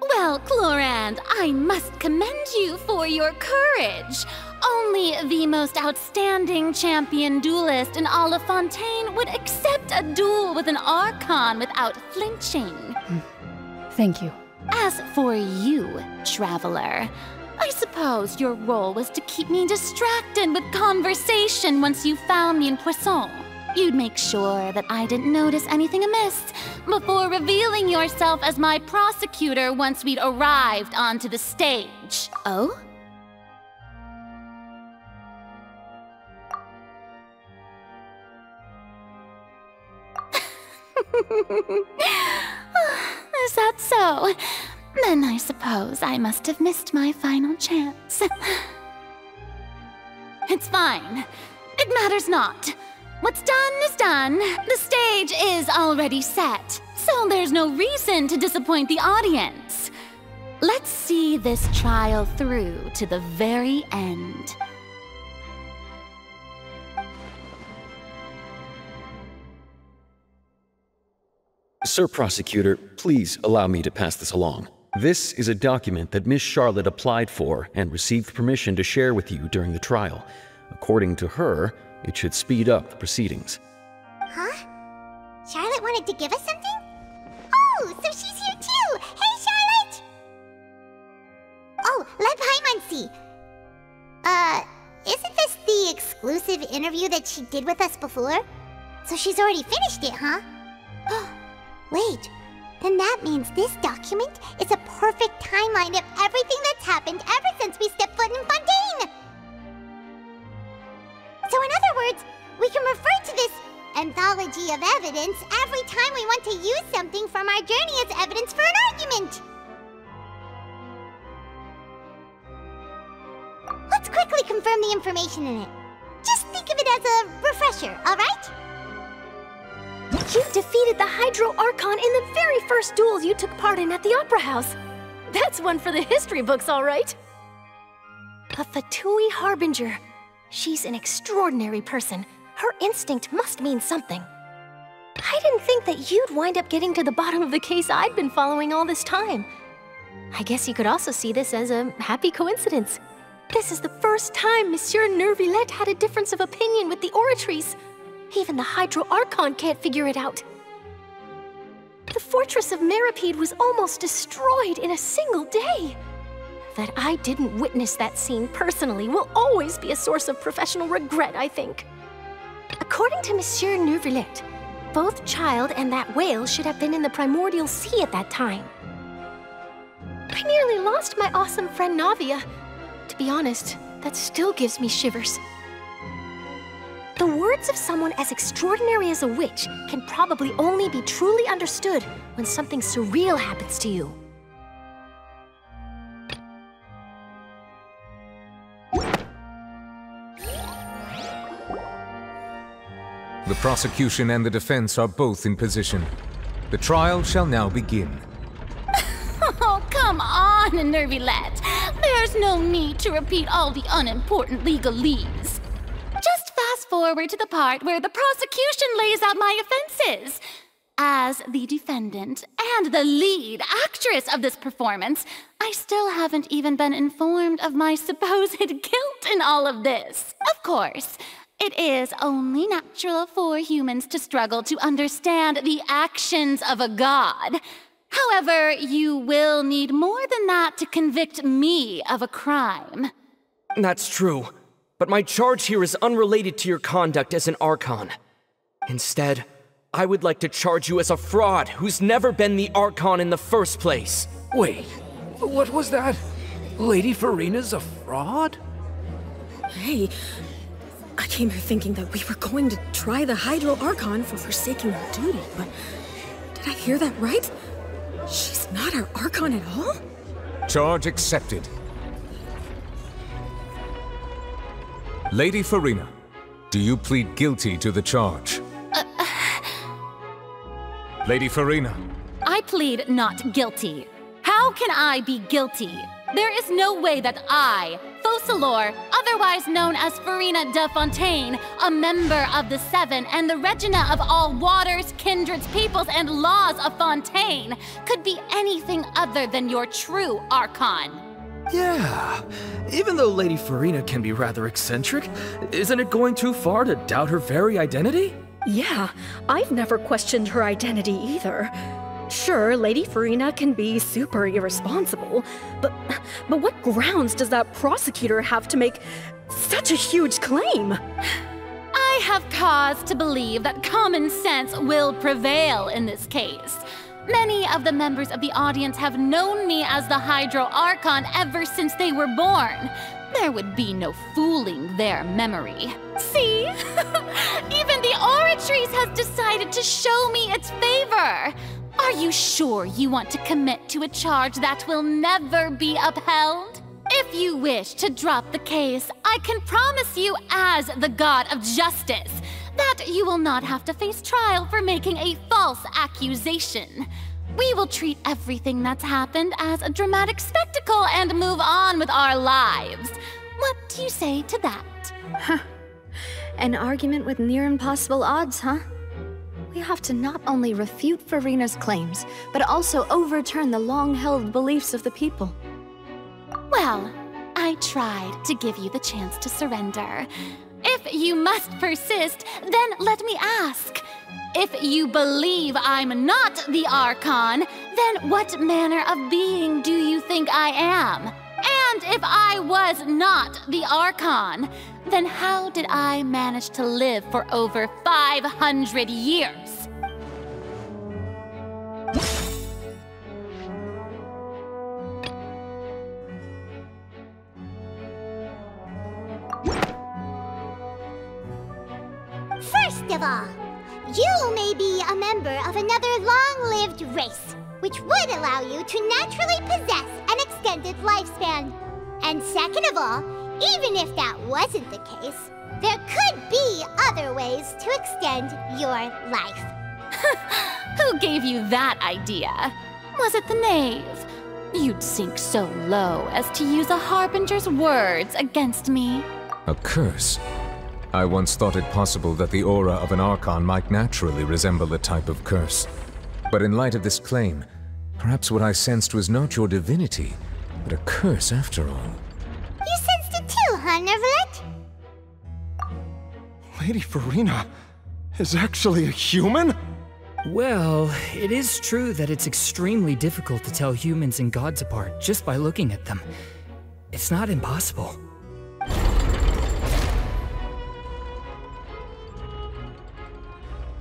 Well, Cloran, I must commend you for your courage. Only the most outstanding champion duelist in all of Fontaine would accept a duel with an Archon without flinching. Thank you. As for you, Traveler, I suppose your role was to keep me distracted with conversation once you found me in Poisson. You'd make sure that I didn't notice anything amiss before revealing yourself as my prosecutor once we'd arrived onto the stage. Oh? Is that so? Then I suppose I must have missed my final chance. It's fine. It matters not. What's done is done. The stage is already set, so there's no reason to disappoint the audience. Let's see this trial through to the very end. Sir Prosecutor, please allow me to pass this along. This is a document that Miss Charlotte applied for and received permission to share with you during the trial. According to her, it should speed up the proceedings. Huh? Charlotte wanted to give us something? Oh, so she's here too! Hey, Charlotte! Oh, Leb Hymancy. Isn't this the exclusive interview that she did with us before? So she's already finished it, huh? Wait, then that means this document is a perfect timeline of everything that's happened ever since we stepped foot in Fontaine! So in other words, we can refer to this anthology of evidence every time we want to use something from our journey as evidence for an argument! Let's quickly confirm the information in it. Just think of it as a refresher, alright? You defeated the Hydro Archon in the very first duel you took part in at the Opera House. That's one for the history books, all right. A Fatui Harbinger. She's an extraordinary person. Her instinct must mean something. I didn't think that you'd wind up getting to the bottom of the case I'd been following all this time. I guess you could also see this as a happy coincidence. This is the first time Monsieur Nervilette had a difference of opinion with the Oratrice. Even the Hydro Archon can't figure it out. The fortress of Meripede was almost destroyed in a single day. That I didn't witness that scene personally will always be a source of professional regret, I think. According to Monsieur Nervilette, both Child and that whale should have been in the Primordial Sea at that time. I nearly lost my awesome friend Navia. To be honest, that still gives me shivers. The words of someone as extraordinary as a witch can probably only be truly understood when something surreal happens to you. The prosecution and the defense are both in position. The trial shall now begin. Oh, come on, Nervilette. There's no need to repeat all the unimportant legalese. Just fast forward to the part where the prosecution lays out my offenses. As the defendant and the lead actress of this performance, I still haven't even been informed of my supposed guilt in all of this. Of course, it is only natural for humans to struggle to understand the actions of a god. However, you will need more than that to convict me of a crime. That's true, but my charge here is unrelated to your conduct as an Archon. Instead, I would like to charge you as a fraud who's never been the Archon in the first place. Wait, What was that? Lady Farina's a fraud? Hey, I came here thinking that we were going to try the Hydro Archon for forsaking her duty, but did I hear that right? She's not our Archon at all? Charge accepted. Lady Farina, do you plead guilty to the charge? Lady Farina. I plead not guilty. How can I be guilty? There is no way that I, Focalor, otherwise known as Farina de Fontaine, a member of the Seven and the Regina of all waters, kindreds, peoples, and laws of Fontaine, could be anything other than your true Archon. Yeah, even though Lady Farina can be rather eccentric, isn't it going too far to doubt her very identity? Yeah, I've never questioned her identity either. Sure, Lady Farina can be super irresponsible, but what grounds does that prosecutor have to make such a huge claim? I have cause to believe that common sense will prevail in this case. Many of the members of the audience have known me as the Hydro Archon ever since they were born. There would be no fooling their memory. See? Even the Oratrice has decided to show me its favor. Are you sure you want to commit to a charge that will never be upheld? If you wish to drop the case, I can promise you as the God of Justice that you will not have to face trial for making a false accusation. We will treat everything that's happened as a dramatic spectacle and move on with our lives. What do you say to that? Huh. An argument with near impossible odds, huh? We have to not only refute Farina's claims, but also overturn the long-held beliefs of the people. Well, I tried to give you the chance to surrender. If you must persist, then let me ask. If you believe I'm not the Archon, then what manner of being do you think I am? And if I was not the Archon, then how did I manage to live for over 500 years? First of all, you may be a member of another long-lived race, which would allow you to naturally possess an extended lifespan. And second of all, even if that wasn't the case, there could be other ways to extend your life. Who gave you that idea? Was it the knave? You'd sink so low as to use a harbinger's words against me. A curse? I once thought it possible that the aura of an Archon might naturally resemble a type of curse. But in light of this claim, perhaps what I sensed was not your divinity, but a curse after all. You sensed it too, huh, Nervalet? Lady Farina is actually a human? Well, it is true that it's extremely difficult to tell humans and gods apart just by looking at them. It's not impossible.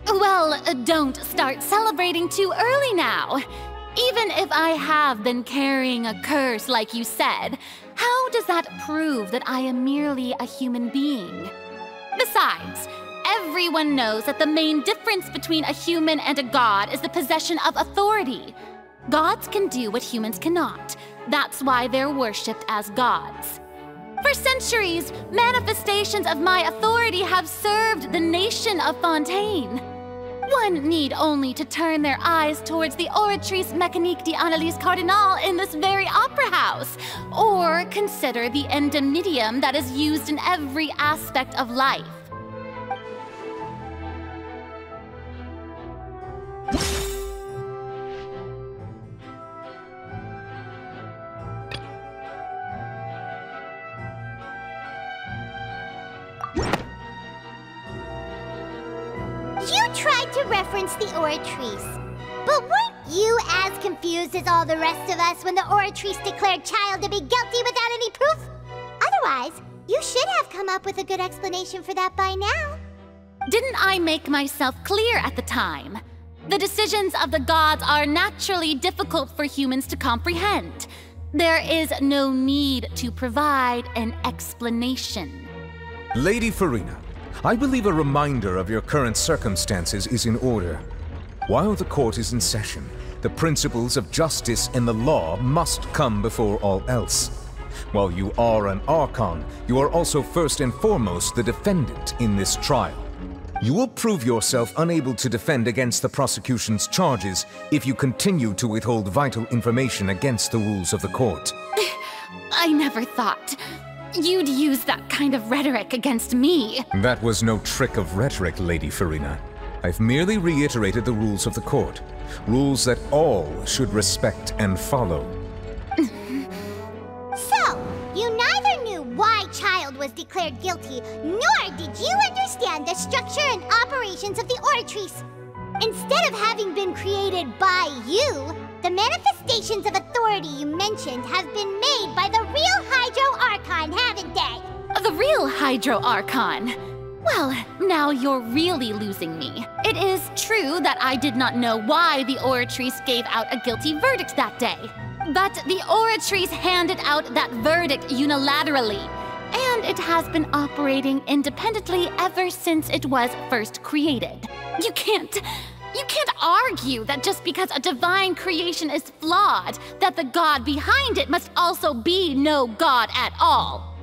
Well, don't start celebrating too early now. Even if I have been carrying a curse like you said, how does that prove that I am merely a human being? Besides, everyone knows that the main difference between a human and a god is the possession of authority. Gods can do what humans cannot. That's why they're worshipped as gods. For centuries, manifestations of my authority have served the nation of Fontaine. One need only to turn their eyes towards the Oratrice Mécanique d'Analyse Cardinal in this very opera house, or consider the endemnitium that is used in every aspect of life. You tried to reference the Oratrice, but weren't you as confused as all the rest of us when the Oratrice declared Child to be guilty without any proof? Otherwise, you should have come up with a good explanation for that by now. Didn't I make myself clear at the time? The decisions of the gods are naturally difficult for humans to comprehend. There is no need to provide an explanation. Lady Farina, I believe a reminder of your current circumstances is in order. While the court is in session, the principles of justice and the law must come before all else. While you are an Archon, you are also first and foremost the defendant in this trial. You will prove yourself unable to defend against the prosecution's charges if you continue to withhold vital information against the rules of the court. I never thought you'd use that kind of rhetoric against me. That was no trick of rhetoric, Lady Farina. I've merely reiterated the rules of the court. Rules that all should respect and follow. So, you neither knew why Child was declared guilty, nor did you understand the structure and operations of the Oratrice. Instead of having been created by you, the manifestations of authority you mentioned have been made by the real Hydro Archon, haven't they? The real Hydro Archon? Well, now you're really losing me. It is true that I did not know why the Oratrice gave out a guilty verdict that day. But the Oratrice handed out that verdict unilaterally, and it has been operating independently ever since it was first created. You can't argue that just because a divine creation is flawed, that the god behind it must also be no god at all.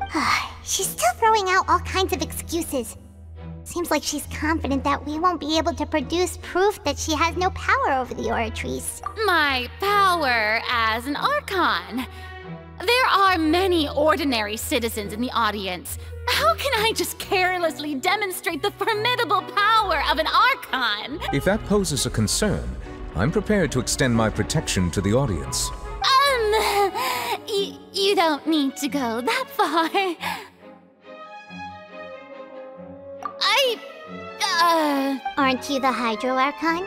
She's still throwing out all kinds of excuses. Seems like she's confident that we won't be able to produce proof that she has no power over the Oratrice. My power as an Archon. There are many ordinary citizens in the audience. How can I just carelessly demonstrate the formidable power of an Archon? If that poses a concern, I'm prepared to extend my protection to the audience. You don't need to go that far. Aren't you the Hydro Archon?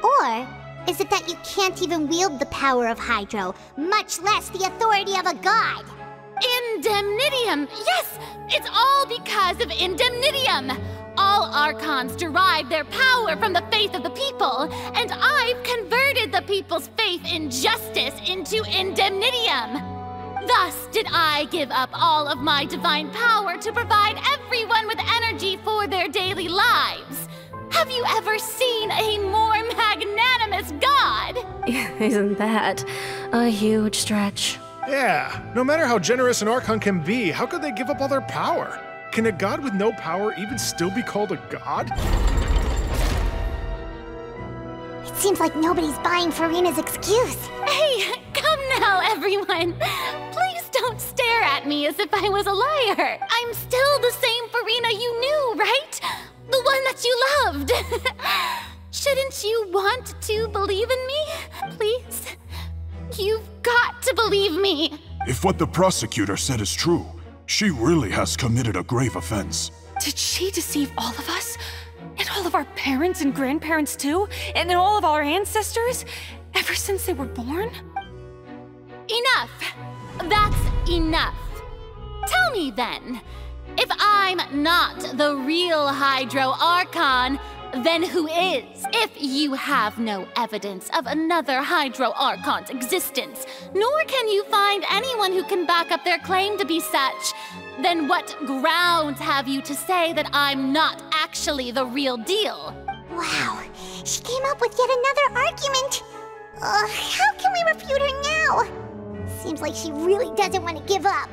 Or is it that you can't even wield the power of Hydro, much less the authority of a god? Indemnitium! Yes! It's all because of Indemnitium! All Archons derive their power from the faith of the people, and I've converted the people's faith in justice into Indemnitium! Thus did I give up all of my divine power to provide everyone with energy for their daily lives. Have you ever seen a more magnanimous god? Isn't that a huge stretch? Yeah, no matter how generous an Archon can be, how could they give up all their power? Can a god with no power even still be called a god? It seems like nobody's buying Farina's excuse. Hey, come now, everyone. Please don't stare at me as if I was a liar. I'm still the same Farina you knew, right? The one that you loved. Shouldn't you want to believe in me? Please? You've got to believe me. If what the prosecutor said is true, she really has committed a grave offense. Did she deceive all of us? And all of our parents and grandparents too? And all of our ancestors? Ever since they were born? Enough! That's enough. Tell me then, if I'm not the real Hydro Archon, then who is? If you have no evidence of another Hydro Archon's existence, nor can you find anyone who can back up their claim to be such, then what grounds have you to say that I'm not actually the real deal? Wow, she came up with yet another argument. How can we refute her now? Seems like she really doesn't want to give up.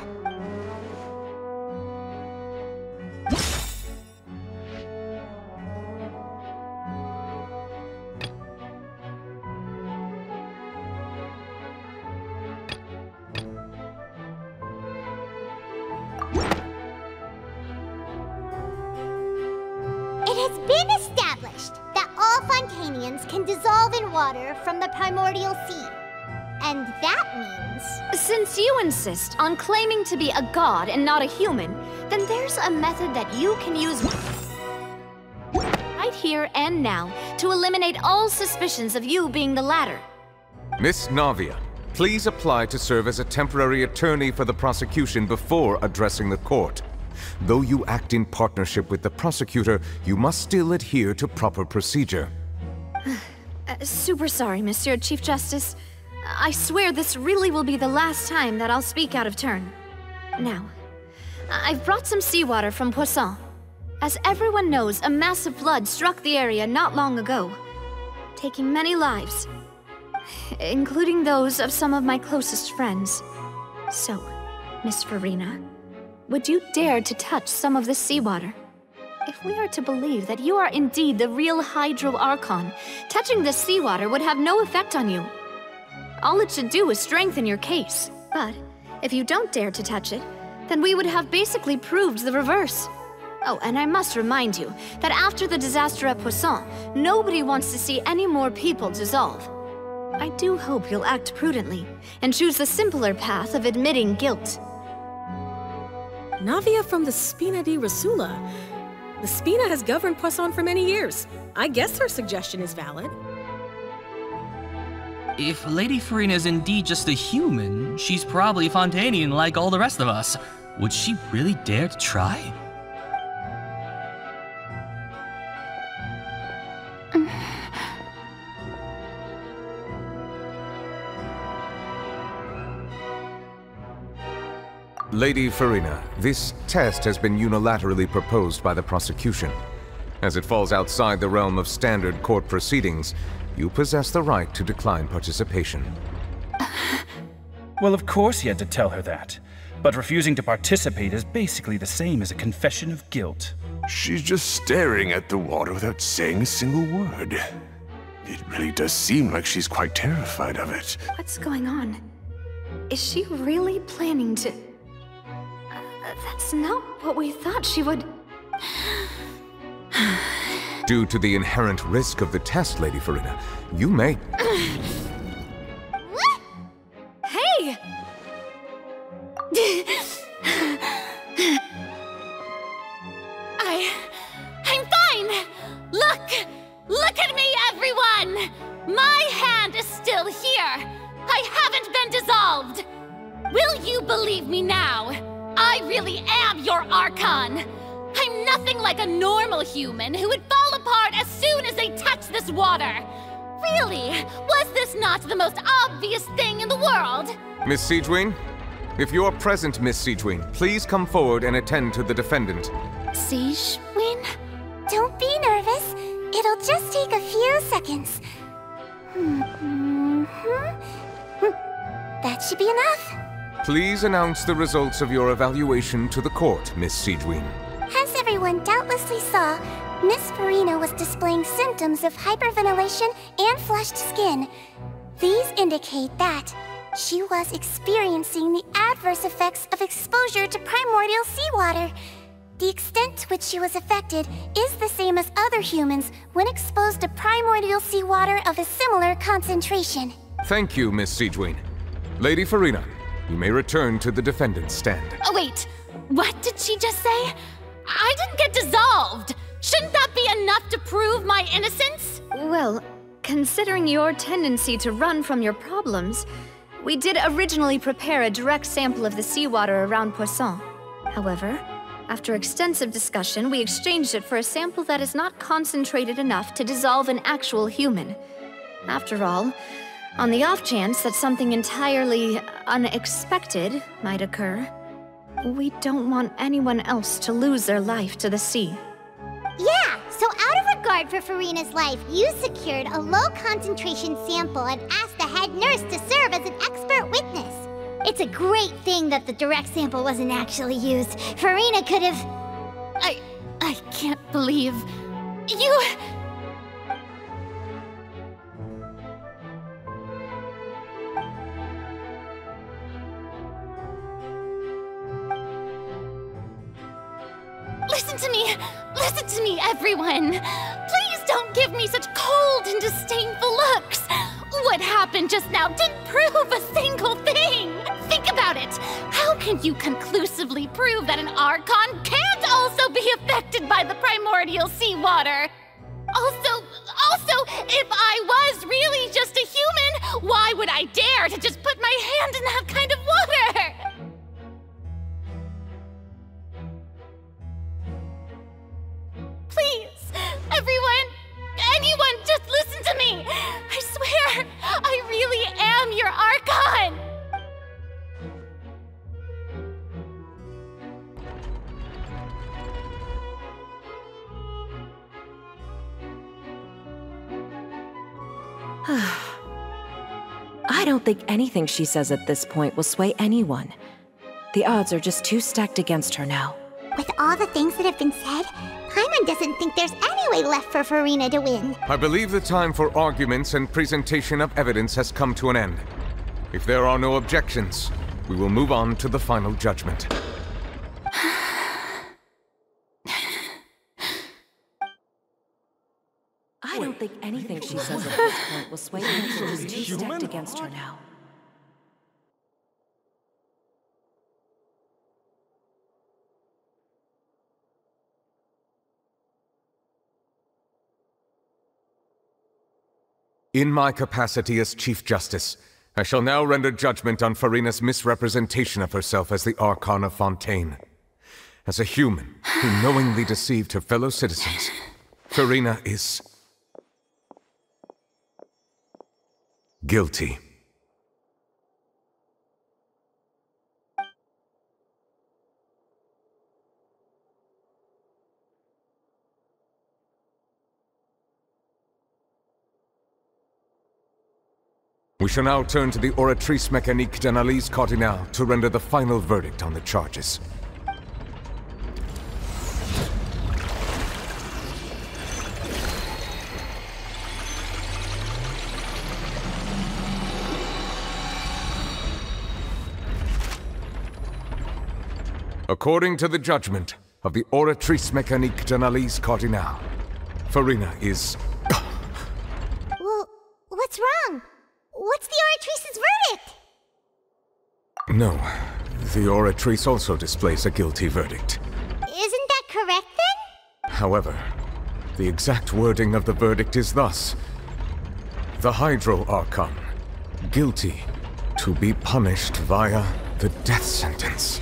It has been established that all Fontainians can dissolve in water from the primordial sea. And that means... Since you insist on claiming to be a god and not a human, then there's a method that you can use right here and now to eliminate all suspicions of you being the latter. Miss Navia, please apply to serve as a temporary attorney for the prosecution before addressing the court. Though you act in partnership with the prosecutor, you must still adhere to proper procedure. Super sorry, Monsieur Chief Justice. I swear this really will be the last time that I'll speak out of turn. Now, I've brought some seawater from Poisson. As everyone knows, a massive flood struck the area not long ago, taking many lives, including those of some of my closest friends. So, Miss Farina, would you dare to touch some of this seawater? If we are to believe that you are indeed the real Hydro Archon, touching this seawater would have no effect on you. All it should do is strengthen your case. But if you don't dare to touch it, then we would have basically proved the reverse. Oh, and I must remind you that after the disaster at Poisson, nobody wants to see any more people dissolve. I do hope you'll act prudently and choose the simpler path of admitting guilt. Navia from the Spina di Rasula. The Spina has governed Poisson for many years. I guess her suggestion is valid. If Lady Farina is indeed just a human, she's probably Fontainian like all the rest of us. Would she really dare to try? Lady Farina, this test has been unilaterally proposed by the prosecution. As it falls outside the realm of standard court proceedings, you possess the right to decline participation. Well, of course he had to tell her that. But refusing to participate is basically the same as a confession of guilt. She's just staring at the water without saying a single word. It really does seem like she's quite terrified of it. What's going on? Is she really planning to... That's not what we thought she would... Due to the inherent risk of the test, Lady Farina, you may... What? Hey! I'm fine! Look at me, everyone! My hand is still here! I haven't been dissolved! Will you believe me now? I really am your Archon! I'm nothing like a normal human who would fall apart as soon as they touch this water! Really? Was this not the most obvious thing in the world? Miss Siegewin? If you are present, Miss Siegewin, please come forward and attend to the defendant. Siegewin? Don't be nervous. It'll just take a few seconds. That should be enough. Please announce the results of your evaluation to the court, Miss Siegewin. As everyone doubtlessly saw, Miss Farina was displaying symptoms of hyperventilation and flushed skin. These indicate that she was experiencing the adverse effects of exposure to primordial seawater. The extent to which she was affected is the same as other humans when exposed to primordial seawater of a similar concentration. Thank you, Miss Siegewin. Lady Farina, you may return to the defendant's stand. Oh wait, what did she just say? I didn't get dissolved! Shouldn't that be enough to prove my innocence? Well, considering your tendency to run from your problems, we did originally prepare a direct sample of the seawater around Poisson. However, after extensive discussion, we exchanged it for a sample that is not concentrated enough to dissolve an actual human. After all, on the off chance that something entirely unexpected might occur, we don't want anyone else to lose their life to the sea. Yeah, so out of regard for Farina's life, you secured a low-concentration sample and asked the head nurse to serve as an expert witness. It's a great thing that the direct sample wasn't actually used. Farina could have... I can't believe... You... Listen to me, everyone! Please don't give me such cold and disdainful looks! What happened just now didn't prove a single thing! Think about it! How can you conclusively prove that an Archon can't also be affected by the primordial seawater? Also, if I was really just a human, why would I dare to just put my hand in that kind of water? Please, anyone, just listen to me! I swear, I really am your don't think anything she says at this point will sway anyone. The odds are just too stacked against her now. With all the things that have been said, Paimon doesn't think there's any way left for Furina to win. I believe the time for arguments and presentation of evidence has come to an end. If there are no objections, we will move on to the final judgment. I don't think anything she says at this point will sway anyone. She's too stacked against her now. In my capacity as Chief Justice, I shall now render judgment on Furina's misrepresentation of herself as the Archon of Fontaine. As a human who knowingly deceived her fellow citizens, Furina is guilty. We shall now turn to the Oratrice Mécanique d'Analyse Cardinale to render the final verdict on the charges. According to the judgment of the Oratrice Mécanique d'Analyse Cardinale, Furina is... Well, what's wrong? What's the Oratrice's verdict? No, the Oratrice also displays a guilty verdict. Isn't that correct then? However, the exact wording of the verdict is thus. The Hydro Archon, guilty to be punished via the death sentence.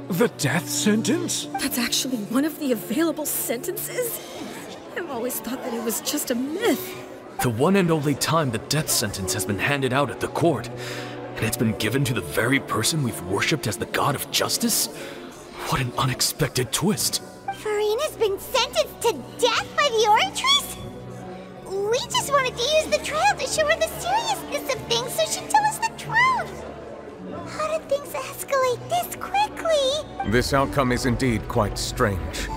The death sentence? That's actually one of the available sentences? I've always thought that it was just a myth. The one and only time the death sentence has been handed out at the court, and it's been given to the very person we've worshipped as the god of justice? What an unexpected twist. Furina's been sentenced to death by the Oratrice? We just wanted to use the trial to show her the seriousness of things so she'd tell us the truth. How did things escalate this quickly? This outcome is indeed quite strange.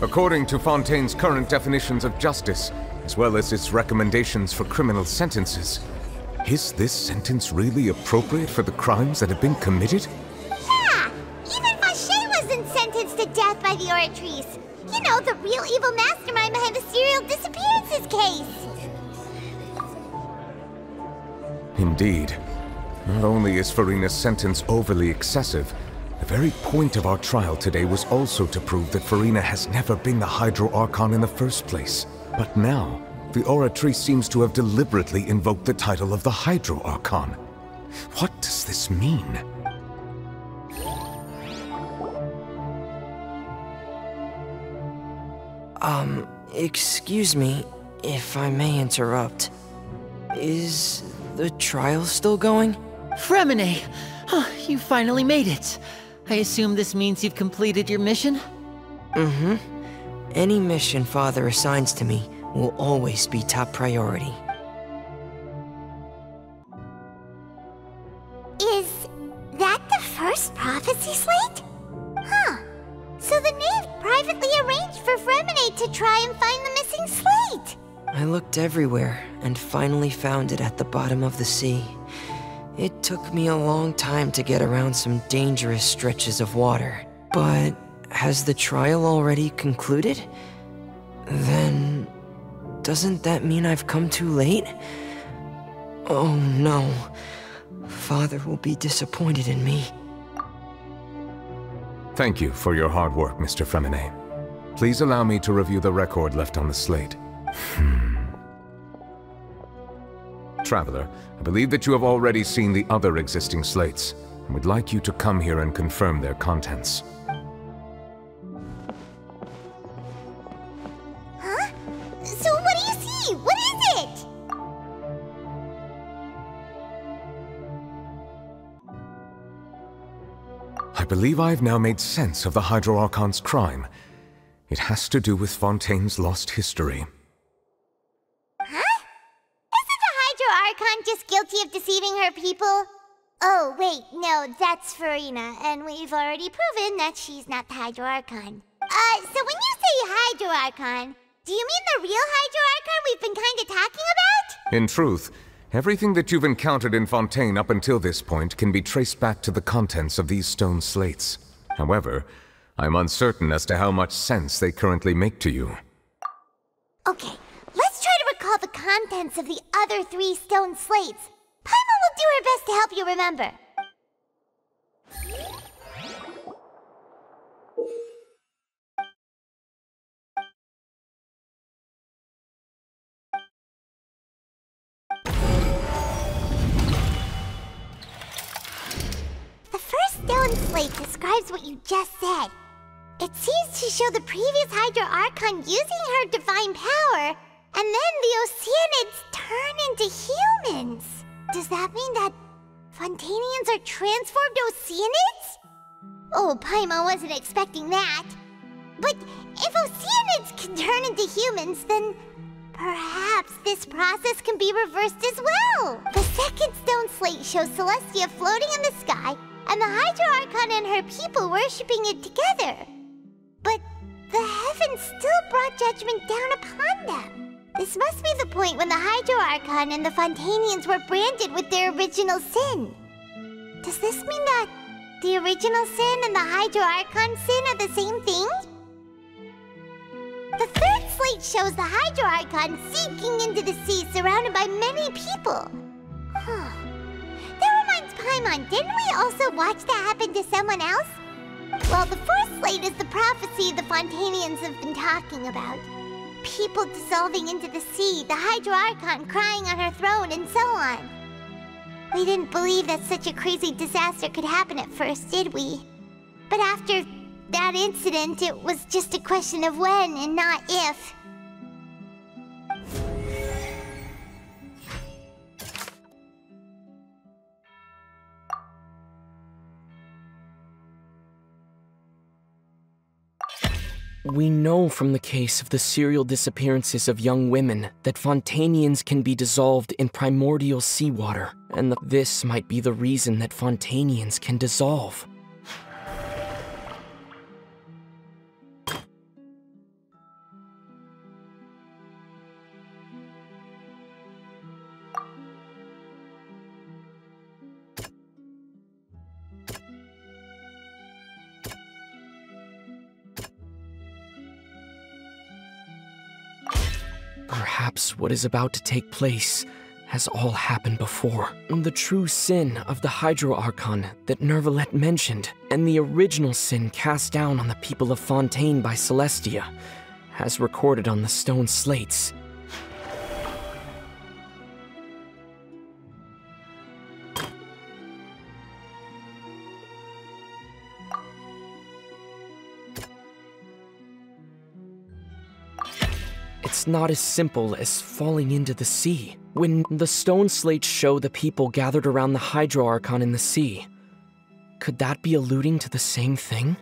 According to Fontaine's current definitions of justice, as well as its recommendations for criminal sentences, is this sentence really appropriate for the crimes that have been committed? Yeah! Even Vache wasn't sentenced to death by the Oratrice. You know, the real evil mastermind behind the serial disappearances case. Indeed. Not only is Furina's sentence overly excessive, the very point of our trial today was also to prove that Furina has never been the Hydro Archon in the first place. But now, the Oratrice seems to have deliberately invoked the title of the Hydro Archon. What does this mean? Excuse me, if I may interrupt. Is the trial still going? Fremine! Oh, you finally made it. I assume this means you've completed your mission? Mm-hmm. Any mission Father assigns to me will always be top priority. Is that the first prophecy slate? Huh. So the knave privately arranged for Fremine to try and find the missing slate. I looked everywhere and finally found it at the bottom of the sea. It took me a long time to get around some dangerous stretches of water. But has the trial already concluded? Then doesn't that mean I've come too late? Oh no. Father will be disappointed in me. Thank you for your hard work, Mr. Fremine. Please allow me to review the record left on the slate. Traveler, I believe that you have already seen the other existing slates, and would like you to come here and confirm their contents. Huh? So what do you see? What is it? I believe I have now made sense of the Hydro Archon's crime. It has to do with Fontaine's lost history. Huh? Isn't the Archon just guilty of deceiving her people? Oh, wait, no, that's Farina, and we've already proven that she's not the Hydro Archon. So when you say Hydro Archon, do you mean the real Hydro Archon we've been kinda talking about? In truth, everything that you've encountered in Fontaine up until this point can be traced back to the contents of these stone slates. However, I'm uncertain as to how much sense they currently make to you. Okay, let's try to recall the contents of the other 3 stone slates. Paimon will do her best to help you remember. The first stone slate describes what you just said. It seems to show the previous Hydro Archon using her divine power, and then the Oceanids turn into humans. Does that mean that Fontainians are transformed Oceanids? Oh, Paimon wasn't expecting that. But if Oceanids can turn into humans, then perhaps this process can be reversed as well. The second stone slate shows Celestia floating in the sky, and the Hydro Archon and her people worshipping it together. But the heavens still brought judgment down upon them. This must be the point when the Hydro Archon and the Fontainians were branded with their original sin. Does this mean that the original sin and the Hydro Archon sin are the same thing? The third slate shows the Hydro Archon sinking into the sea surrounded by many people. That reminds Paimon, didn't we also watch that happen to someone else? Well, the fourth slate is the prophecy the Fontainians have been talking about. People dissolving into the sea, the Hydro Archon crying on her throne, and so on. We didn't believe that such a crazy disaster could happen at first, did we? But after that incident, it was just a question of when and not if. We know from the case of the serial disappearances of young women that Fontainians can be dissolved in primordial seawater, and that this might be the reason that Fontainians can dissolve. Perhaps what is about to take place has all happened before. The true sin of the Hydro Archon that Nervalette mentioned, and the original sin cast down on the people of Fontaine by Celestia, as recorded on the stone slates. It's not as simple as falling into the sea. When the stone slates show the people gathered around the Hydro Archon in the sea, could that be alluding to the same thing?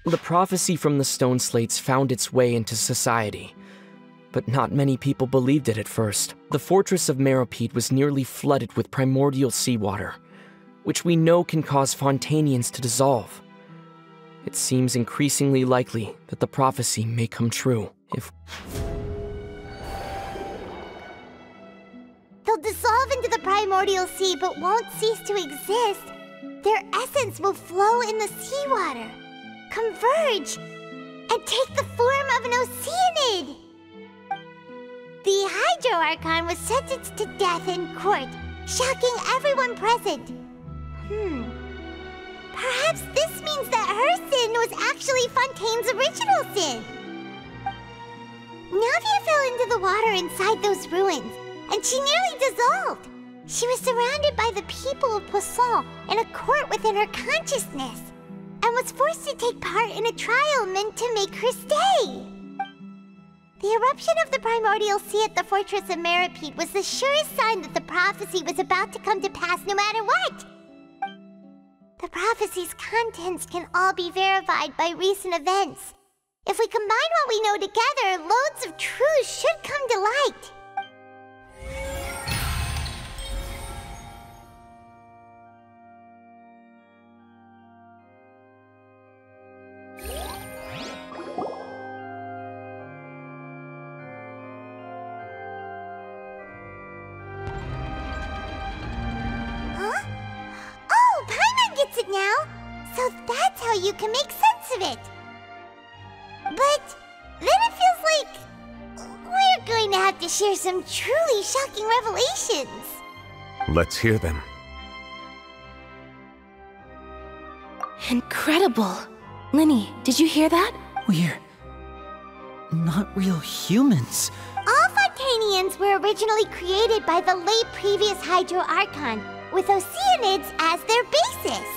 The prophecy from the stone slates found its way into society, but not many people believed it at first. The fortress of Meropide was nearly flooded with primordial seawater, which we know can cause Fontainians to dissolve. It seems increasingly likely that the prophecy may come true if... They'll dissolve into the primordial sea but won't cease to exist. Their essence will flow in the seawater, converge, and take the form of an Oceanid. The Hydro Archon was sentenced to death in court, shocking everyone present. Perhaps this means that her sin was actually Fontaine's original sin. Navia fell into the water inside those ruins, and she nearly dissolved. She was surrounded by the people of Poisson in a court within her consciousness, and was forced to take part in a trial meant to make her stay. The eruption of the primordial sea at the fortress of Meropide was the surest sign that the prophecy was about to come to pass no matter what. The prophecy's contents can all be verified by recent events. If we combine what we know together, loads of truths should come to light. Huh? Oh, Paimon gets it now! So that's how you can make sense of it! But then it feels like we're going to have to share some truly shocking revelations. Let's hear them. Incredible. Linny, did you hear that? We're not real humans. All Fontainians were originally created by the late previous Hydro Archon, with Oceanids as their basis.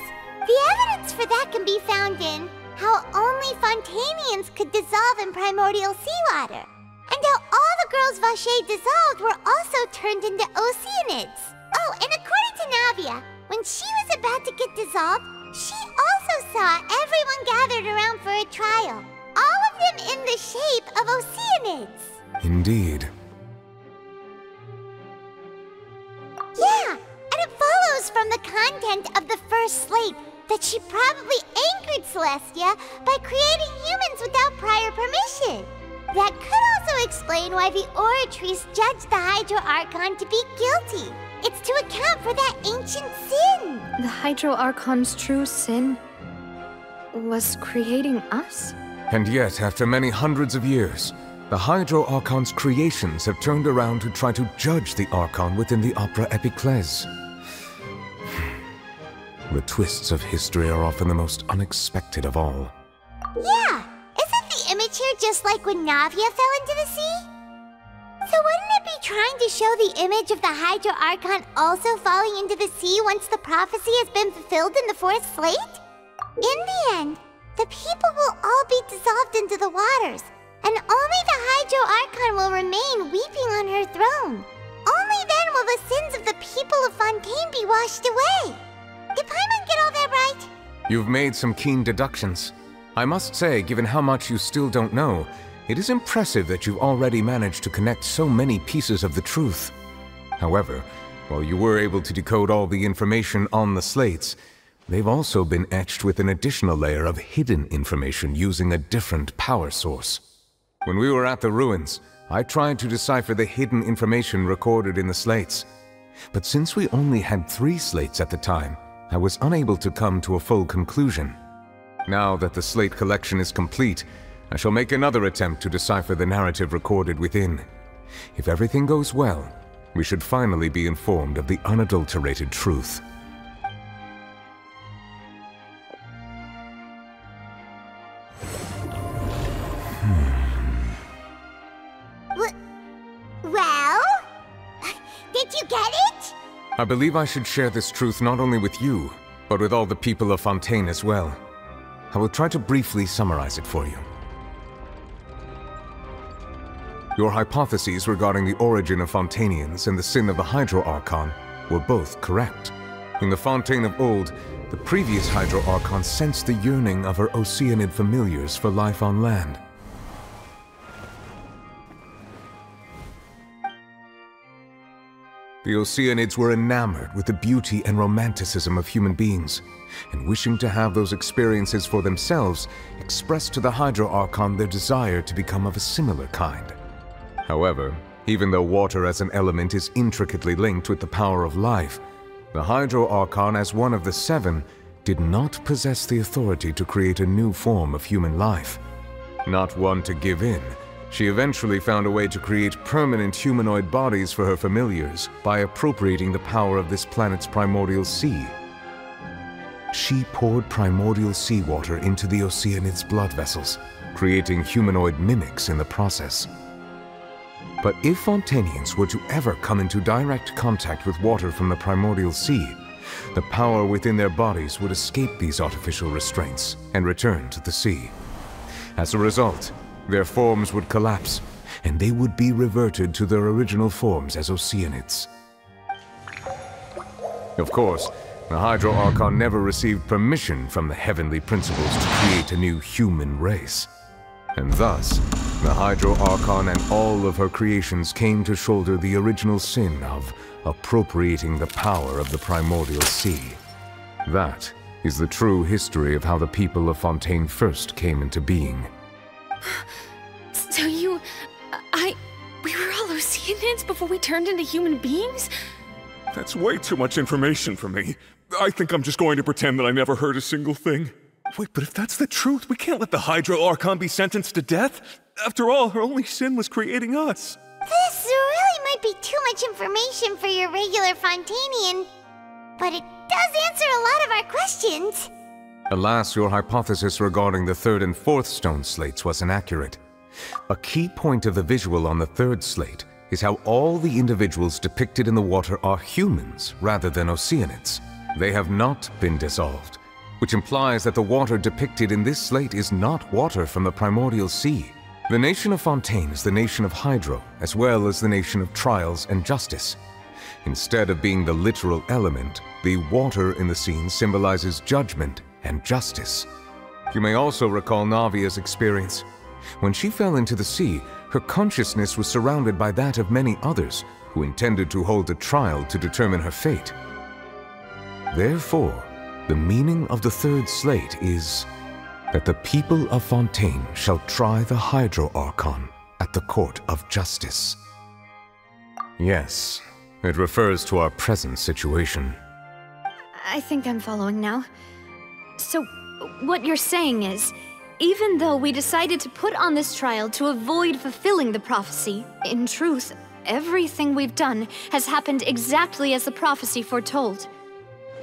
The evidence for that can be found in how only Fontainians could dissolve in primordial seawater, and how all the girls Vacher dissolved were also turned into Oceanids. Oh, and according to Navia, when she was about to get dissolved, she also saw everyone gathered around for a trial, all of them in the shape of Oceanids. Indeed. Yeah, and it follows from the content of the first slate that she probably angered Celestia by creating humans without prior permission. That could also explain why the Oratrice judged the Hydro Archon to be guilty. It's to account for that ancient sin. The Hydro Archon's true sin was creating us? And yet, after many hundreds of years, the Hydro Archon's creations have turned around to try to judge the Archon within the Opera Epiclese. The twists of history are often the most unexpected of all. Yeah, isn't the image here just like when Navia fell into the sea? So wouldn't it be trying to show the image of the Hydro Archon also falling into the sea once the prophecy has been fulfilled in the fourth slate? In the end, the people will all be dissolved into the waters, and only the Hydro Archon will remain weeping on her throne. Only then will the sins of the people of Fontaine be washed away. Did Paimon get all that right? You've made some keen deductions. I must say, given how much you still don't know, it is impressive that you've already managed to connect so many pieces of the truth. However, while you were able to decode all the information on the slates, they've also been etched with an additional layer of hidden information using a different power source. When we were at the ruins, I tried to decipher the hidden information recorded in the slates. But since we only had 3 slates at the time, I was unable to come to a full conclusion. Now that the slate collection is complete, I shall make another attempt to decipher the narrative recorded within. If everything goes well, we should finally be informed of the unadulterated truth. Well? Did you get it? I believe I should share this truth not only with you, but with all the people of Fontaine as well. I will try to briefly summarize it for you. Your hypotheses regarding the origin of Fontainians and the sin of the Hydro Archon were both correct. In the Fontaine of old, the previous Hydro Archon sensed the yearning of her Oceanid familiars for life on land. The Oceanids were enamored with the beauty and romanticism of human beings, and wishing to have those experiences for themselves, expressed to the Hydro Archon their desire to become of a similar kind. However, even though water as an element is intricately linked with the power of life, the Hydro Archon, as one of the 7, did not possess the authority to create a new form of human life. Not one to give in, she eventually found a way to create permanent humanoid bodies for her familiars by appropriating the power of this planet's primordial sea. She poured primordial seawater into the Oceanids' blood vessels, creating humanoid mimics in the process. But if Fontainians were to ever come into direct contact with water from the primordial sea, the power within their bodies would escape these artificial restraints and return to the sea. As a result, their forms would collapse, and they would be reverted to their original forms as Oceanids. Of course, the Hydro Archon never received permission from the heavenly principles to create a new human race. And thus, the Hydro Archon and all of her creations came to shoulder the original sin of appropriating the power of the primordial sea. That is the true history of how the people of Fontaine first came into being. So we were all Oceanids before we turned into human beings? That's way too much information for me. I think I'm just going to pretend that I never heard a single thing. Wait, but if that's the truth, we can't let the Hydro Archon be sentenced to death. After all, her only sin was creating us. This really might be too much information for your regular Fontainian, but it does answer a lot of our questions. Alas, your hypothesis regarding the third and fourth stone slates was inaccurate. A key point of the visual on the third slate is how all the individuals depicted in the water are humans rather than Oceanids. They have not been dissolved, which implies that the water depicted in this slate is not water from the primordial sea. The nation of Fontaine is the nation of Hydro, as well as the nation of trials and justice. Instead of being the literal element, the water in the scene symbolizes judgment and justice. You may also recall Navia's experience. When she fell into the sea, her consciousness was surrounded by that of many others who intended to hold a trial to determine her fate. Therefore, the meaning of the third slate is that the people of Fontaine shall try the Hydro Archon at the court of justice. Yes, it refers to our present situation. I think I'm following now. So, what you're saying is, even though we decided to put on this trial to avoid fulfilling the prophecy, in truth, everything we've done has happened exactly as the prophecy foretold.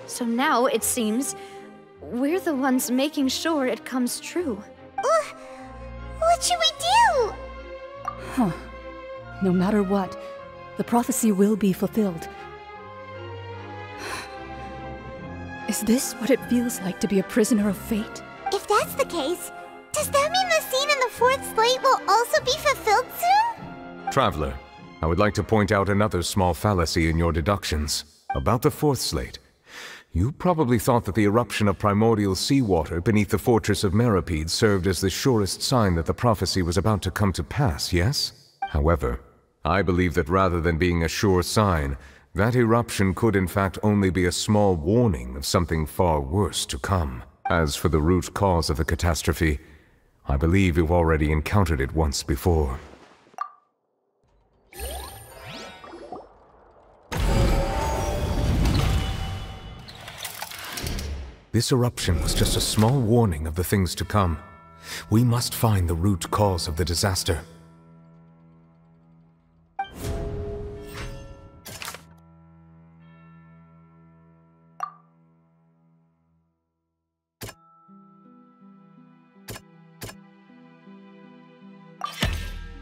So now, it seems, we're the ones making sure it comes true. What should we do? Huh. No matter what, the prophecy will be fulfilled. Is this what it feels like to be a prisoner of fate? If that's the case, does that mean the scene in the fourth slate will also be fulfilled soon? Traveler, I would like to point out another small fallacy in your deductions. About the fourth slate, you probably thought that the eruption of primordial seawater beneath the fortress of Meripede served as the surest sign that the prophecy was about to come to pass, yes? However, I believe that rather than being a sure sign, that eruption could in fact only be a small warning of something far worse to come. As for the root cause of the catastrophe, I believe you've already encountered it once before. This eruption was just a small warning of the things to come. We must find the root cause of the disaster.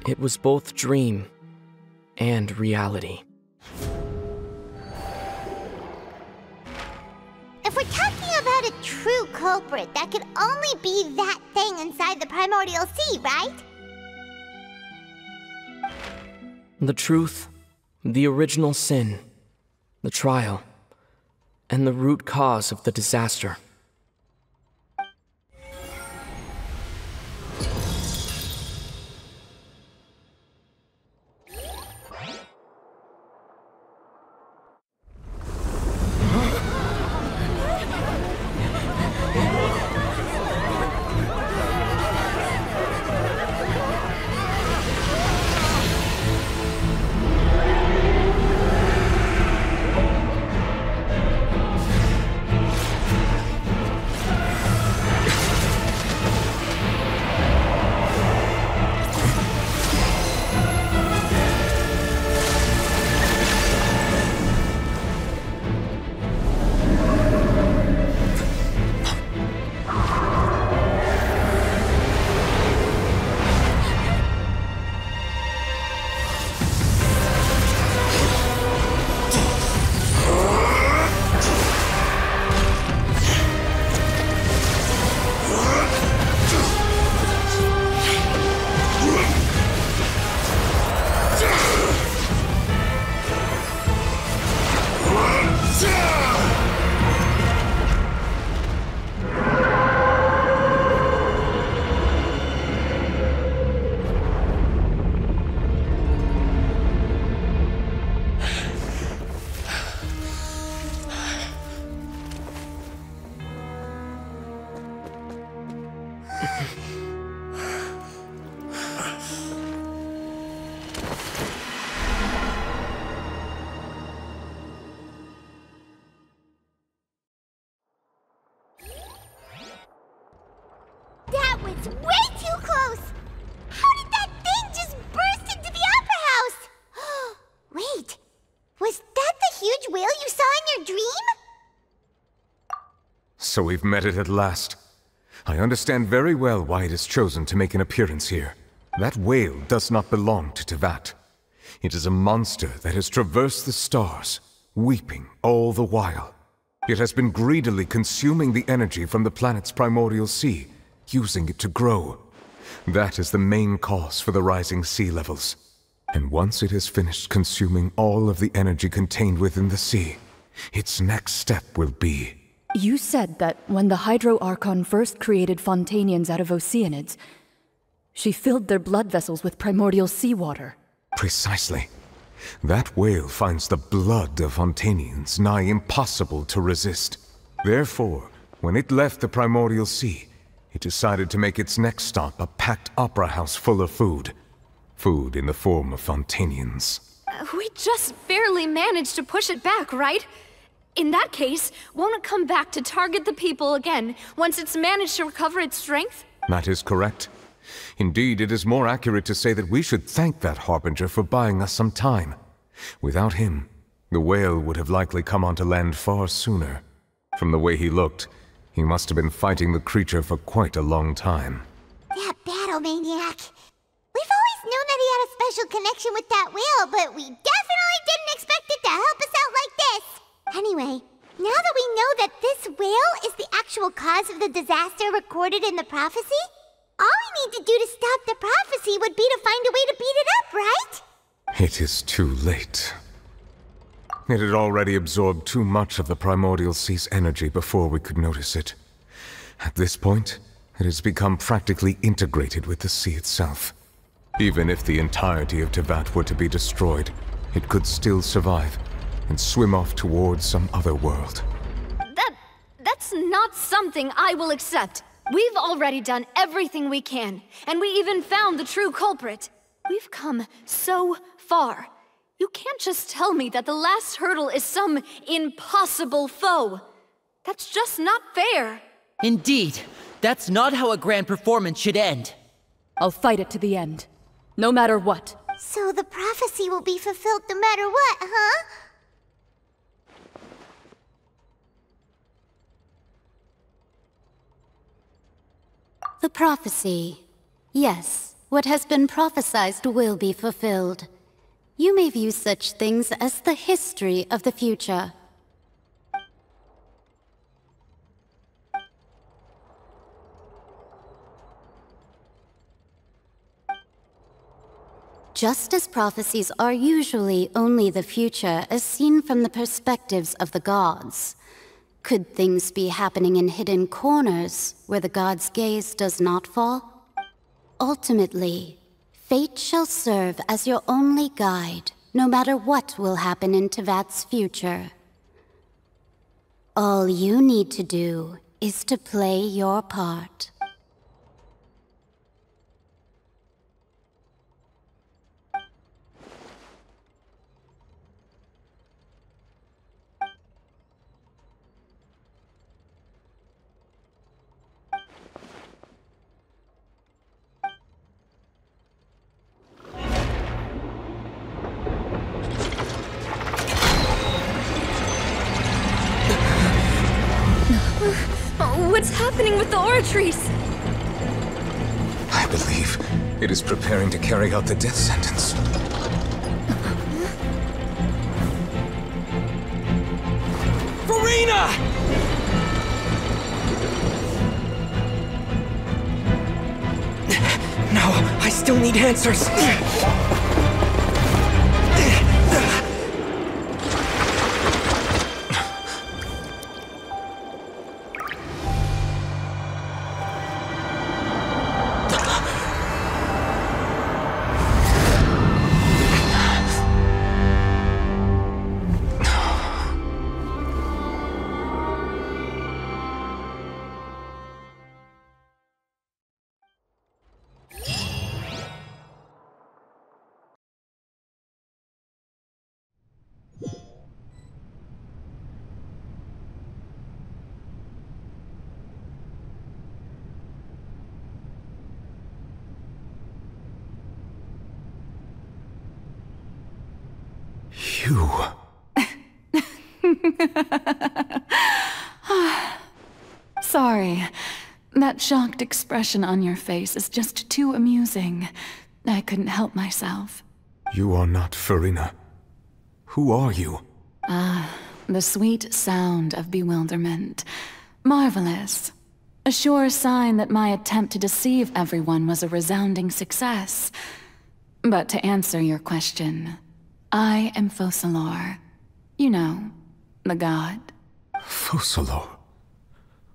It was both dream and reality. If we're talking about a true culprit, that could only be that thing inside the primordial sea, right? The truth, the original sin, the trial, and the root cause of the disaster. So we've met it at last. I understand very well why it has chosen to make an appearance here. That whale does not belong to Teyvat. It is a monster that has traversed the stars, weeping all the while. It has been greedily consuming the energy from the planet's primordial sea, using it to grow. That is the main cause for the rising sea levels. And once it has finished consuming all of the energy contained within the sea, its next step will be... You said that when the Hydro Archon first created Fontainians out of Oceanids, she filled their blood vessels with primordial seawater. Precisely. That whale finds the blood of Fontainians nigh impossible to resist. Therefore, when it left the primordial sea, it decided to make its next stop a packed opera house full of food. Food in the form of Fontainians. We just barely managed to push it back, right? In that case, won't it come back to target the people again once it's managed to recover its strength? That is correct. Indeed, it is more accurate to say that we should thank that Harbinger for buying us some time. Without him, the whale would have likely come onto land far sooner. From the way he looked, he must have been fighting the creature for quite a long time. That battle maniac. We've always known that he had a special connection with that whale, but we definitely didn't expect it to help us out like this. Anyway, now that we know that this whale is the actual cause of the disaster recorded in the prophecy, all we need to do to stop the prophecy would be to find a way to beat it up, right? It is too late. It had already absorbed too much of the primordial sea's energy before we could notice it. At this point, it has become practically integrated with the sea itself. Even if the entirety of Teyvat were to be destroyed, it could still survive and swim off towards some other world. That's not something I will accept. We've already done everything we can, and we even found the true culprit. We've come so far. You can't just tell me that the last hurdle is some impossible foe. That's just not fair. Indeed, that's not how a grand performance should end. I'll fight it to the end, no matter what. So the prophecy will be fulfilled no matter what, huh? The prophecy. Yes, what has been prophesied will be fulfilled. You may view such things as the history of the future. Just as prophecies are usually only the future as seen from the perspectives of the gods, could things be happening in hidden corners where the gods' gaze does not fall? Ultimately, fate shall serve as your only guide, no matter what will happen in Teyvat's future. All you need to do is to play your part. What's happening with the oratories? I believe it is preparing to carry out the death sentence. Furina! No, I still need answers. Sorry. That shocked expression on your face is just too amusing. I couldn't help myself. You are not Farina. Who are you? The sweet sound of bewilderment. Marvelous. A sure sign that my attempt to deceive everyone was a resounding success. But to answer your question, I am Focalor. You know, the god. Focalor?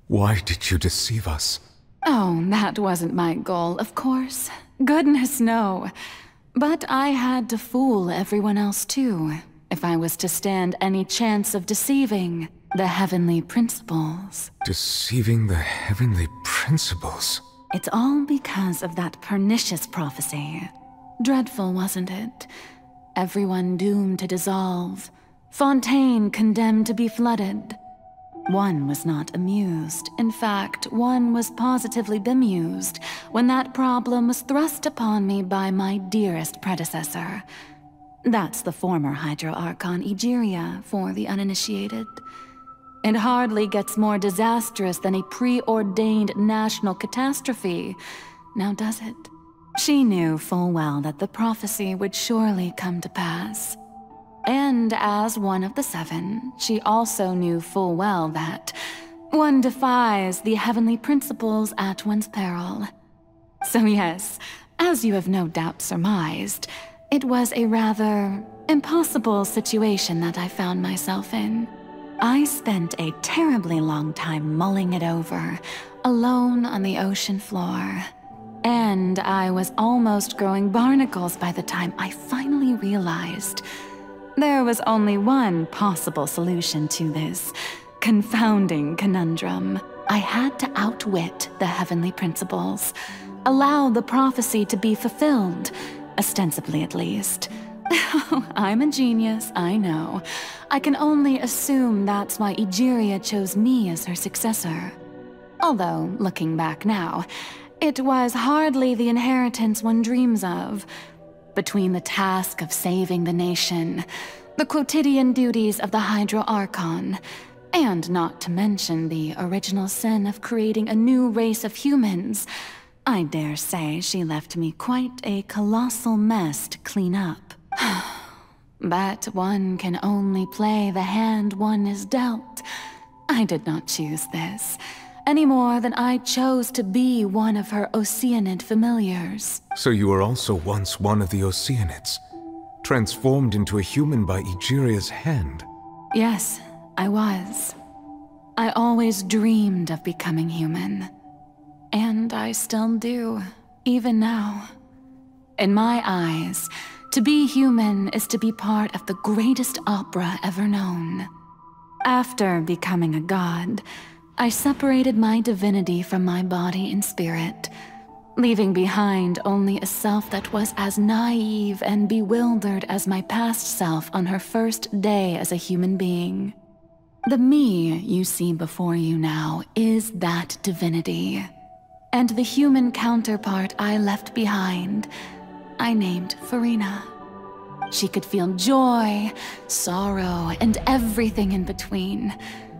Why did you deceive us? Oh, that wasn't my goal, of course. Goodness, no. But I had to fool everyone else too, if I was to stand any chance of deceiving the heavenly principles. Deceiving the heavenly principles? It's all because of that pernicious prophecy. Dreadful, wasn't it? Everyone doomed to dissolve. Fontaine condemned to be flooded. One was not amused. In fact, one was positively bemused when that problem was thrust upon me by my dearest predecessor. That's the former Hydro Archon Egeria for the uninitiated. It hardly gets more disastrous than a preordained national catastrophe, now does it? She knew full well that the prophecy would surely come to pass. And as one of the seven, she also knew full well that one defies the heavenly principles at one's peril. So yes, as you have no doubt surmised, it was a rather impossible situation that I found myself in. I spent a terribly long time mulling it over, alone on the ocean floor. And I was almost growing barnacles by the time I finally realized there was only one possible solution to this confounding conundrum. I had to outwit the heavenly principles, allow the prophecy to be fulfilled, ostensibly at least. I'm a genius, I know. I can only assume that's why Egeria chose me as her successor. Although, looking back now, it was hardly the inheritance one dreams of. Between the task of saving the nation, the quotidian duties of the Hydro Archon, and not to mention the original sin of creating a new race of humans, I dare say she left me quite a colossal mess to clean up. But one can only play the hand one is dealt. I did not choose this, any more than I chose to be one of her Oceanid familiars. So you were also once one of the Oceanids, transformed into a human by Egeria's hand? Yes, I was. I always dreamed of becoming human. And I still do, even now. In my eyes, to be human is to be part of the greatest opera ever known. After becoming a god, I separated my divinity from my body and spirit, leaving behind only a self that was as naive and bewildered as my past self on her first day as a human being. The me you see before you now is that divinity, and the human counterpart I left behind, I named Farina. She could feel joy, sorrow, and everything in between.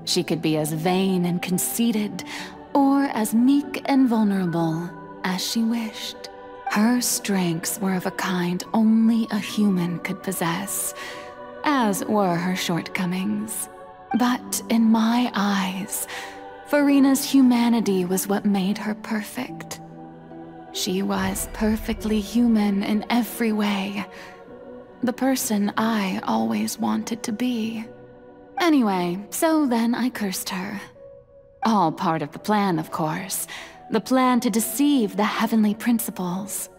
She could be as vain and conceited, or as meek and vulnerable as she wished. Her strengths were of a kind only a human could possess, as were her shortcomings. But in my eyes, Farina's humanity was what made her perfect. She was perfectly human in every way. The person I always wanted to be. Anyway, so then I cursed her. All part of the plan, of course. The plan to deceive the heavenly principles.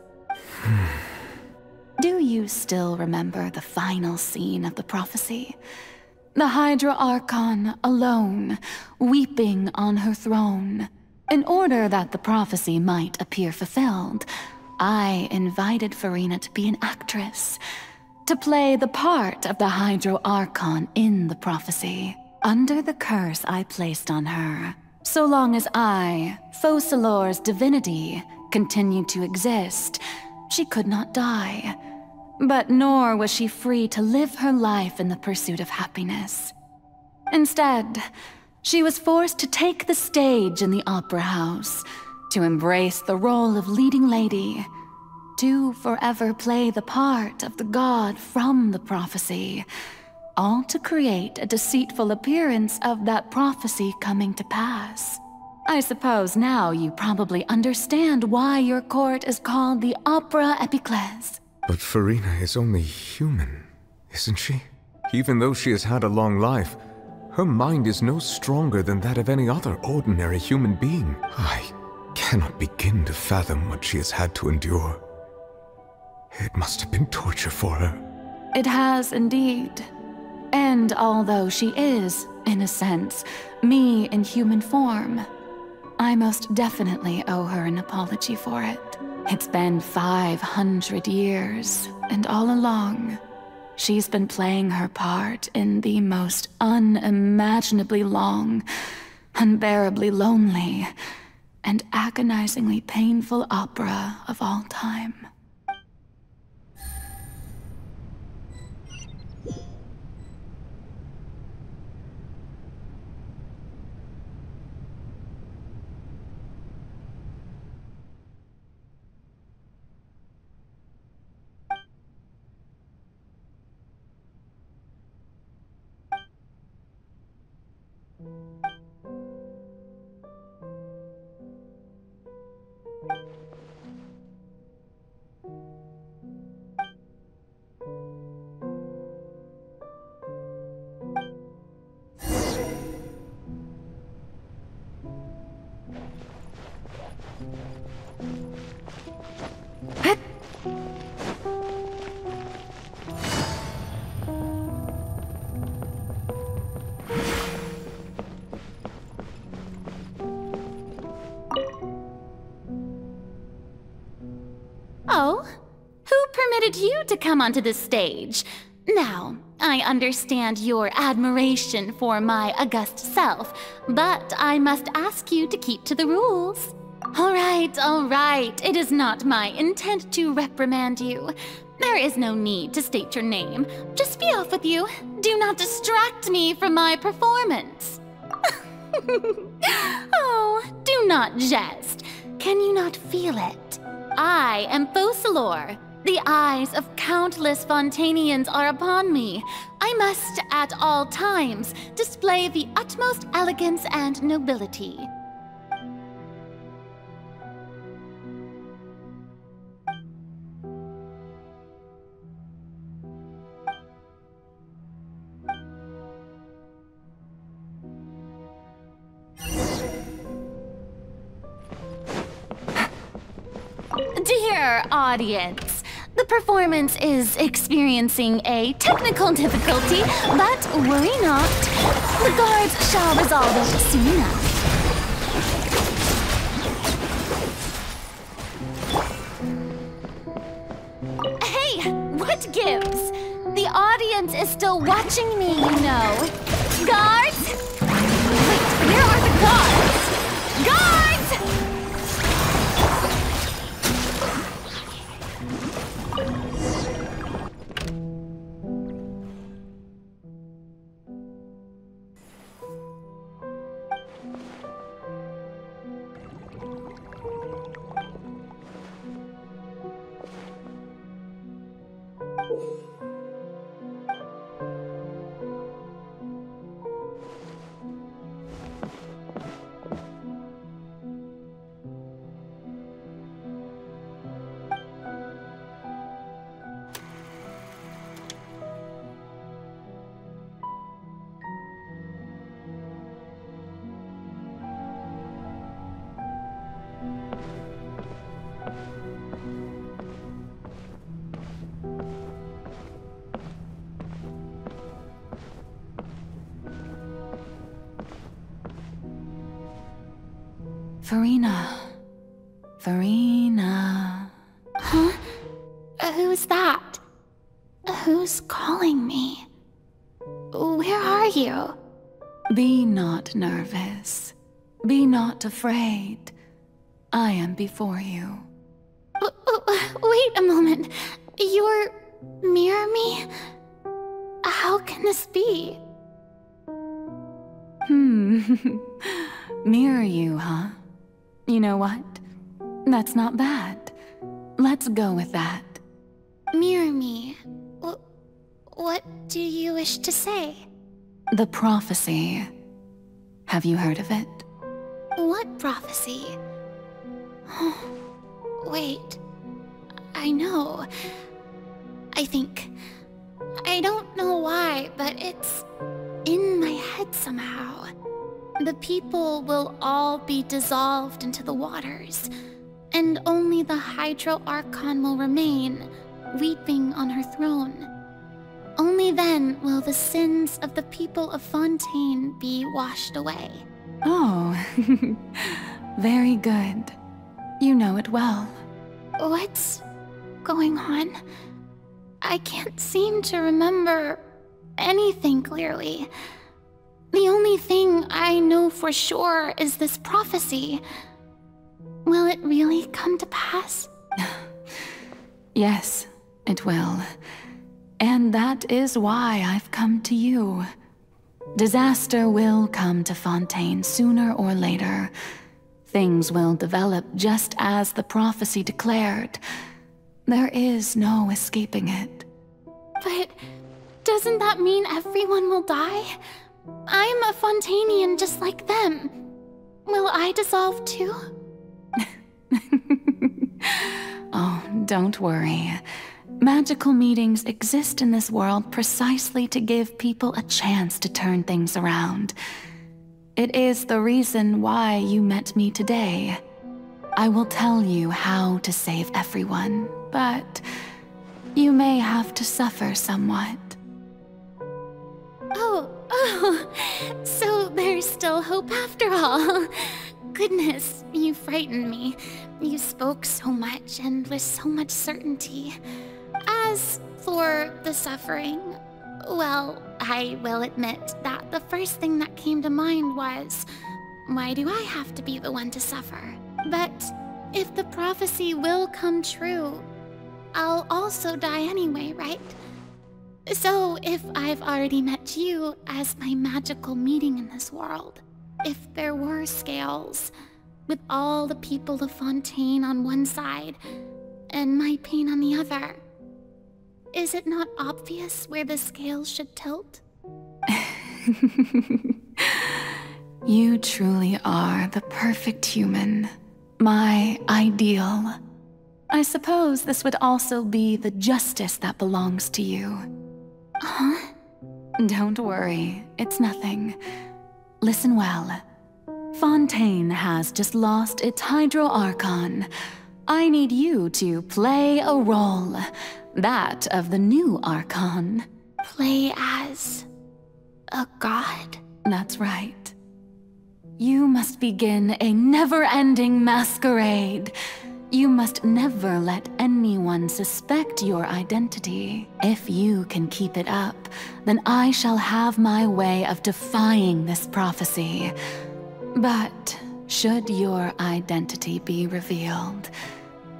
Do you still remember the final scene of the prophecy? The Hydro Archon alone, weeping on her throne. In order that the prophecy might appear fulfilled, I invited Farina to be an actress, to play the part of the Hydro Archon in the prophecy, under the curse I placed on her. So long as I, Focalor's divinity, continued to exist, she could not die. But nor was she free to live her life in the pursuit of happiness. Instead, She was forced to take the stage in the opera house, to embrace the role of leading lady, to forever play the part of the god from the prophecy, all to create a deceitful appearance of that prophecy coming to pass. I suppose now you probably understand why your court is called the Opera Epiclese. But Farina is only human, isn't she? Even though she has had a long life, her mind is no stronger than that of any other ordinary human being. I cannot begin to fathom what she has had to endure. It must have been torture for her. It has indeed. And although she is, in a sense, me in human form, I most definitely owe her an apology for it. It's been 500 years, and all along, she's been playing her part in the most unimaginably long, unbearably lonely, and agonizingly painful opera of all time. Oh, who permitted you to come onto the stage? Now, I understand your admiration for my august self, but I must ask you to keep to the rules. All right. It is not my intent to reprimand you. There is no need to state your name. Just be off with you. Do not distract me from my performance. Oh, do not jest. Can you not feel it? I am Focalor. The eyes of countless Fontainians are upon me. I must, at all times, display the utmost elegance and nobility. Dear audience, the performance is experiencing a technical difficulty, but worry not. The guards shall resolve it soon enough. Hey, what gives? The audience is still watching me, you know. Guards? Wait, where are the guards? Guards! Farina. Huh? Who's that? Who's calling me? Where are you? Be not nervous. Be not afraid. I am before you. Wait a moment. You're near me? How can this be? Mirror you, huh? You know what? That's not bad. Let's go with that. Mirror me. What do you wish to say? The prophecy. Have you heard of it? What prophecy? Wait. I know. I think. I don't know why, but it's in my head somehow. The people will all be dissolved into the waters, and only the Hydro Archon will remain, weeping on her throne. Only then will the sins of the people of Fontaine be washed away. Oh, very good. You know it well. What's going on? I can't seem to remember anything clearly. The only thing I know for sure is this prophecy. Will it really come to pass? Yes, it will. And that is why I've come to you. Disaster will come to Fontaine sooner or later. Things will develop just as the prophecy declared. There is no escaping it. But doesn't that mean everyone will die? I'm a Fontainian just like them. Will I dissolve too? Oh, don't worry. Magical meetings exist in this world precisely to give people a chance to turn things around. It is the reason why you met me today. I will tell you how to save everyone, but you may have to suffer somewhat. Oh, so there's still hope after all. Goodness, you frightened me. You spoke so much and with so much certainty. As for the suffering, well, I will admit that the first thing that came to mind was, why do I have to be the one to suffer? But if the prophecy will come true, I'll also die anyway, right? So if I've already met you as my magical meeting in this world, if there were scales, with all the people of Fontaine on one side, and my pain on the other, is it not obvious where the scales should tilt? You truly are the perfect human. My ideal. I suppose this would also be the justice that belongs to you. Huh? Don't worry, it's nothing. Listen well. Fontaine has just lost its Hydro Archon. I need you to play a role. That of the new Archon. Play as a god? That's right. You must begin a never-ending masquerade. You must never let anyone suspect your identity. If you can keep it up, then I shall have my way of defying this prophecy. But should your identity be revealed,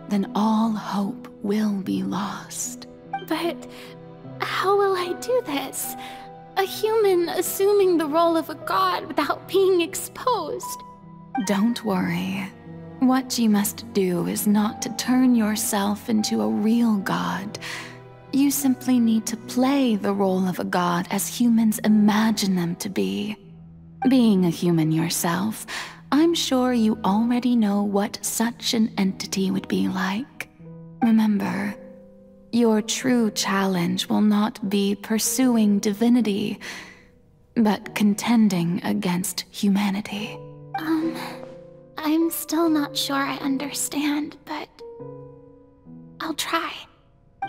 then all hope will be lost. But how will I do this? A human assuming the role of a god without being exposed. Don't worry. What you must do is not to turn yourself into a real god. You simply need to play the role of a god as humans imagine them to be. Being a human yourself, I'm sure you already know what such an entity would be like. Remember, your true challenge will not be pursuing divinity, but contending against humanity. I'm still not sure I understand, but I'll try.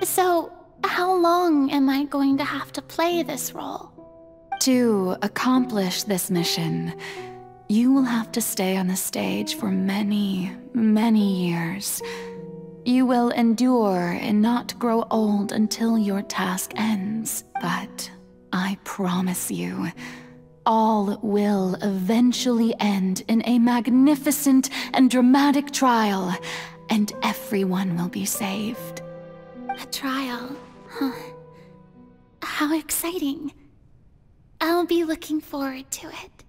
So, how long am I going to have to play this role? To accomplish this mission, you will have to stay on the stage for many, many years. You will endure and not grow old until your task ends. But I promise you, all will eventually end in a magnificent and dramatic trial, and everyone will be saved. A trial, huh? How exciting. I'll be looking forward to it.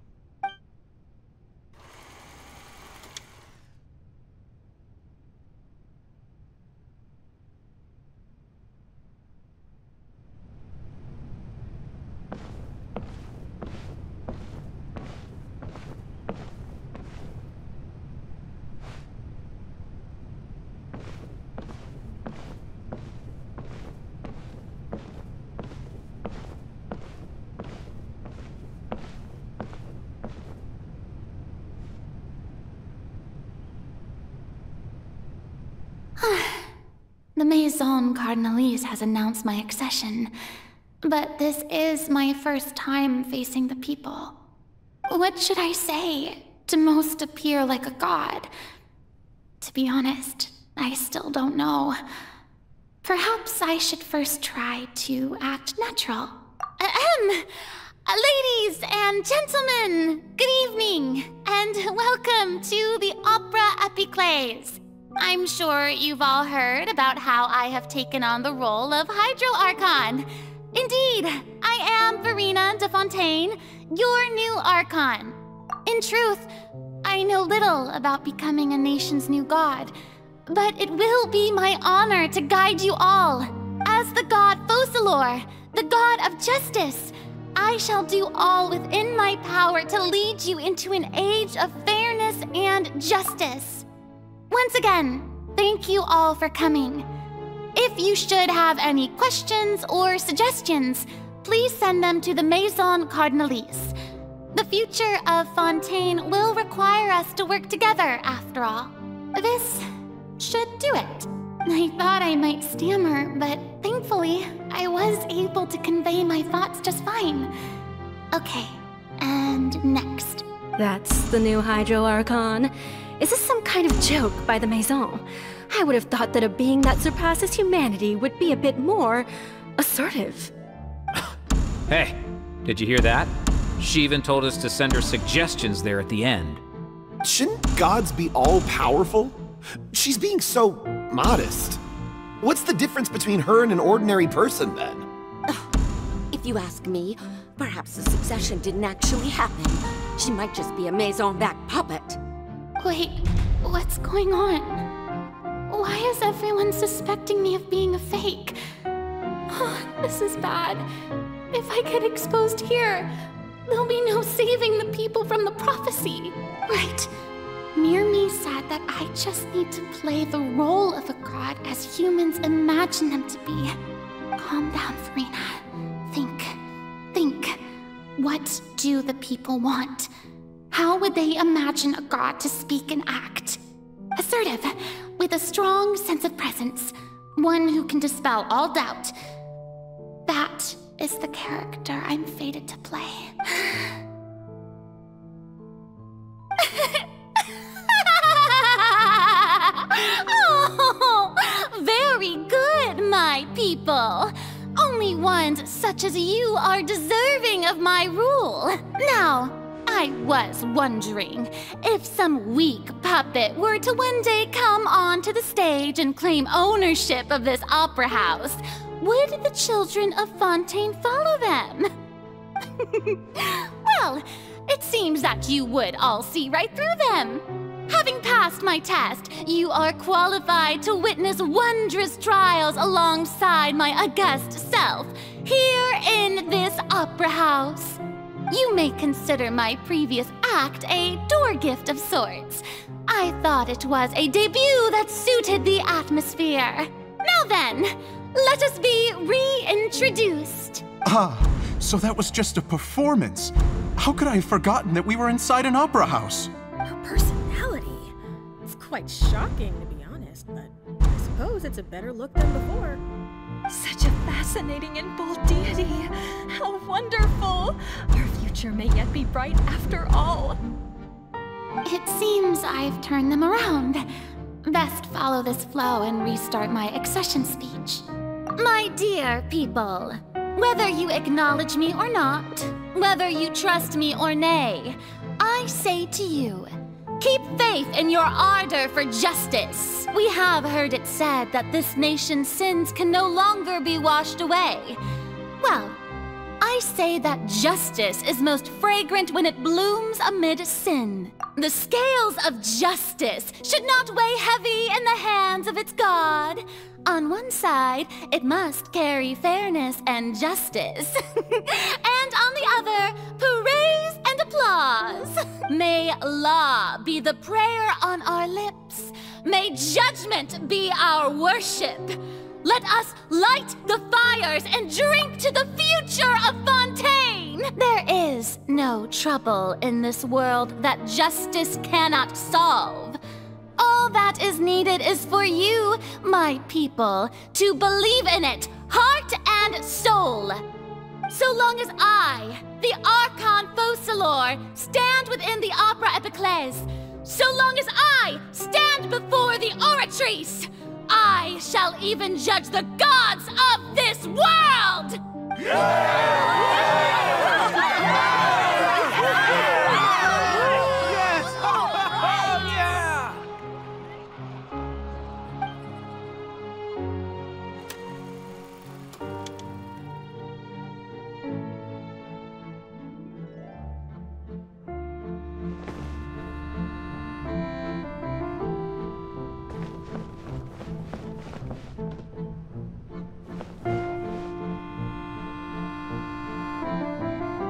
Maison Cardinalise has announced my accession, but this is my first time facing the people. What should I say to most appear like a god? To be honest, I still don't know. Perhaps I should first try to act natural. Ladies and gentlemen, good evening, and welcome to the Opera Epiclese. I'm sure you've all heard about how I have taken on the role of Hydro Archon. Indeed, I am Verena de Fontaine, your new Archon. In truth, I know little about becoming a nation's new god, but it will be my honor to guide you all. As the god Focalor, the god of justice, I shall do all within my power to lead you into an age of fairness and justice. Once again, thank you all for coming. If you should have any questions or suggestions, please send them to the Maison Cardinalise. The future of Fontaine will require us to work together, after all. This should do it. I thought I might stammer, but thankfully, I was able to convey my thoughts just fine. Okay, and next. That's the new Hydro Archon. Is this some kind of joke by the Maison? I would have thought that a being that surpasses humanity would be a bit more assertive. Hey, did you hear that? She even told us to send her suggestions there at the end. Shouldn't gods be all-powerful? She's being so modest. What's the difference between her and an ordinary person, then? If you ask me, perhaps the succession didn't actually happen. She might just be a Maison-back puppet. Wait, what's going on? Why is everyone suspecting me of being a fake? Oh, this is bad. If I get exposed here, there'll be no saving the people from the prophecy. Right. Mirmi said that I just need to play the role of a god as humans imagine them to be. Calm down, Verena. Think. What do the people want? How would they imagine a god to speak and act? Assertive, with a strong sense of presence. One who can dispel all doubt. That is the character I'm fated to play. Oh, very good, my people. Only ones such as you are deserving of my rule. Now, I was wondering if some weak puppet were to one day come onto the stage and claim ownership of this opera house, would the children of Fontaine follow them? Well, it seems that you would all see right through them. Having passed my test, you are qualified to witness wondrous trials alongside my august self, here in this opera house. You may consider my previous act a door gift of sorts. I thought it was a debut that suited the atmosphere. Now then, let us be reintroduced. Ah, so that was just a performance. How could I have forgotten that we were inside an opera house? Her personality. It's quite shocking, to be honest, but I suppose it's a better look than before. Such a fascinating and bold deity. How wonderful! Our future may yet be bright after all. It seems I've turned them around. Best follow this flow and restart my accession speech. My dear people, whether you acknowledge me or not, whether you trust me or nay, I say to you, keep faith in your ardor for justice. We have heard it said that this nation's sins can no longer be washed away. Well, I say that justice is most fragrant when it blooms amid sin. The scales of justice should not weigh heavy in the hands of its God. On one side, it must carry fairness and justice. And on the other, praise and applause. May law be the prayer on our lips. May judgment be our worship. Let us light the fires and drink to the future of Fontaine! There is no trouble in this world that justice cannot solve. All All that is needed is for you, my people, to believe in it, heart and soul. So long as I, the Archon Focalor, stand within the Opera Epiclese, so long as I stand before the Oratrice, I shall even judge the gods of this world!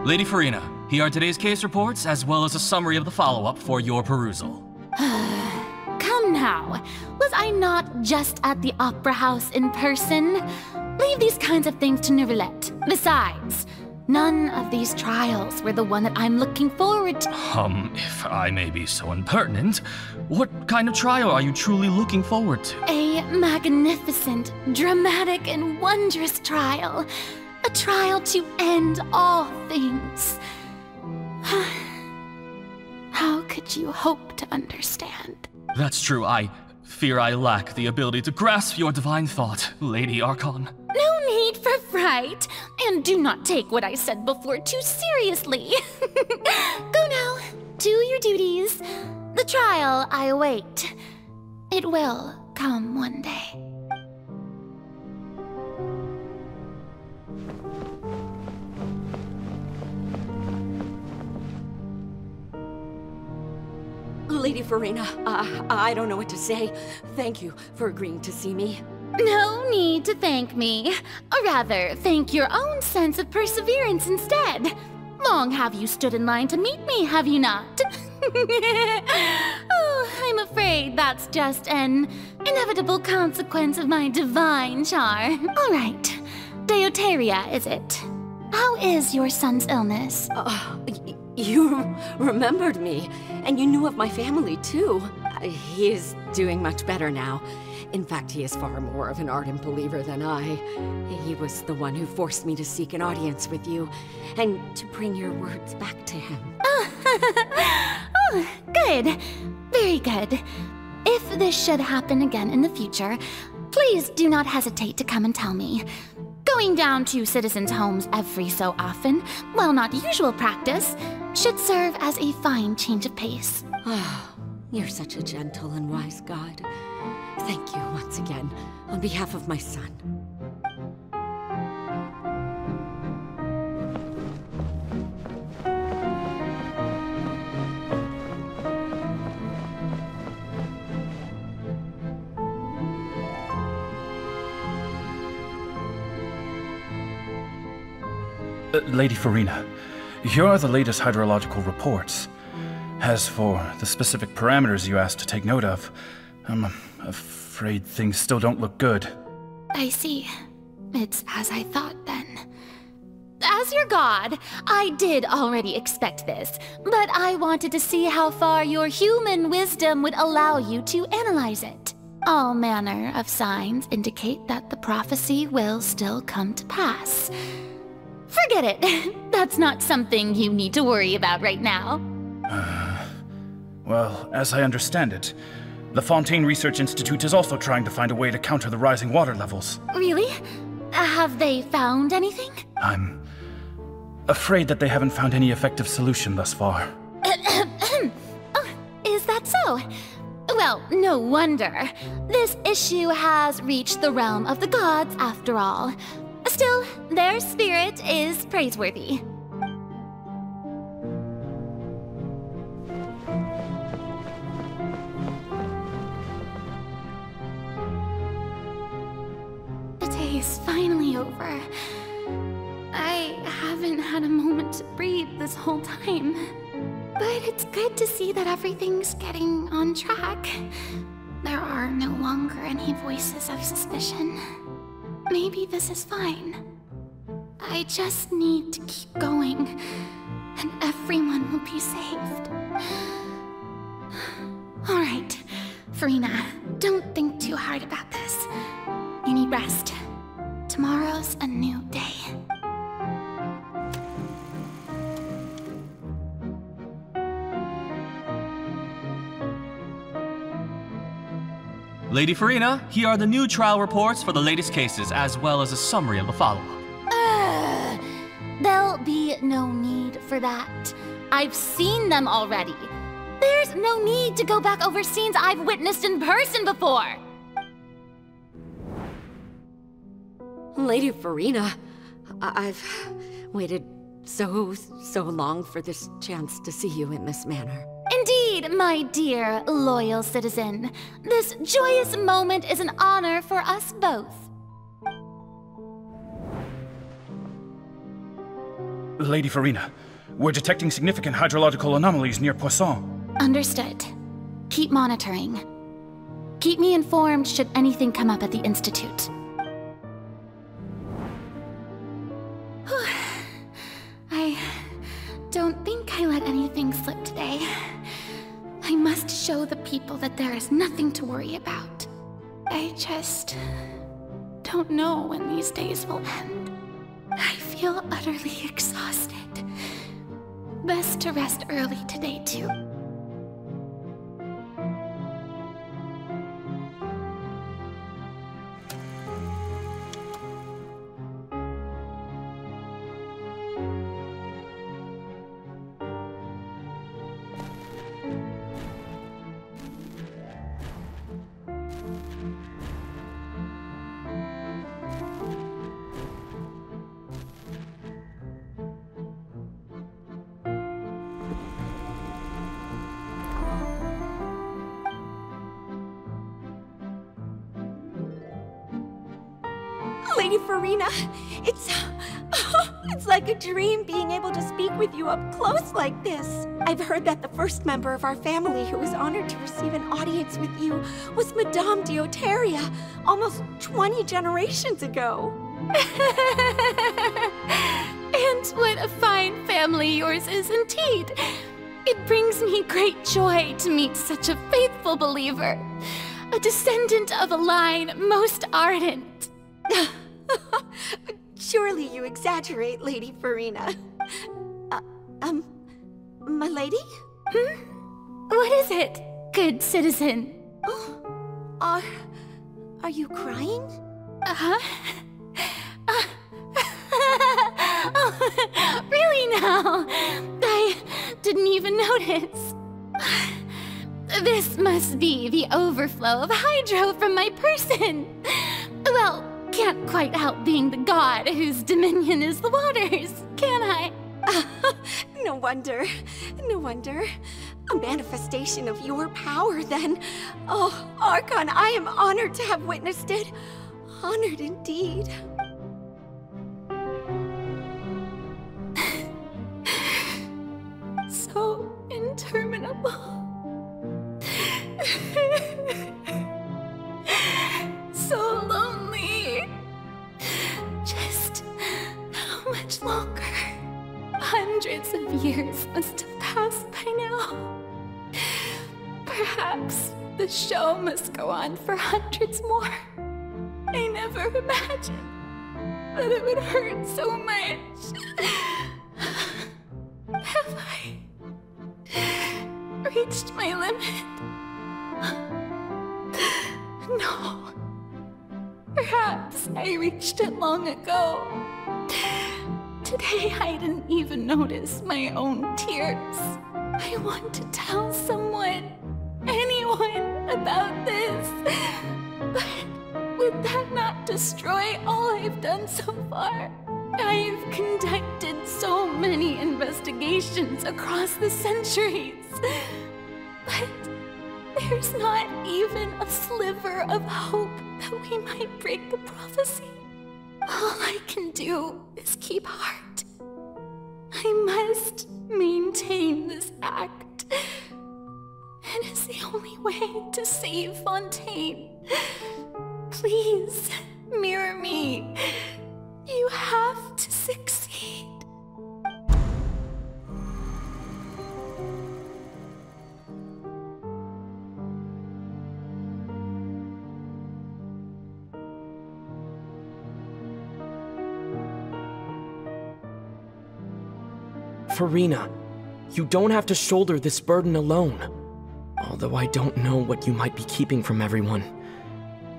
Lady Farina, here are today's case reports, as well as a summary of the follow-up for your perusal. Come now, was I not just at the Opera House in person? Leave these kinds of things to Neuvillette. Besides, none of these trials were the one that I'm looking forward to. If I may be so impertinent, what kind of trial are you truly looking forward to? A magnificent, dramatic, and wondrous trial. A trial to end all things. How could you hope to understand? That's true. I fear I lack the ability to grasp your divine thought, Lady Archon. No need for fright, and do not take what I said before too seriously. Go now, do your duties. The trial I await. It will come one day. Lady Farina, I don't know what to say. Thank you for agreeing to see me. No need to thank me. Or rather, thank your own sense of perseverance instead. Long have you stood in line to meet me, have you not? Oh, I'm afraid that's just an inevitable consequence of my divine charm. All right, Deoteria, is it? How is your son's illness? You remembered me, and you knew of my family, too. He is doing much better now. In fact, he is far more of an ardent believer than I. He was the one who forced me to seek an audience with you, and to bring your words back to him. Oh, good. Very good. If this should happen again in the future, please do not hesitate to come and tell me. Going down to citizens' homes every so often, while not usual practice, should serve as a fine change of pace. You're such a gentle and wise god. Thank you once again, on behalf of my son. Lady Farina, here are the latest hydrological reports. As for the specific parameters you asked to take note of, I'm afraid things still don't look good. I see. It's as I thought then. As your god, I did already expect this, but I wanted to see how far your human wisdom would allow you to analyze it. All manner of signs indicate that the prophecy will still come to pass. Forget it. That's not something you need to worry about right now. Well, as I understand it, the Fontaine Research Institute is also trying to find a way to counter the rising water levels. Really? Have they found anything? I'm afraid that they haven't found any effective solution thus far. Oh, is that so? Well, no wonder. This issue has reached the realm of the gods, after all. Still, their spirit is praiseworthy. The day is finally over. I haven't had a moment to breathe this whole time. But it's good to see that everything's getting on track. There are no longer any voices of suspicion. Maybe this is fine. I just need to keep going, and everyone will be saved. All right, Farina, don't think too hard about this. You need rest. Tomorrow's a new day. Lady Farina, here are the new trial reports for the latest cases, as well as a summary of the follow-up. There'll be no need for that. I've seen them already. There's no need to go back over scenes I've witnessed in person before. Lady Farina, I've waited so long for this chance to see you in this manner. Indeed, my dear, loyal citizen. This joyous moment is an honor for us both. Lady Farina, we're detecting significant hydrological anomalies near Poisson. Understood. Keep monitoring. Keep me informed should anything come up at the Institute. I don't think I let anything slip today. I must show the people that there is nothing to worry about. I just don't know when these days will end. I feel utterly exhausted. Best to rest early today, too. Lady Farina, it's like a dream being able to speak with you up close like this. I've heard that the first member of our family who was honored to receive an audience with you was Madame Dioteria, almost 20 generations ago. And what a fine family yours is indeed. It brings me great joy to meet such a faithful believer, a descendant of a line most ardent. Surely you exaggerate, Lady Farina. My lady? What is it, good citizen? Are you crying? Oh, really now? I didn't even notice. This must be the overflow of hydro from my person. Well, can't quite help being the god whose dominion is the waters, can I? No wonder. No wonder. A manifestation of your power, then. Oh, Archon, I am honored to have witnessed it. Honored indeed. So interminable. So lonely. Just how much longer? Hundreds of years must have passed by now. Perhaps the show must go on for hundreds more. I never imagined that it would hurt so much. Have I reached my limit? No. Perhaps I reached it long ago. Today I didn't even notice my own tears. I want to tell someone, anyone, about this. But would that not destroy all I've done so far? I've conducted so many investigations across the centuries. But there's not even a sliver of hope that we might break the prophecy. All I can do is keep heart. I must maintain this act. It is the only way to save Fontaine. Please, mirror me. You have to succeed. Farina, you don't have to shoulder this burden alone. Although I don't know what you might be keeping from everyone.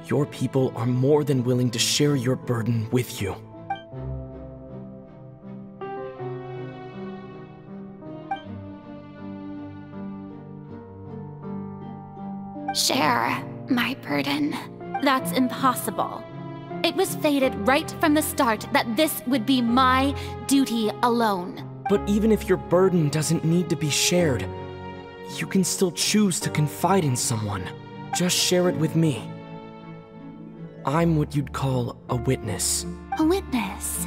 Your people are more than willing to share your burden with you. Share my burden. That's impossible. It was fated right from the start that this would be my duty alone. But even if your burden doesn't need to be shared, you can still choose to confide in someone. Just share it with me. I'm what you'd call a witness. A witness?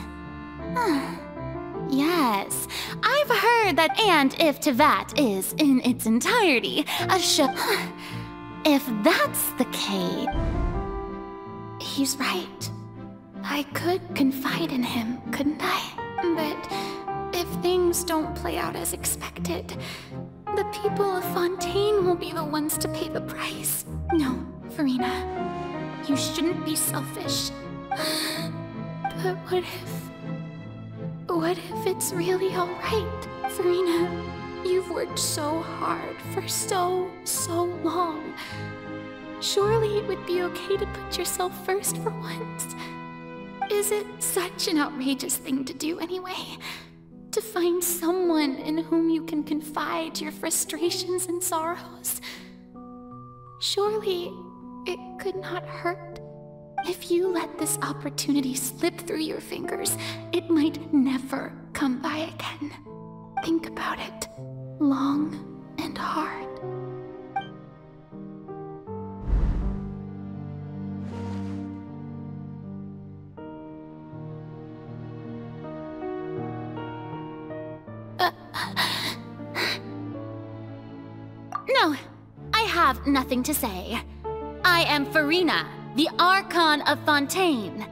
Yes, I've heard that and if Tevat is, in its entirety, a If that's the case... He's right. I could confide in him, couldn't I? But if things don't play out as expected, the people of Fontaine will be the ones to pay the price. No, Farina, you shouldn't be selfish. But what if it's really alright? Farina, you've worked so hard for so long. Surely it would be okay to put yourself first for once. Is it such an outrageous thing to do anyway? To find someone in whom you can confide your frustrations and sorrows? Surely it could not hurt. If you let this opportunity slip through your fingers, it might never come by again. Think about it long and hard. No, I have nothing to say. I am Farina, the Archon of Fontaine.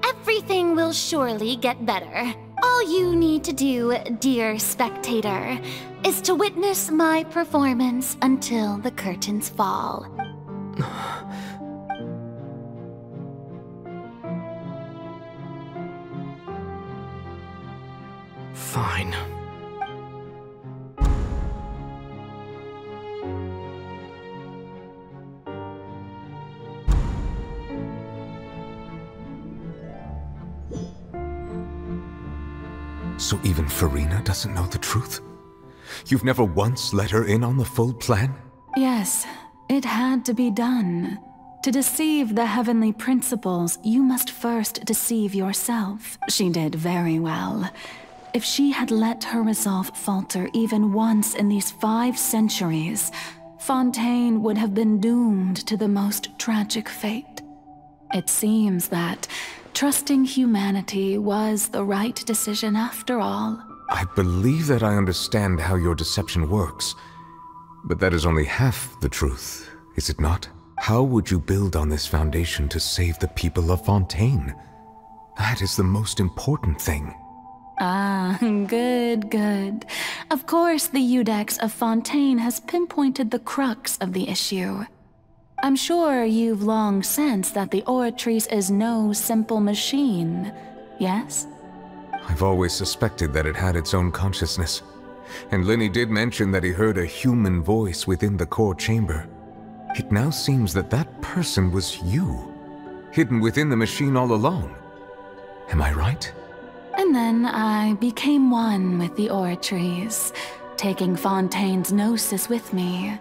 Everything will surely get better. All you need to do, dear spectator, is to witness my performance until the curtains fall. Fine. So even Farina doesn't know the truth? You've never once let her in on the full plan? Yes, it had to be done. To deceive the heavenly principles, you must first deceive yourself. She did very well. If she had let her resolve falter even once in these 5 centuries, Fontaine would have been doomed to the most tragic fate. It seems that trusting humanity was the right decision after all. I believe that I understand how your deception works, but that is only half the truth, is it not? How would you build on this foundation to save the people of Fontaine? That is the most important thing. Ah, good. Of course, the Iudex of Fontaine has pinpointed the crux of the issue. I'm sure you've long sensed that the Oratrice is no simple machine, yes? I've always suspected that it had its own consciousness. And Lenny did mention that he heard a human voice within the core chamber. It now seems that that person was you, hidden within the machine all along. Am I right? And then I became one with the Oratrice, taking Fontaine's gnosis with me.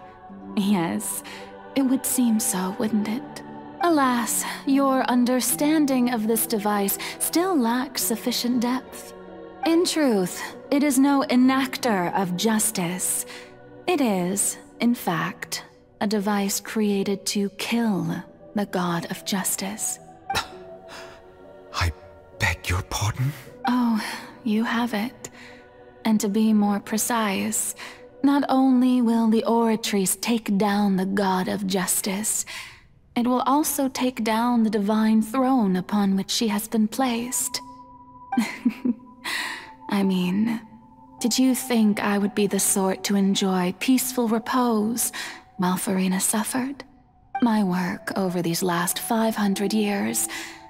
Yes, it would seem so, wouldn't it? Alas, your understanding of this device still lacks sufficient depth. In truth, it is no enactor of justice. It is, in fact, a device created to kill the god of justice. I beg your pardon? Oh, you have it. And to be more precise, not only will the Oratrice take down the god of justice, it will also take down the divine throne upon which she has been placed. I mean, did you think I would be the sort to enjoy peaceful repose while Farina suffered? My work over these last 500 years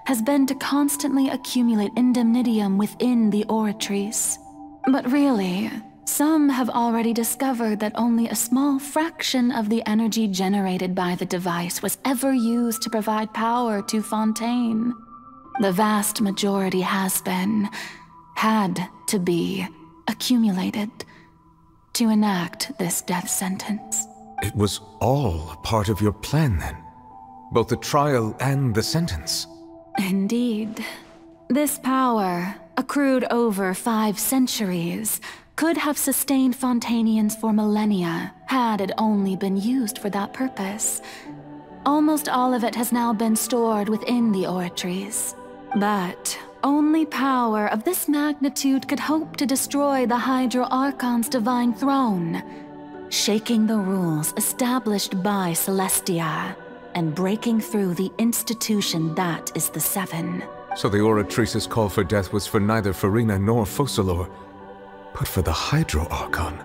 has been to constantly accumulate indemnitium within the Oratrice. But really, some have already discovered that only a small fraction of the energy generated by the device was ever used to provide power to Fontaine. The vast majority had to be, accumulated to enact this death sentence. It was all part of your plan, then? Both the trial and the sentence? Indeed. This power, accrued over 5 centuries, could have sustained Fontainians for millennia had it only been used for that purpose. Almost all of it has now been stored within the oratories. But only power of this magnitude could hope to destroy the Hydro Archon's divine throne, shaking the rules established by Celestia and breaking through the institution that is the Seven. So the Oratrice's call for death was for neither Furina nor Focalor, but for the Hydro Archon.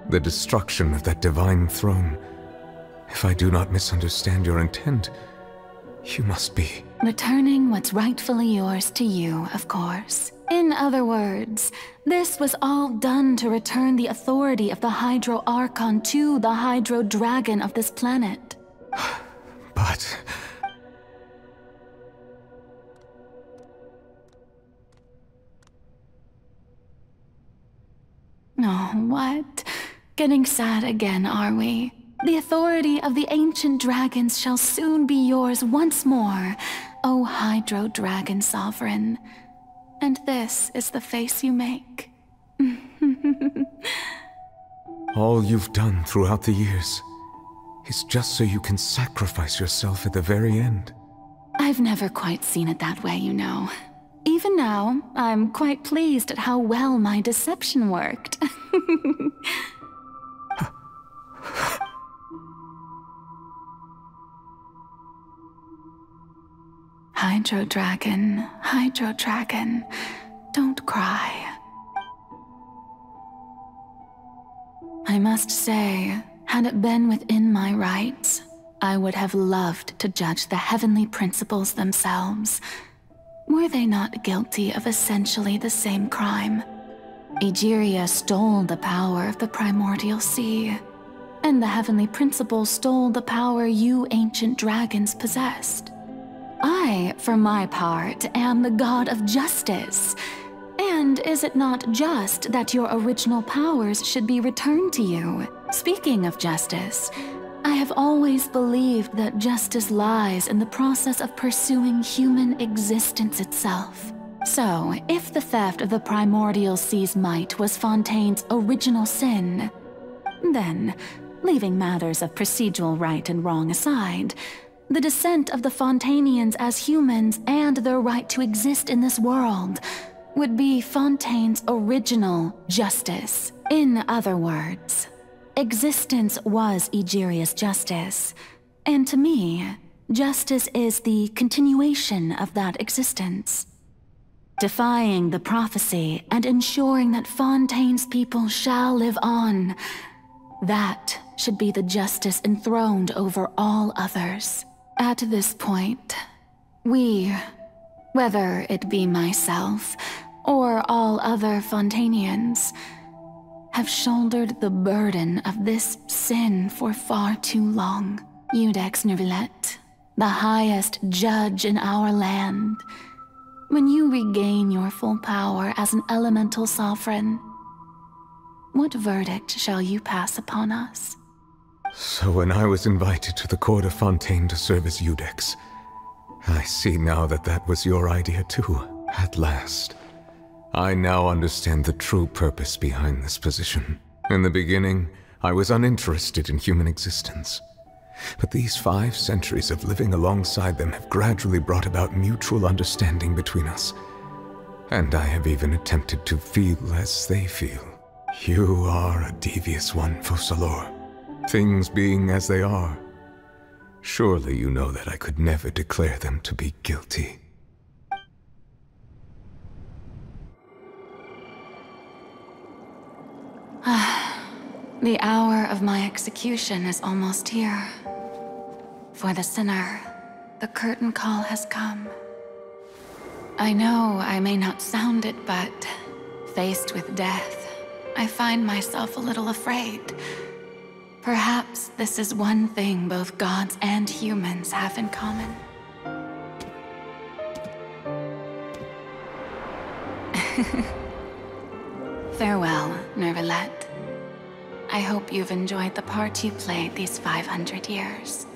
The destruction of that divine throne. If I do not misunderstand your intent, you must be... Returning what's rightfully yours to you, of course. In other words, this was all done to return the authority of the Hydro Archon to the Hydro Dragon of this planet. But... Oh, what? Getting sad again, are we? The authority of the ancient dragons shall soon be yours once more, O Hydro Dragon Sovereign. And this is the face you make. all you've done throughout the years is just so you can sacrifice yourself at the very end. I've never quite seen it that way, you know. Even now, I'm quite pleased at how well my deception worked. Hydro Dragon, don't cry. I must say, had it been within my rights, I would have loved to judge the heavenly principles themselves. Were they not guilty of essentially the same crime? Egeria stole the power of the primordial sea, and the heavenly principles stole the power you ancient dragons possessed. I, for my part, am the god of justice. And is it not just that your original powers should be returned to you? Speaking of justice, I have always believed that justice lies in the process of pursuing human existence itself. So, if the theft of the primordial sea's might was Fontaine's original sin, then, leaving matters of procedural right and wrong aside, the descent of the Fontainians as humans and their right to exist in this world would be Fontaine's original justice. In other words, existence was Egeria's justice, and to me, justice is the continuation of that existence. Defying the prophecy and ensuring that Fontaine's people shall live on, that should be the justice enthroned over all others. At this point, we, whether it be myself or all other Fontainians, have shouldered the burden of this sin for far too long. Iudex Nervillet, the highest judge in our land, when you regain your full power as an elemental sovereign, what verdict shall you pass upon us? So when I was invited to the court of Fontaine to serve as Iudex, I see now that that was your idea too, at last. I now understand the true purpose behind this position. In the beginning, I was uninterested in human existence. But these 5 centuries of living alongside them have gradually brought about mutual understanding between us. And I have even attempted to feel as they feel. You are a devious one, Focalor. Things being as they are, surely you know that I could never declare them to be guilty. The hour of my execution is almost here. For the sinner, the curtain call has come. I know I may not sound it, but faced with death, I find myself a little afraid. Perhaps this is one thing both gods and humans have in common. Farewell, Nervalette. I hope you've enjoyed the part you played these 500 years.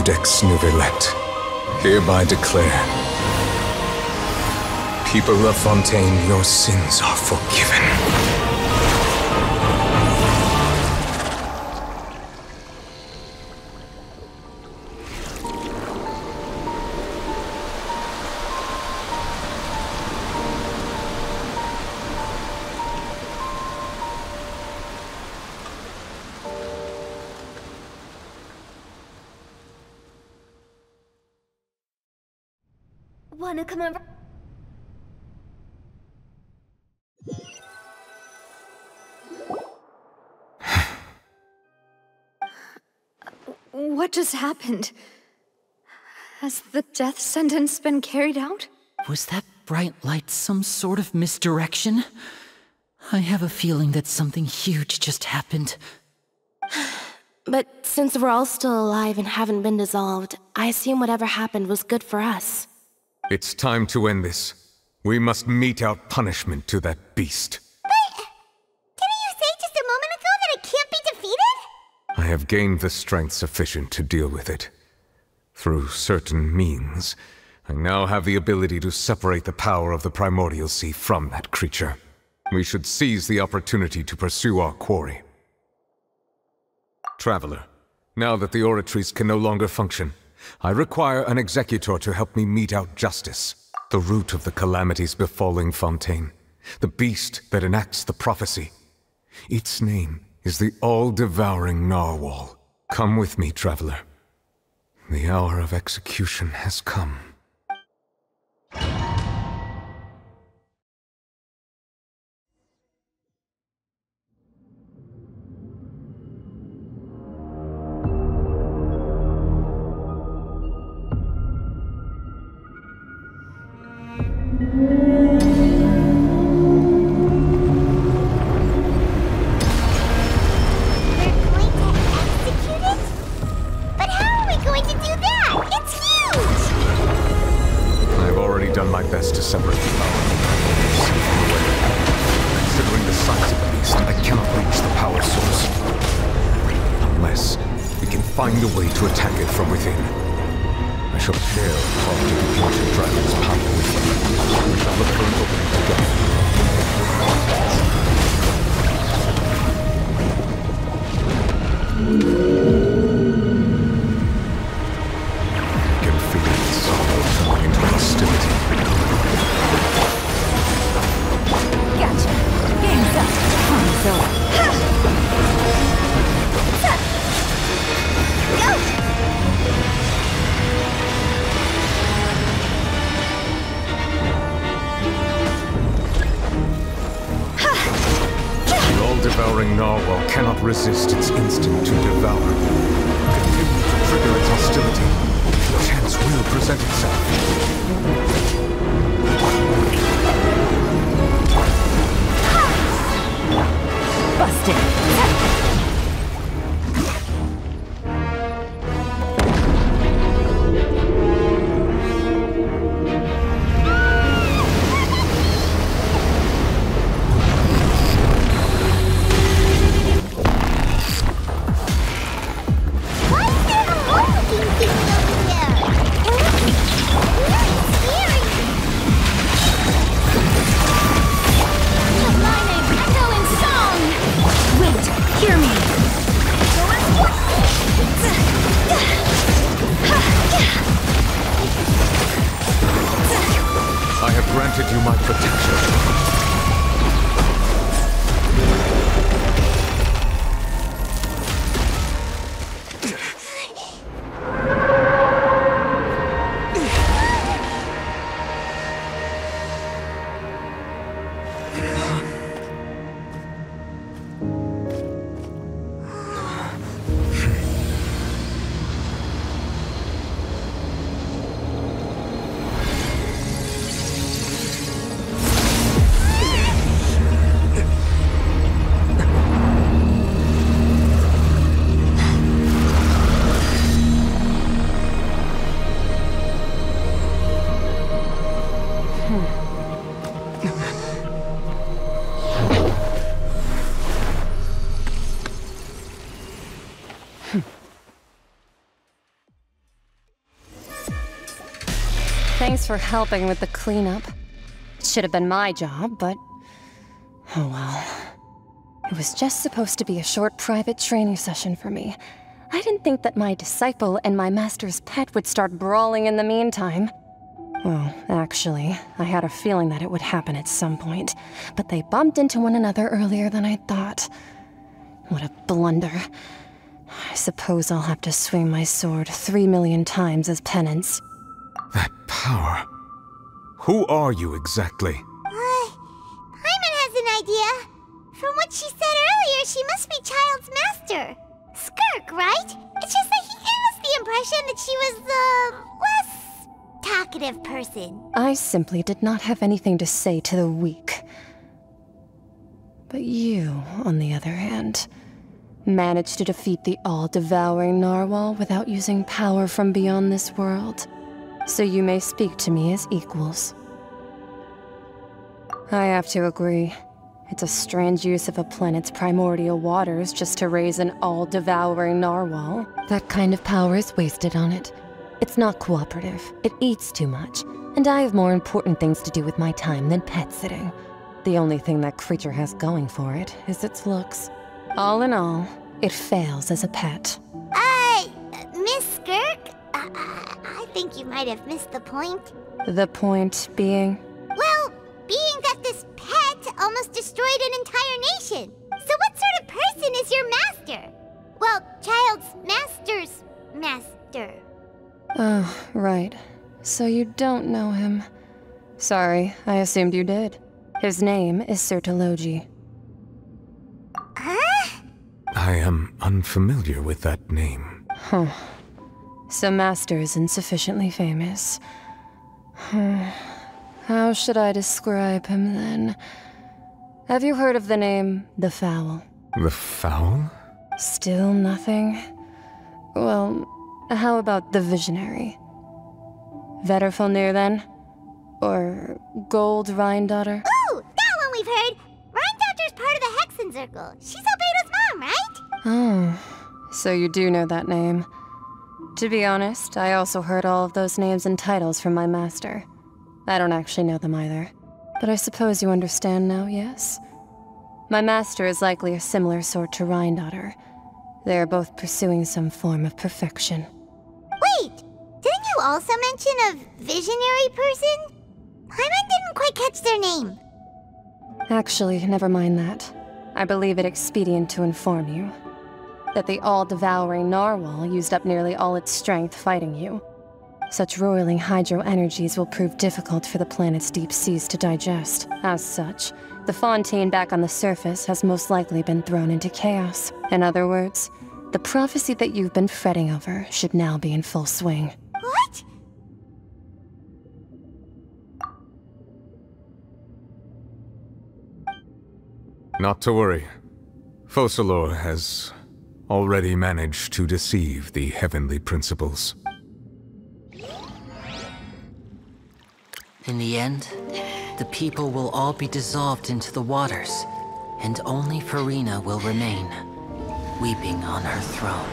Codex Nervalette, hereby declare, people of Fontaine, your sins are forgiven. Wanna come over? What just happened? Has the death sentence been carried out? Was that bright light some sort of misdirection? I have a feeling that something huge just happened. But since we're all still alive and haven't been dissolved, I assume whatever happened was good for us. It's time to end this. We must mete out punishment to that beast. But didn't you say just a moment ago that it can't be defeated? I have gained the strength sufficient to deal with it. Through certain means, I now have the ability to separate the power of the Primordial Sea from that creature. We should seize the opportunity to pursue our quarry. Traveler, now that the oratories can no longer function, I require an executor to help me mete out justice. The root of the calamities befalling Fontaine. The beast that enacts the prophecy. Its name is the all-devouring Narwhal. Come with me, traveler. The hour of execution has come. Find a way to attack it from within. I shall share part of the ancient dragon's power with them. We shall look for an opening together. I can feel its sorrow turning into hostility. devouring narwhal cannot resist its instinct to devour. Continue to trigger its hostility. Chance will present itself. Busted. I have granted you my protection. Thanks for helping with the cleanup. It should have been my job, but... oh well. It was just supposed to be a short private training session for me. I didn't think that my disciple and my master's pet would start brawling in the meantime. Well, actually, I had a feeling that it would happen at some point, but they bumped into one another earlier than I thought. What a blunder. I suppose I'll have to swing my sword 3 million times as penance. That power. Who are you exactly? Paimon has an idea. From what she said earlier, she must be Child's master. Skirk, right? It's just that he gave us the impression that she was the less talkative person. I simply did not have anything to say to the weak. But you, on the other hand, managed to defeat the all-devouring narwhal without using power from beyond this world. So you may speak to me as equals. I have to agree. It's a strange use of a planet's primordial waters just to raise an all-devouring narwhal. That kind of power is wasted on it. It's not cooperative. It eats too much. And I have more important things to do with my time than pet sitting. The only thing that creature has going for it is its looks. All in all, it fails as a pet. Miss Skirk? I think you might have missed the point. The point being? Well, being that this pet almost destroyed an entire nation. So what sort of person is your master? Well, Child's master's master. Oh, right. So you don't know him. Sorry, I assumed you did. His name is Sertologi. Huh? I am unfamiliar with that name. Huh. So Master isn't sufficiently famous. How should I describe him then? Have you heard of the name The Fowl? The Fowl? Still nothing? Well, how about the Visionary? Vetterfulnir then? Or Gold Rhindaughter? Ooh, that one we've heard! Rhindaughter's part of the Hexen Circle. She's Albedo's mom, right? Oh, so you do know that name. To be honest, I also heard all of those names and titles from my master. I don't actually know them either. But I suppose you understand now, yes? My master is likely a similar sort to Rhindaughter. They are both pursuing some form of perfection. Wait! Didn't you also mention a visionary person? Paimon didn't quite catch their name. Actually, never mind that. I believe it expedient to inform you that the all-devouring narwhal used up nearly all its strength fighting you. Such roiling hydro energies will prove difficult for the planet's deep seas to digest. As such, the Fontaine back on the surface has most likely been thrown into chaos. In other words, the prophecy that you've been fretting over should now be in full swing. What? Not to worry. Focalor has already managed to deceive the heavenly principles. In the end, the people will all be dissolved into the waters, and only Furina will remain, weeping on her throne.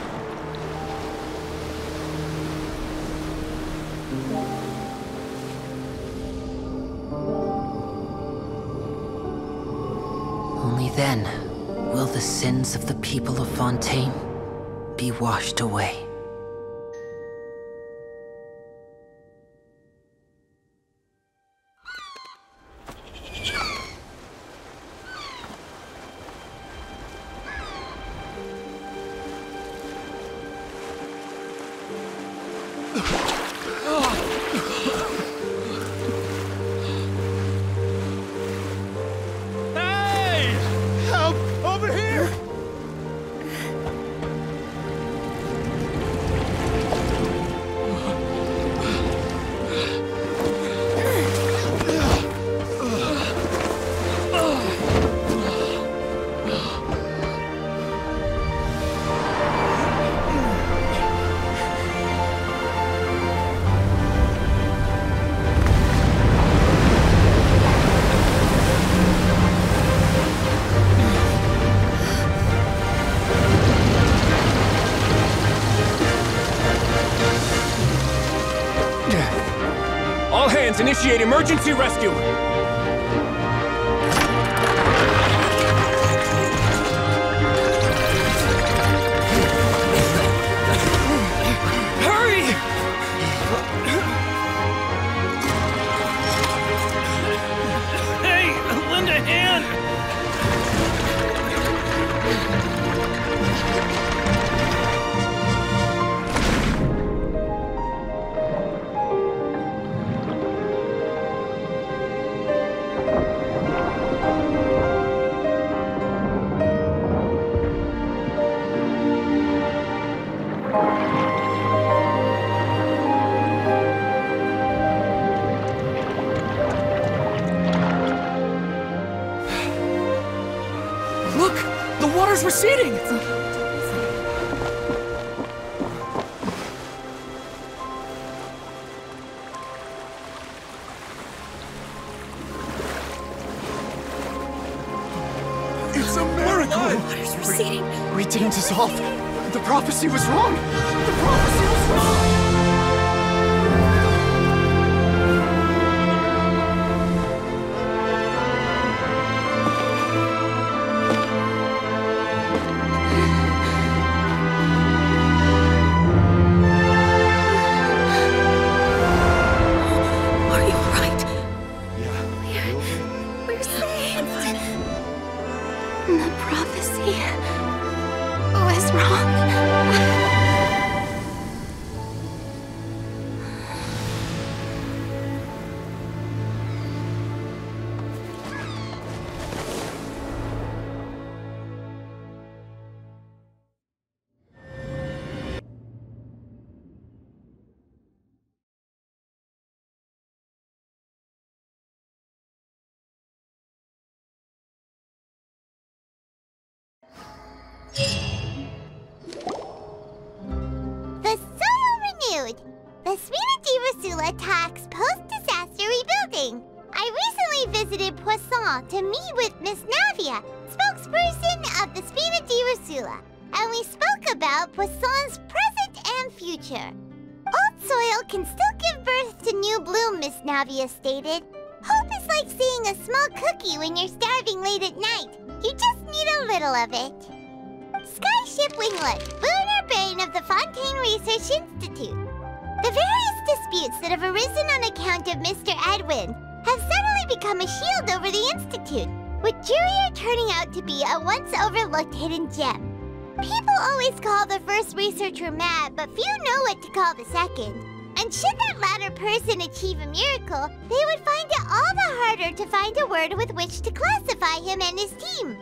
Only then will the sins of the people of Fontaine be washed away. Initiate emergency rescue! Hurry! Hey, lend a hand! Receding! It's a miracle! Water's receding. We didn't dissolve. The prophecy was wrong! The prophecy was wrong! The soil renewed! The Spina di Rosula talks post-disaster rebuilding. I recently visited Poisson to meet with Miss Navia, spokesperson of the Spina di Rosula, and we spoke about Poisson's present and future. Old soil can still give birth to new bloom, Miss Navia stated. Hope is like seeing a small cookie when you're starving late at night. You just need a little of it. Skyship Winglet, lunar brain of the Fontaine Research Institute. The various disputes that have arisen on account of Mr. Edwin have suddenly become a shield over the Institute, with Jurier turning out to be a once-overlooked hidden gem. People always call the first researcher mad, but few know what to call the second. And should that latter person achieve a miracle, they would find it all the harder to find a word with which to classify him and his team.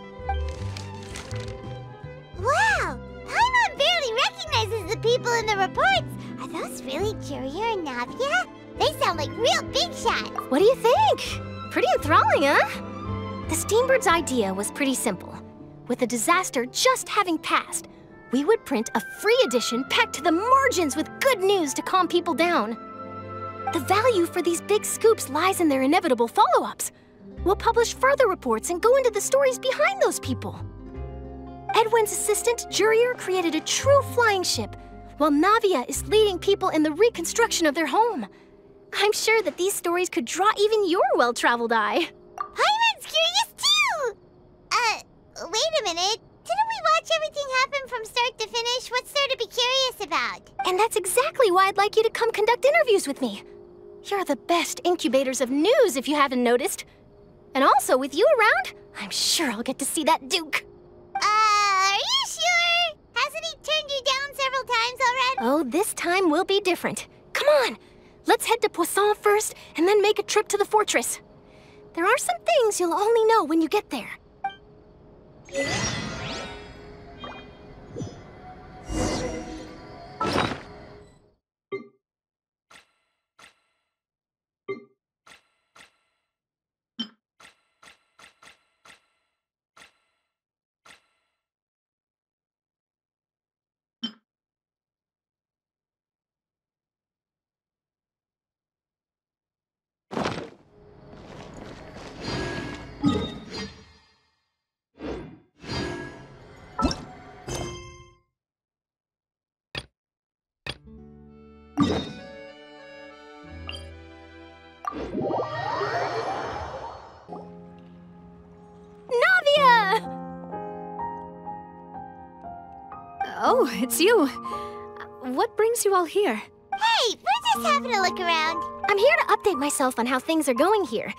Wow! Paimon barely recognizes the people in the reports. Are those really Jurier and Navia? They sound like real big shots. What do you think? Pretty enthralling, huh? The Steambird's idea was pretty simple. With the disaster just having passed, we would print a free edition packed to the margins with good news to calm people down. The value for these big scoops lies in their inevitable follow-ups. We'll publish further reports and go into the stories behind those people. Edwin's assistant, Jurier, created a true flying ship, while Navia is leading people in the reconstruction of their home. I'm sure that these stories could draw even your well-traveled eye. Paimon's curious too! Wait a minute. Didn't we watch everything happen from start to finish? What's there to be curious about? And that's exactly why I'd like you to come conduct interviews with me. You're the best incubators of news, if you haven't noticed. And also, with you around, I'm sure I'll get to see that Duke. Are you sure? Hasn't he turned you down several times already? Oh, this time will be different. Come on, let's head to Poisson first, and then make a trip to the fortress. There are some things you'll only know when you get there. Oh, it's you. What brings you all here? Hey, we're just having a look around. I'm here to update myself on how things are going here.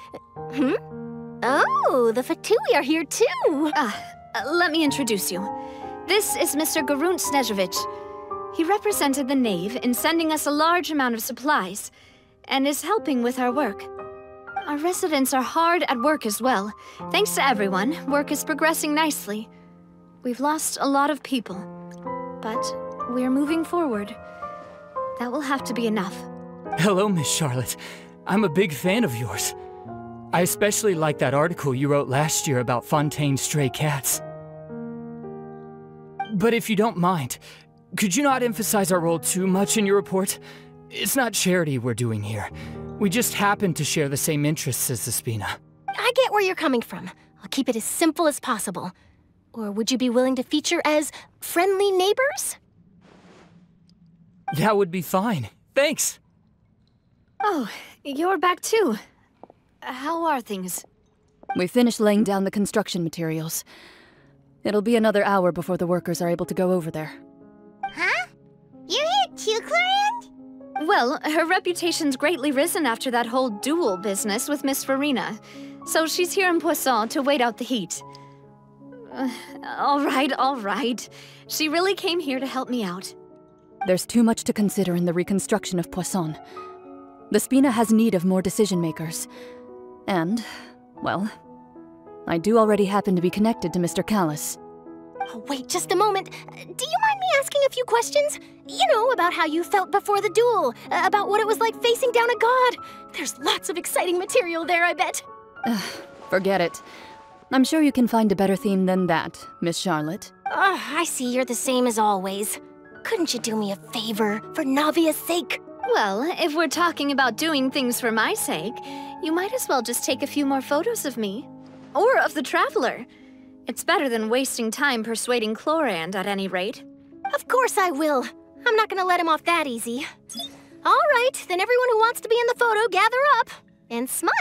Oh, the Fatui are here too. Let me introduce you. This is Mr. Garunt Snežević. He represented the Knave in sending us a large amount of supplies, and is helping with our work. Our residents are hard at work as well. Thanks to everyone, work is progressing nicely. We've lost a lot of people, but we're moving forward. That will have to be enough. Hello, Miss Charlotte. I'm a big fan of yours. I especially like that article you wrote last year about Fontaine's stray cats. But if you don't mind, could you not emphasize our role too much in your report? It's not charity we're doing here. We just happen to share the same interests as the Spina. I get where you're coming from. I'll keep it as simple as possible. Or would you be willing to feature as friendly neighbors? That would be fine. Thanks! Oh, you're back too. How are things? We finished laying down the construction materials. It'll be another hour before the workers are able to go over there. Huh? You're here too, Clorinde? Well, her reputation's greatly risen after that whole duel business with Miss Farina. So she's here in Poisson to wait out the heat. All right. She really came here to help me out. There's too much to consider in the reconstruction of Poisson. The Spina has need of more decision-makers. And, well, I do already happen to be connected to Mr. Callis. Oh, wait just a moment. Do you mind me asking a few questions? You know, about how you felt before the duel, about what it was like facing down a god. There's lots of exciting material there, I bet. Forget it. I'm sure you can find a better theme than that, Miss Charlotte. I see you're the same as always. Couldn't you do me a favor, for Navia's sake? Well, if we're talking about doing things for my sake, you might as well just take a few more photos of me. Or of the Traveler. It's better than wasting time persuading Clorinde, at any rate. Of course I will. I'm not gonna let him off that easy. All right, then everyone who wants to be in the photo, gather up. And smile.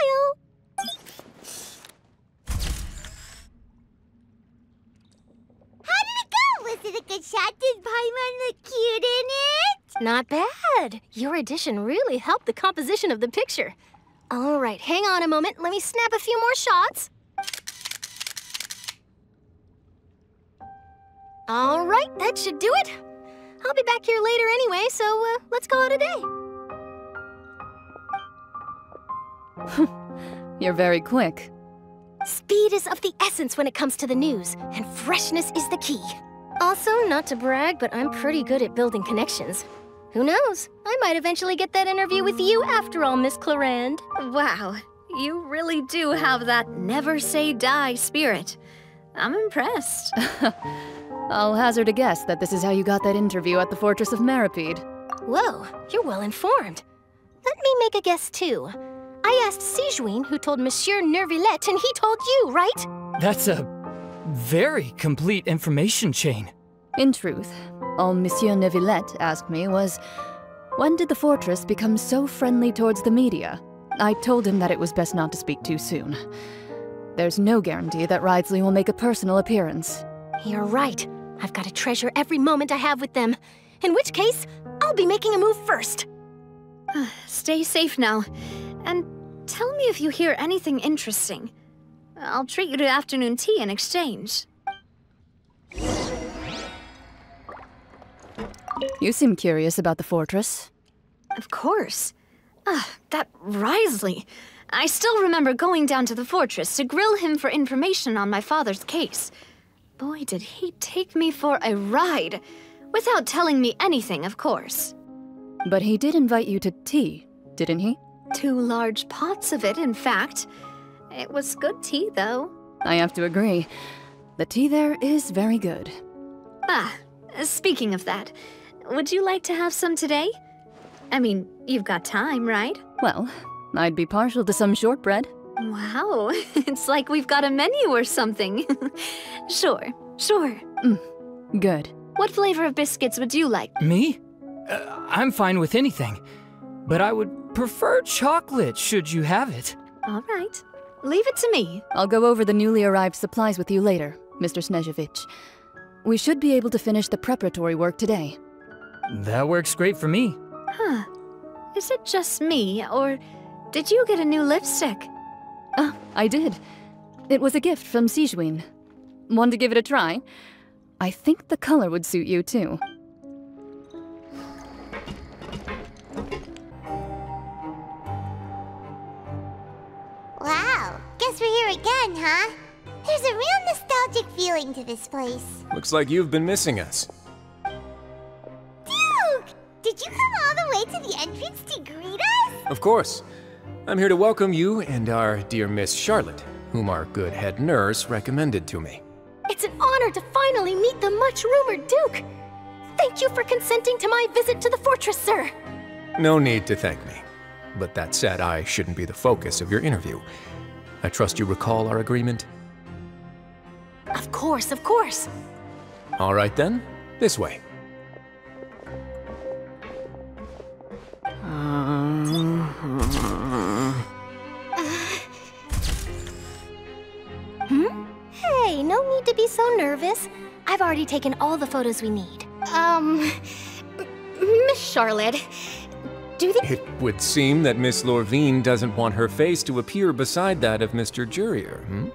How did it go? Was it a good shot? Did Paimon look cute in it? Not bad. Your addition really helped the composition of the picture. All right, hang on a moment. Let me snap a few more shots. All right, that should do it. I'll be back here later anyway, so let's call it a day. You're very quick. Speed is of the essence when it comes to the news, and freshness is the key. Also, not to brag, but I'm pretty good at building connections. Who knows? I might eventually get that interview with you after all, Miss Clarand. Wow, you really do have that never say die spirit. I'm impressed. I'll hazard a guess that this is how you got that interview at the Fortress of Meripede. Whoa, you're well informed. Let me make a guess too. I asked Sigewinne, who told Monsieur Neuvillette, and he told you, right? That's a very complete information chain. In truth, all Monsieur Neuvillette asked me was, when did the Fortress become so friendly towards the media? I told him that it was best not to speak too soon. There's no guarantee that Ridesley will make a personal appearance. You're right. I've got to treasure every moment I have with them. In which case, I'll be making a move first. Stay safe now. And tell me if you hear anything interesting. I'll treat you to afternoon tea in exchange. You seem curious about the Fortress. Of course. That Ridesley. I still remember going down to the Fortress to grill him for information on my father's case. Boy, did he take me for a ride. Without telling me anything, of course. But he did invite you to tea, didn't he? 2 large pots of it, in fact. It was good tea, though. I have to agree. The tea there is very good. Speaking of that, would you like to have some today? I mean, you've got time, right? Well, I'd be partial to some shortbread. Wow, it's like we've got a menu or something. Sure. Good. What flavor of biscuits would you like? Me? I'm fine with anything. But I would prefer chocolate, should you have it. All right. Leave it to me. I'll go over the newly arrived supplies with you later, Mr. Snezhevich. We should be able to finish the preparatory work today. That works great for me. Huh. Is it just me, or did you get a new lipstick? I did. It was a gift from Sigewinne. Want to give it a try? I think the color would suit you, too. Wow, guess we're here again, huh? There's a real nostalgic feeling to this place. Looks like you've been missing us. Duke! Did you come all the way to the entrance to greet us? Of course. I'm here to welcome you and our dear Miss Charlotte, whom our good head nurse recommended to me. It's an honor to finally meet the much-rumored Duke. Thank you for consenting to my visit to the fortress, sir. No need to thank me. But that said, I shouldn't be the focus of your interview. I trust you recall our agreement? Of course, of course. All right then, this way. Hey, no need to be so nervous. I've already taken all the photos we need. Miss Charlotte, It would seem that Miss Lorvine doesn't want her face to appear beside that of Mr. Jurier,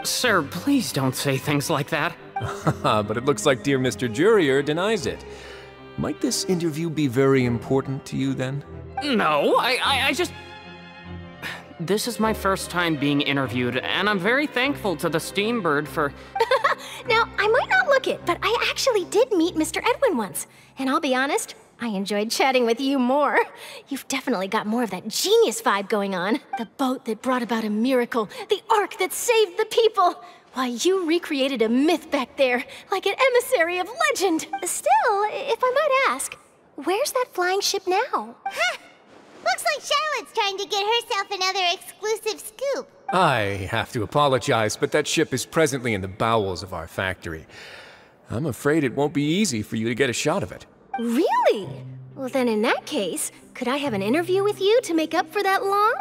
Sir, please don't say things like that. But it looks like dear Mr. Jurier denies it. Might this interview be very important to you then? No, I just... This is my first time being interviewed, and I'm very thankful to the Steambird for... Now, I might not look it, but I actually did meet Mr. Edwin once. And I'll be honest, I enjoyed chatting with you more. You've definitely got more of that genius vibe going on. The boat that brought about a miracle, the ark that saved the people. Why, you recreated a myth back there, like an emissary of legend. Still, if I might ask, where's that flying ship now? Huh! Looks like Charlotte's trying to get herself another exclusive scoop. I have to apologize, but that ship is presently in the bowels of our factory. I'm afraid it won't be easy for you to get a shot of it. Really? Well, then in that case, could I have an interview with you to make up for that long?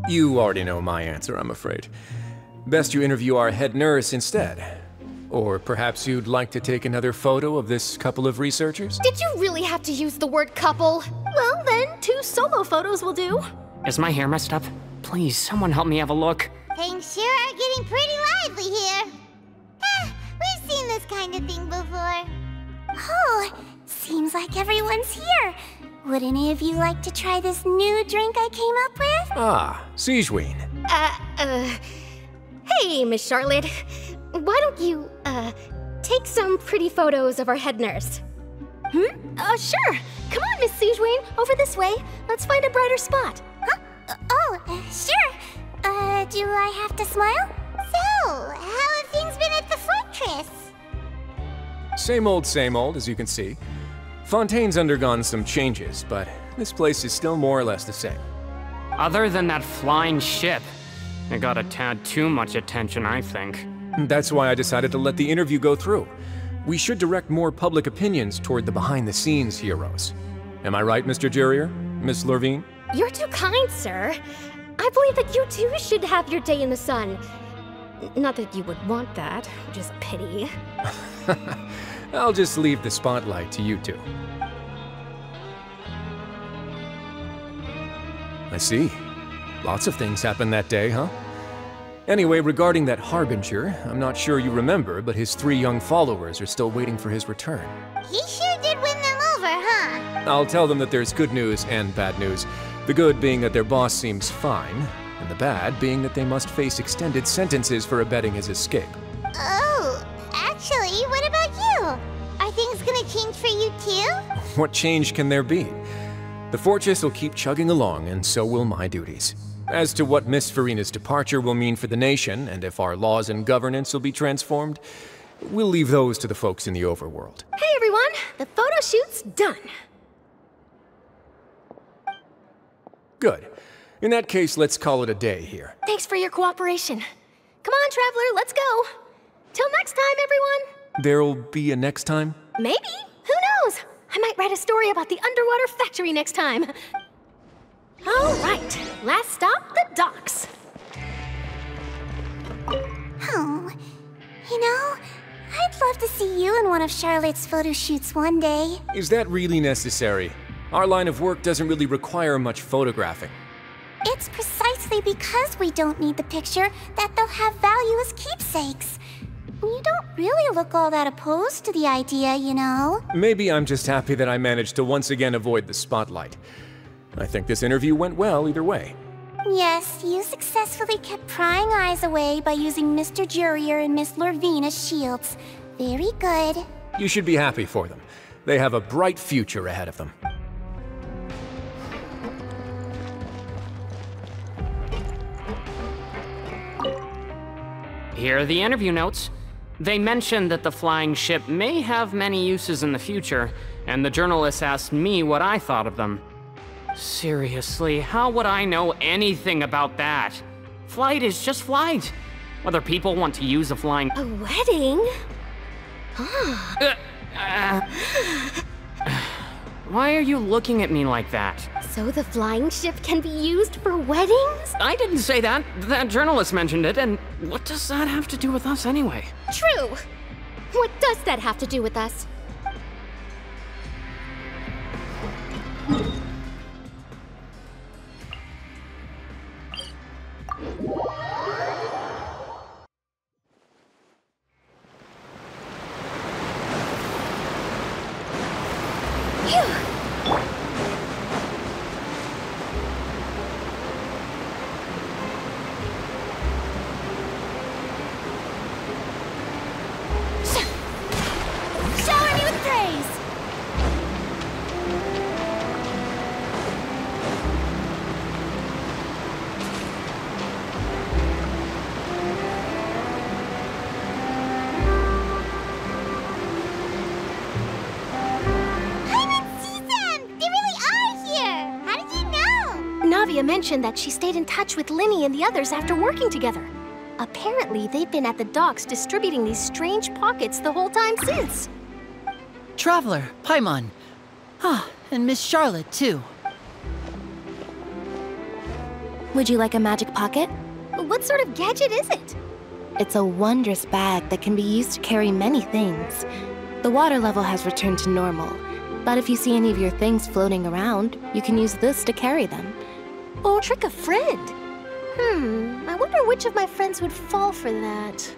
You already know my answer, I'm afraid. Best you interview our head nurse instead. Or perhaps you'd like to take another photo of this couple of researchers? Did you really have to use the word couple? Well, then, 2 solo photos will do. Is my hair messed up? Please, someone help me have a look. Things sure are getting pretty lively here. We've seen this kind of thing before. Oh, seems like everyone's here. Would any of you like to try this new drink I came up with? Ah, Sigewinne. Hey, Miss Charlotte. Why don't you, take some pretty photos of our head nurse? Sure. Come on, Miss Sigewinne. Over this way. Let's find a brighter spot. Huh? Sure. Do I have to smile? So, how have things been at the fortress? Same old, as you can see. Fontaine's undergone some changes, but this place is still more or less the same. Other than that flying ship, it got a tad too much attention, I think. That's why I decided to let the interview go through. We should direct more public opinions toward the behind-the-scenes heroes. Am I right, Mr. Jurier? Miss Lurvine? You're too kind, sir. I believe that you too should have your day in the sun. Not that you would want that, which is a pity. I'll just leave the spotlight to you two. I see. Lots of things happened that day, huh? Anyway, regarding that Harbinger, I'm not sure you remember, but his 3 young followers are still waiting for his return. He sure did win them over, huh? I'll tell them that there's good news and bad news. The good being that their boss seems fine, and the bad being that they must face extended sentences for abetting his escape. Oh, actually, what about you? Are things gonna change for you too? What change can there be? The fortress will keep chugging along, and so will my duties. As to what Miss Furina's departure will mean for the nation, and if our laws and governance will be transformed, we'll leave those to the folks in the overworld. Hey everyone, the photo shoot's done. Good. In that case, let's call it a day here. Thanks for your cooperation. Come on, Traveler, let's go. Till next time, everyone. There'll be a next time? Maybe. Who knows? I might write a story about the underwater factory next time. All right, last stop, the docks. Oh, you know, I'd love to see you in one of Charlotte's photo shoots one day. Is that really necessary? Our line of work doesn't really require much photographing. It's precisely because we don't need the picture that they'll have value as keepsakes. You don't really look all that opposed to the idea, you know. Maybe I'm just happy that I managed to once again avoid the spotlight. I think this interview went well either way. Yes, you successfully kept prying eyes away by using Mr. Jurier and Miss Lurvine as shields. Very good. You should be happy for them. They have a bright future ahead of them. Here are the interview notes. They mentioned that the flying ship may have many uses in the future, and the journalist asked me what I thought of them. Seriously, how would I know anything about that? Flight is just flight. Whether people want to use a flying... A wedding? Why are you looking at me like that? So the flying ship can be used for weddings? I didn't say that. That journalist mentioned it, and what does that have to do with us anyway? True. What does that have to do with us? Shower me with praise! Navia mentioned that she stayed in touch with Linny and the others after working together. Apparently, they've been at the docks distributing these strange pockets the whole time since. Traveler, Paimon. Ah, and Miss Charlotte, too. Would you like a magic pocket? What sort of gadget is it? It's a wondrous bag that can be used to carry many things. The water level has returned to normal, but if you see any of your things floating around, you can use this to carry them. Or trick a friend. I wonder which of my friends would fall for that.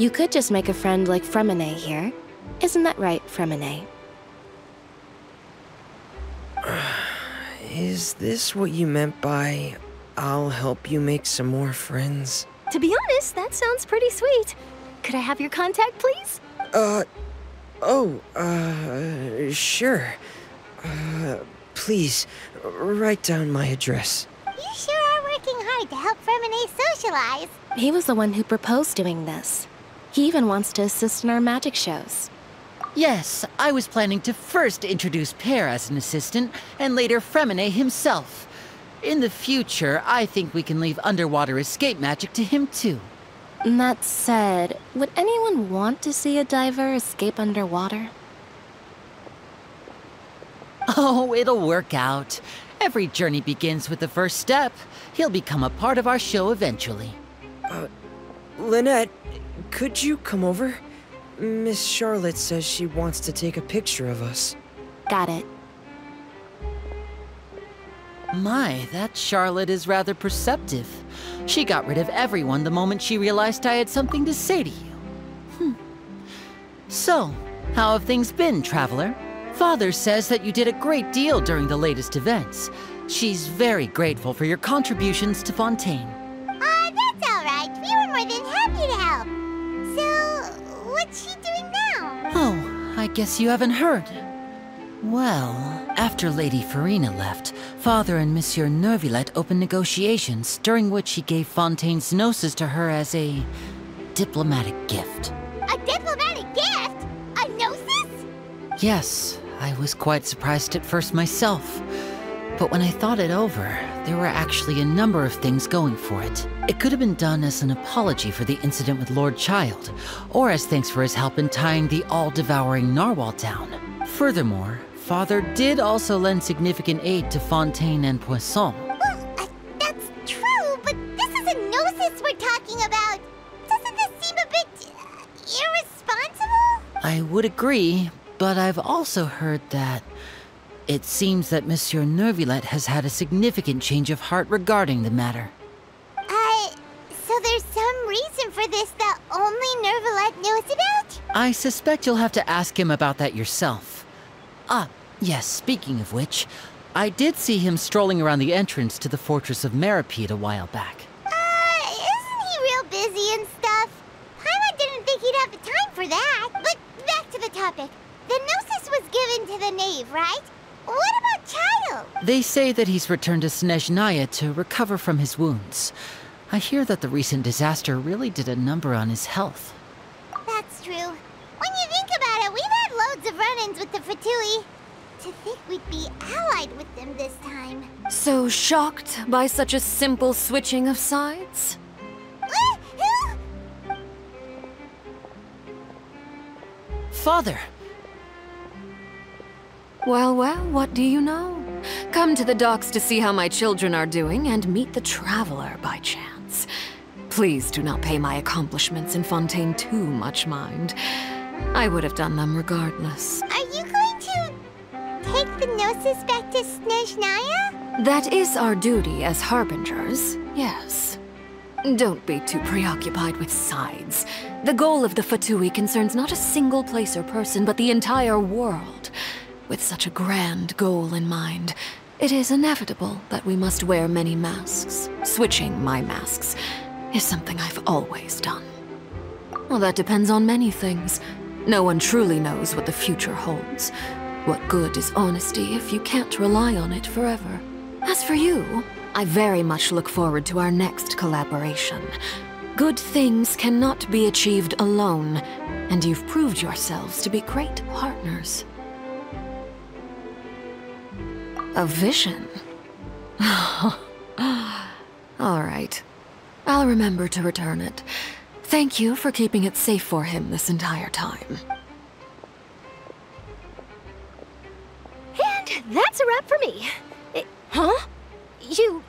You could just make a friend like Fremine here. Isn't that right, Fremine? Is this what you meant by, I'll help you make some more friends? To be honest, that sounds pretty sweet. Could I have your contact, please? Sure. Please, write down my address. You sure are working hard to help Fremine socialize. He was the one who proposed doing this. He even wants to assist in our magic shows. Yes, I was planning to first introduce Pear as an assistant, and later Fremine himself. In the future, I think we can leave underwater escape magic to him too. That said, would anyone want to see a diver escape underwater? Oh, it'll work out. Every journey begins with the first step. He'll become a part of our show eventually. Lynette, could you come over? Miss Charlotte says she wants to take a picture of us. Got it. My, that Charlotte is rather perceptive. She got rid of everyone the moment she realized I had something to say to you. So, how have things been, Traveler? Father says that you did a great deal during the latest events. She's very grateful for your contributions to Fontaine. That's all right. We were more than happy to help. So, what's she doing now? Oh, I guess you haven't heard. Well, after Lady Farina left, Father and Monsieur Neuvillette opened negotiations, during which he gave Fontaine's gnosis to her as a diplomatic gift. A diplomatic gift? A gnosis? Yes, I was quite surprised at first myself. But when I thought it over, there were actually a number of things going for it. It could have been done as an apology for the incident with Lord Child, or as thanks for his help in tying the all-devouring narwhal down. Furthermore, Father did also lend significant aid to Fontaine and Poisson. Well, that's true, but this is a gnosis we're talking about. Doesn't this seem a bit irresponsible? I would agree, but I've also heard that it seems that Monsieur Neuvillette has had a significant change of heart regarding the matter. So there's some reason for this that only Neuvillette knows about? I suspect you'll have to ask him about that yourself. Yes, speaking of which, I did see him strolling around the entrance to the Fortress of Meripede a while back. Isn't he real busy and stuff? Paimon didn't think he'd have the time for that. But back to the topic. The gnosis was given to the knave, right? What about Child? They say that he's returned to Snezhnaya to recover from his wounds. I hear that the recent disaster really did a number on his health. That's true. When you think about it, we've had loads of run-ins with the Fatui. To think we'd be allied with them this time. So shocked by such a simple switching of sides? Father! Well, what do you know? Come to the docks to see how my children are doing and meet the Traveler by chance. Please do not pay my accomplishments in Fontaine too much mind. I would have done them regardless. Are you going to take the gnosis back to Snezhnaya? That is our duty as harbingers, yes. Don't be too preoccupied with sides. The goal of the Fatui concerns not a single place or person, but the entire world. With such a grand goal in mind, it is inevitable that we must wear many masks. Switching my masks is something I've always done. Well, that depends on many things. No one truly knows what the future holds. What good is honesty if you can't rely on it forever? As for you, I very much look forward to our next collaboration. Good things cannot be achieved alone, and you've proved yourselves to be great partners. A vision? All right. I'll remember to return it. Thank you for keeping it safe for him this entire time. And that's a wrap for me. Huh? You're...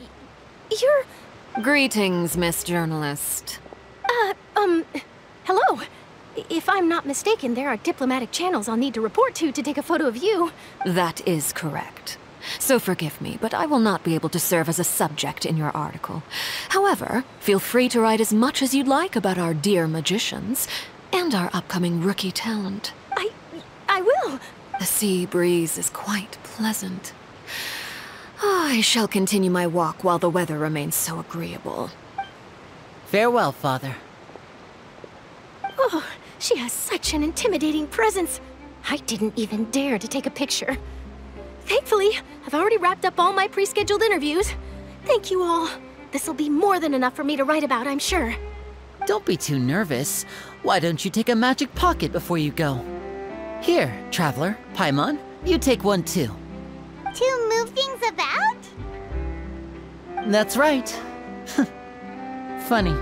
Greetings, Miss Journalist. Hello. If I'm not mistaken, there are diplomatic channels I'll need to report to take a photo of you. That is correct. so forgive me, but I will not be able to serve as a subject in your article. However, feel free to write as much as you'd like about our dear magicians and our upcoming rookie talent. I will. The sea breeze is quite pleasant. I shall continue my walk while the weather remains so agreeable. Farewell, Father. Oh, she has such an intimidating presence. I didn't even dare to take a picture. Thankfully, I've already wrapped up all my pre-scheduled interviews. Thank you all. This'll be more than enough for me to write about, I'm sure. Don't be too nervous. Why don't you take a magic pocket before you go? Here, Traveler, Paimon, you take one too. To move things about? That's right. Funny.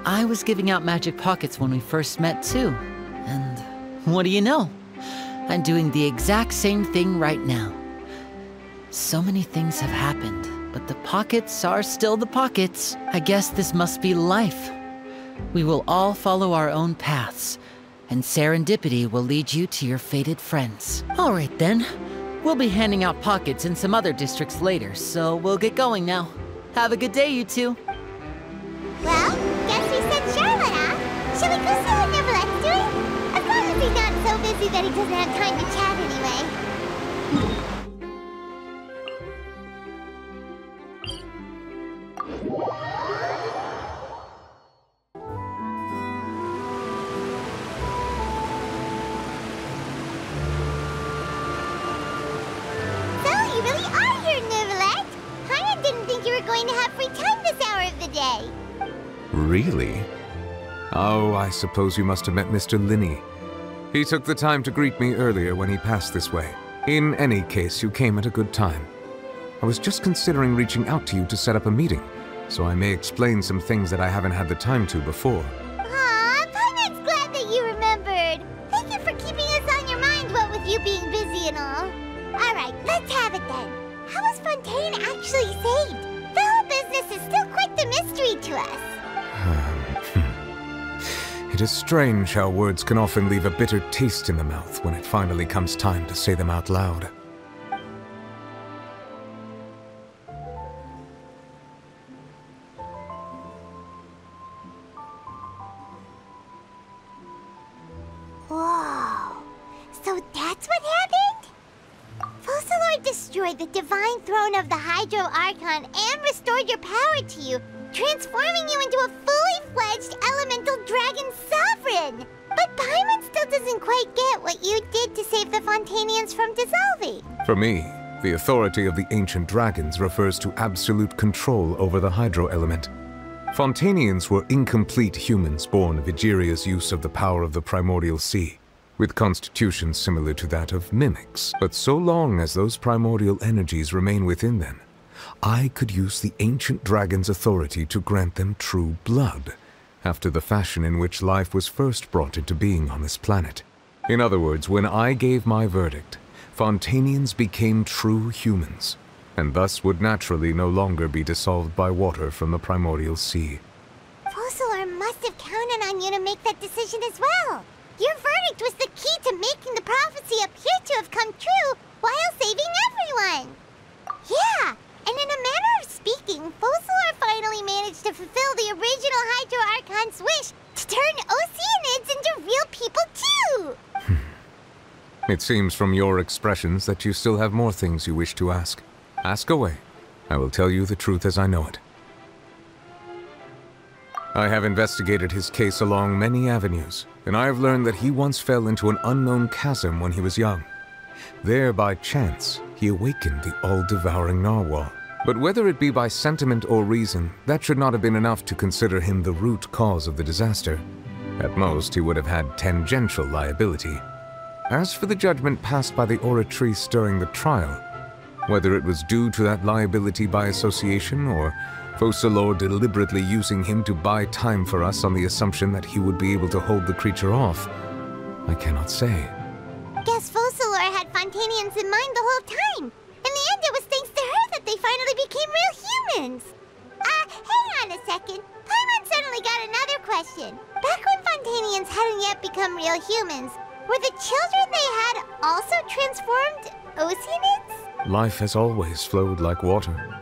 I was giving out magic pockets when we first met too. And what do you know? I'm doing the exact same thing right now. So many things have happened, but the pockets are still the pockets. I guess this must be life. We will all follow our own paths, and serendipity will lead you to your fated friends. All right then. We'll be handing out pockets in some other districts later, so we'll get going now. Have a good day, you two. Well, guess we sent Charlotte off. Shall we go see what Neverlette's doing? As long as he's not so busy that he doesn't have time to chat anyway. Going to have free time this hour of the day. Really? Oh, I suppose you must have met Mr. Linney. He took the time to greet me earlier when he passed this way. In any case, you came at a good time. I was just considering reaching out to you to set up a meeting, so I may explain some things that I haven't had the time to before. Aw, Paimon's glad that you remembered. Thank you for keeping us on your mind, what with you being busy and all. Alright, let's have it then. How was Fontaine actually saved? The whole business is still quite the mystery to us. It is strange how words can often leave a bitter taste in the mouth when it finally comes time to say them out loud. Whoa. So that's what happened? Focalor destroyed the divine throne of the Hydro Archon and restored your power to you, transforming you into a fully fledged elemental dragon sovereign. But Paimon still doesn't quite get what you did to save the Fontainians from dissolving. For me, the authority of the ancient dragons refers to absolute control over the hydro element. Fontainians were incomplete humans born of Egeria's use of the power of the primordial sea, with constitutions similar to that of mimics. But so long as those primordial energies remain within them, I could use the ancient dragon's authority to grant them true blood, after the fashion in which life was first brought into being on this planet. In other words, when I gave my verdict, Fontainians became true humans, and thus would naturally no longer be dissolved by water from the primordial sea. Focalor must have counted on you to make that decision as well. Your verdict was the key to making the prophecy appear to have come true while saving everyone. Yeah, and in a manner of speaking, Focalor finally managed to fulfill the original Hydro Archon's wish to turn Oceanids into real people too! It seems from your expressions that you still have more things you wish to ask. Ask away. I will tell you the truth as I know it. I have investigated his case along many avenues, and I have learned that he once fell into an unknown chasm when he was young. There, by chance, he awakened the all-devouring narwhal. But whether it be by sentiment or reason, that should not have been enough to consider him the root cause of the disaster. At most, he would have had tangential liability. As for the judgment passed by the Oratrice during the trial, whether it was due to that liability by association or Focalor deliberately using him to buy time for us on the assumption that he would be able to hold the creature off, I cannot say. Guess Focalor had Fontainians in mind the whole time. In the end, it was thanks to her that they finally became real humans. Hang on a second. Paimon suddenly got another question. Back when Fontainians hadn't yet become real humans, were the children they had also transformed Oceanids? life has always flowed like water.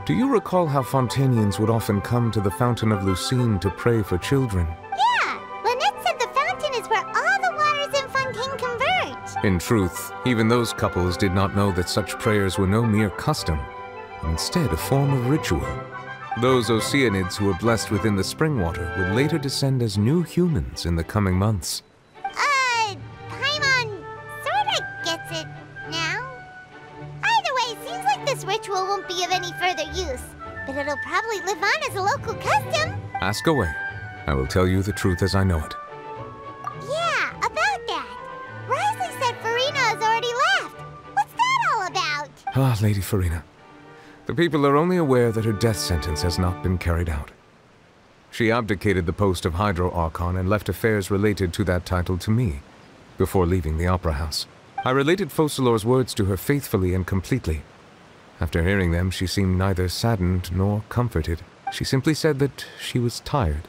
Do you recall how Fontainians would often come to the Fountain of Lucine to pray for children? Yeah, Lynette said the fountain is where all the waters in Fontaine converge. In truth, even those couples did not know that such prayers were no mere custom, but instead a form of ritual. Those Oceanids who were blessed within the spring water would later descend as new humans in the coming months. Paimon sorta gets it now. Either way, seems like this ritual won't be of any further use, but it'll probably live on as a local custom. Ask away. I will tell you the truth as I know it. Yeah, about that. Risley said Farina has already left. What's that all about? Ah, Lady Farina. The people are only aware that her death sentence has not been carried out. She abdicated the post of Hydro Archon and left affairs related to that title to me, before leaving the Opera House. I related Focalor's words to her faithfully and completely. After hearing them, she seemed neither saddened nor comforted. She simply said that she was tired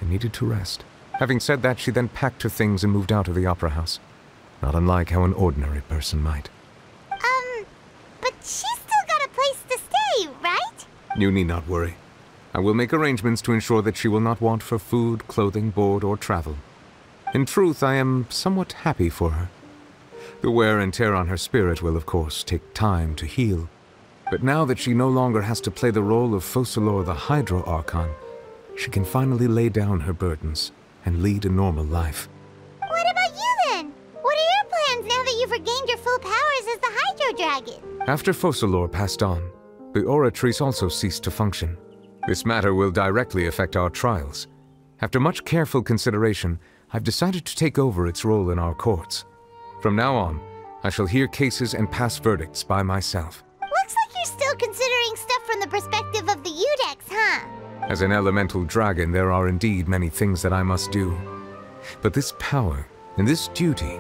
and needed to rest. Having said that, she then packed her things and moved out of the Opera House, not unlike how an ordinary person might. But she's still got a place to stay, right? You need not worry. I will make arrangements to ensure that she will not want for food, clothing, board, or travel. In truth, I am somewhat happy for her. The wear and tear on her spirit will, of course, take time to heal. But now that she no longer has to play the role of Focalor the Hydro Archon, she can finally lay down her burdens and lead a normal life. What about you then? What are your plans now that you've regained your full powers as the Hydro Dragon? After Focalor passed on, the Oratrice also ceased to function. This matter will directly affect our trials. After much careful consideration, I've decided to take over its role in our courts. From now on, I shall hear cases and pass verdicts by myself. Looks like you're still considering stuff from the perspective of the Udex, huh? As an elemental dragon, there are indeed many things that I must do. But this power and this duty,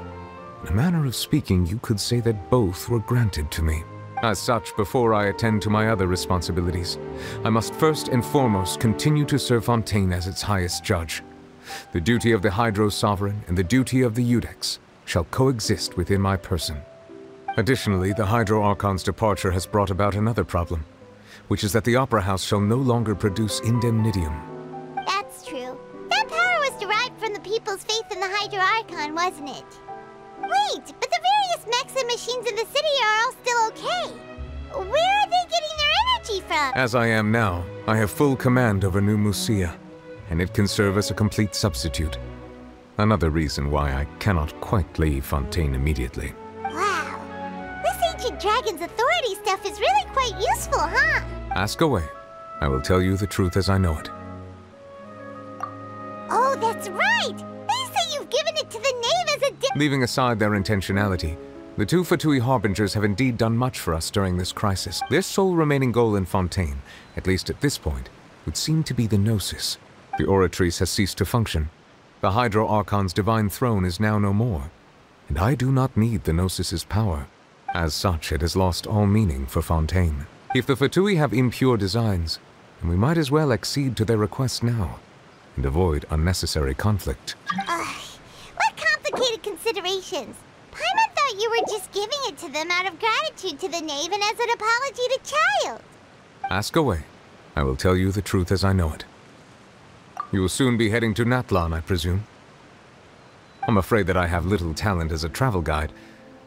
in a manner of speaking, you could say that both were granted to me. As such, before I attend to my other responsibilities, I must first and foremost continue to serve Fontaine as its highest judge. The duty of the Hydro Sovereign and the duty of the Udex shall coexist within my person. Additionally, the Hydro Archon's departure has brought about another problem, which is that the Opera House shall no longer produce indemnitium. That's true. That power was derived from the people's faith in the Hydro Archon, wasn't it? Wait, but the various mechs and machines in the city are all still okay. Where are they getting their energy from? As I am now, I have full command over New Musia, and it can serve as a complete substitute. Another reason why I cannot quite leave Fontaine immediately. Wow. This ancient dragon's authority stuff is really quite useful, huh? Ask away. I will tell you the truth as I know it. Oh, that's right! They say you've given it to the knave as a Leaving aside their intentionality, the two Fatui Harbingers have indeed done much for us during this crisis. Their sole remaining goal in Fontaine, at least at this point, would seem to be the Gnosis. The Oratrice has ceased to function. The Hydro Archon's divine throne is now no more, and I do not need the Gnosis's power. As such, it has lost all meaning for Fontaine. If the Fatui have impure designs, then we might as well accede to their request now, and avoid unnecessary conflict. What complicated considerations? Paimon thought you were just giving it to them out of gratitude to the knave and as an apology to Child. Ask away. I will tell you the truth as I know it. You will soon be heading to Natlan, I presume? I'm afraid that I have little talent as a travel guide,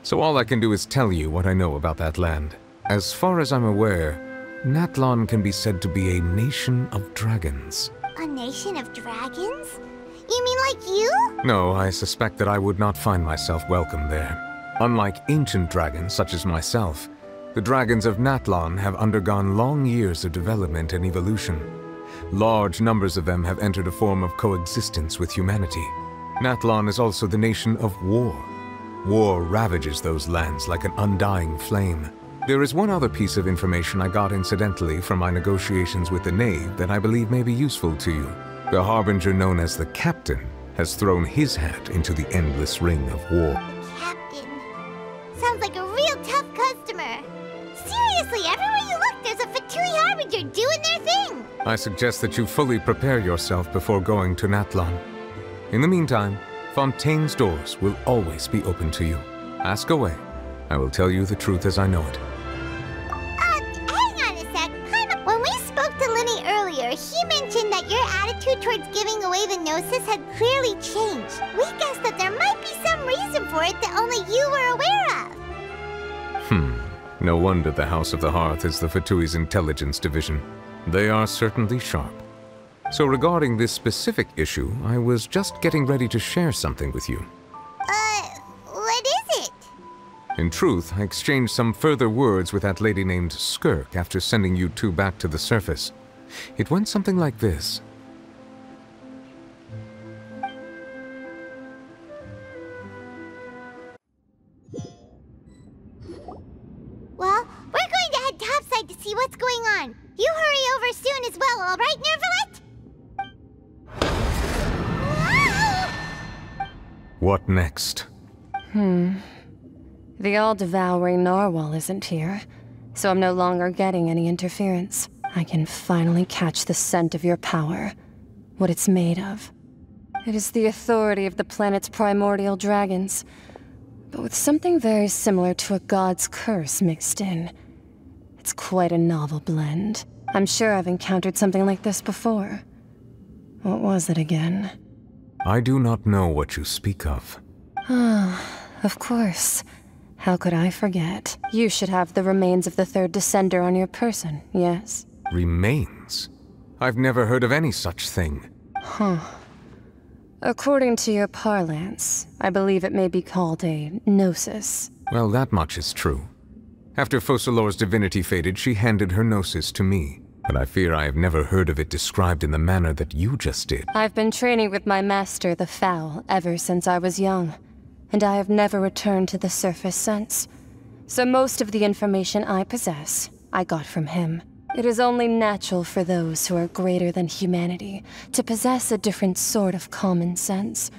so all I can do is tell you what I know about that land. As far as I'm aware, Natlan can be said to be a nation of dragons. A nation of dragons? You mean like you? No, I suspect that I would not find myself welcome there. Unlike ancient dragons such as myself, the dragons of Natlan have undergone long years of development and evolution. Large numbers of them have entered a form of coexistence with humanity. Natlan is also the nation of war. War ravages those lands like an undying flame. There is one other piece of information I got incidentally from my negotiations with the knave that I believe may be useful to you. The Harbinger known as the Captain has thrown his hat into the endless ring of war. Captain. Sounds like a real tough customer. Seriously, everywhere you look, there's a Fatui Harbinger doing their thing. I suggest that you fully prepare yourself before going to Natlan. In the meantime, Fontaine's doors will always be open to you. Ask away. I will tell you the truth as I know it. Hang on a sec. Paimon, when we spoke to Linny earlier, he mentioned that your attitude towards giving away the Gnosis had clearly changed. We guessed that there might be some reason for it that only you were aware of. No wonder the House of the Hearth is the Fatui's intelligence division. They are certainly sharp. So regarding this specific issue, I was just getting ready to share something with you. What is it? In truth, I exchanged some further words with that lady named Skirk after sending you two back to the surface. It went something like this. Well, we're going to head topside to see what's going on. You hurry over soon as well, all right, Nervalet? What next? The all-devouring narwhal isn't here, so I'm no longer getting any interference. I can finally catch the scent of your power, what it's made of. It is the authority of the planet's primordial dragons, but with something very similar to a god's curse mixed in. It's quite a novel blend. I'm sure I've encountered something like this before. What was it again? I do not know what you speak of. Of course. How could I forget? You should have the remains of the third descender on your person, yes? Remains? I've never heard of any such thing. According to your parlance, I believe it may be called a gnosis. Well, that much is true. After Focalor's divinity faded, she handed her gnosis to me. But I fear I have never heard of it described in the manner that you just did. I've been training with my master, the Foul, ever since I was young, and I have never returned to the surface since. So most of the information I possess, I got from him. It is only natural for those who are greater than humanity to possess a different sort of common sense,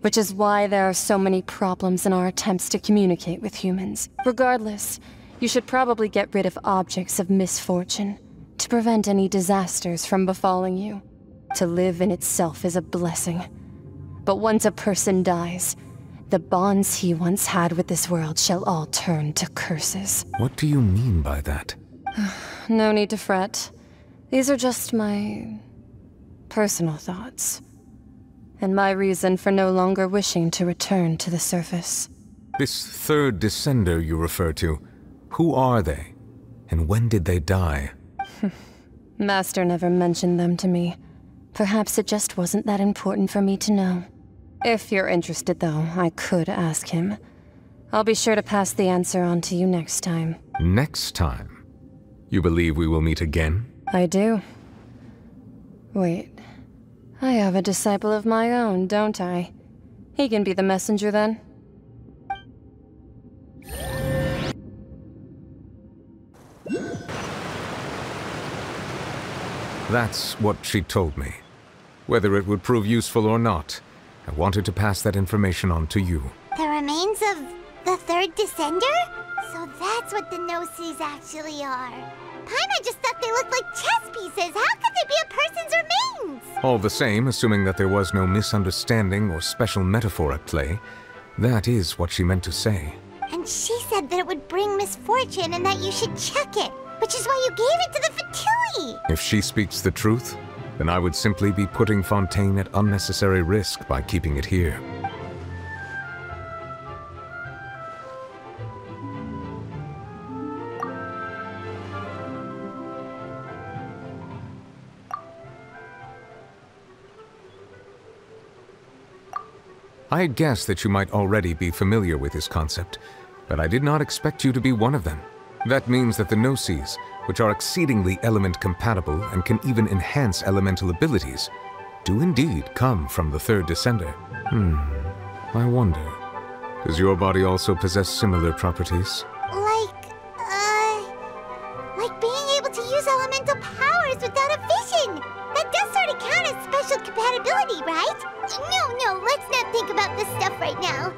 which is why there are so many problems in our attempts to communicate with humans. Regardless, you should probably get rid of objects of misfortune to prevent any disasters from befalling you. To live in itself is a blessing. But once a person dies, the bonds he once had with this world shall all turn to curses. What do you mean by that? No need to fret. These are just my personal thoughts, and my reason for no longer wishing to return to the surface. This third descender you refer to, who are they? And when did they die? Master never mentioned them to me. Perhaps it just wasn't that important for me to know. If you're interested, though, I could ask him. I'll be sure to pass the answer on to you next time. Next time? You believe we will meet again? I do. Wait. I have a disciple of my own, don't I? He can be the messenger then. That's what she told me. Whether it would prove useful or not, I wanted to pass that information on to you. The remains of the third descender? So that's what the Gnosis actually are. Paimon just thought they looked like chess pieces. How could they be a person's remains? All the same, assuming that there was no misunderstanding or special metaphor at play, that is what she meant to say. And she said that it would bring misfortune and that you should check it, which is why you gave it to the Fatui. If she speaks the truth, then I would simply be putting Fontaine at unnecessary risk by keeping it here. I had guessed that you might already be familiar with this concept, but I did not expect you to be one of them. That means that the Gnosis, which are exceedingly element-compatible and can even enhance elemental abilities, do indeed come from the third descender. I wonder, does your body also possess similar properties? Like being able to use elemental powers without a vision! That does sort of count as special compatibility, right? No, let's not think about this stuff right now.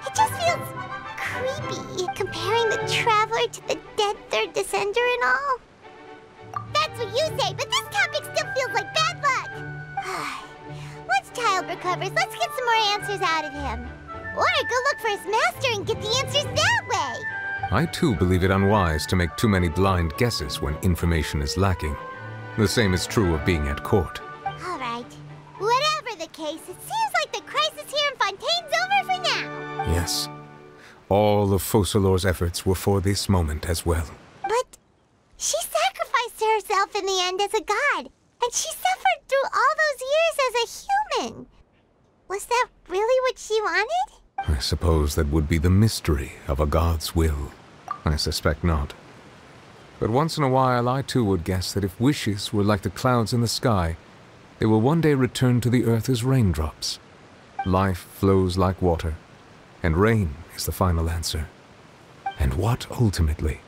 It just feels creepy, comparing the Traveler to the dead third descender and all. That's what you say, but this topic still feels like bad luck. Once Child recovers, let's get some more answers out of him. Or go look for his master and get the answers that way. I too believe it unwise to make too many blind guesses when information is lacking. The same is true of being at court. All right. Whatever the case, it seems like the crisis here in Fontaine's over for now. Yes. All of Focalor's efforts were for this moment as well. But she sacrificed herself in the end as a god, and she suffered through all those years as a human. Was that really what she wanted? I suppose that would be the mystery of a god's will. I suspect not. But once in a while I too would guess that if wishes were like the clouds in the sky, they will one day return to the earth as raindrops. Life flows like water, and rain is the final answer. And what, ultimately,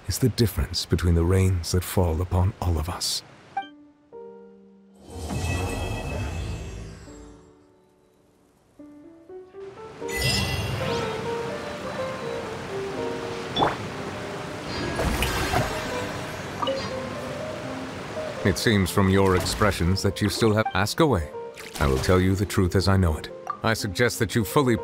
is the difference between the rains that fall upon all of us? It seems from your expressions that you still have... Ask away. I will tell you the truth as I know it. I suggest that you fully...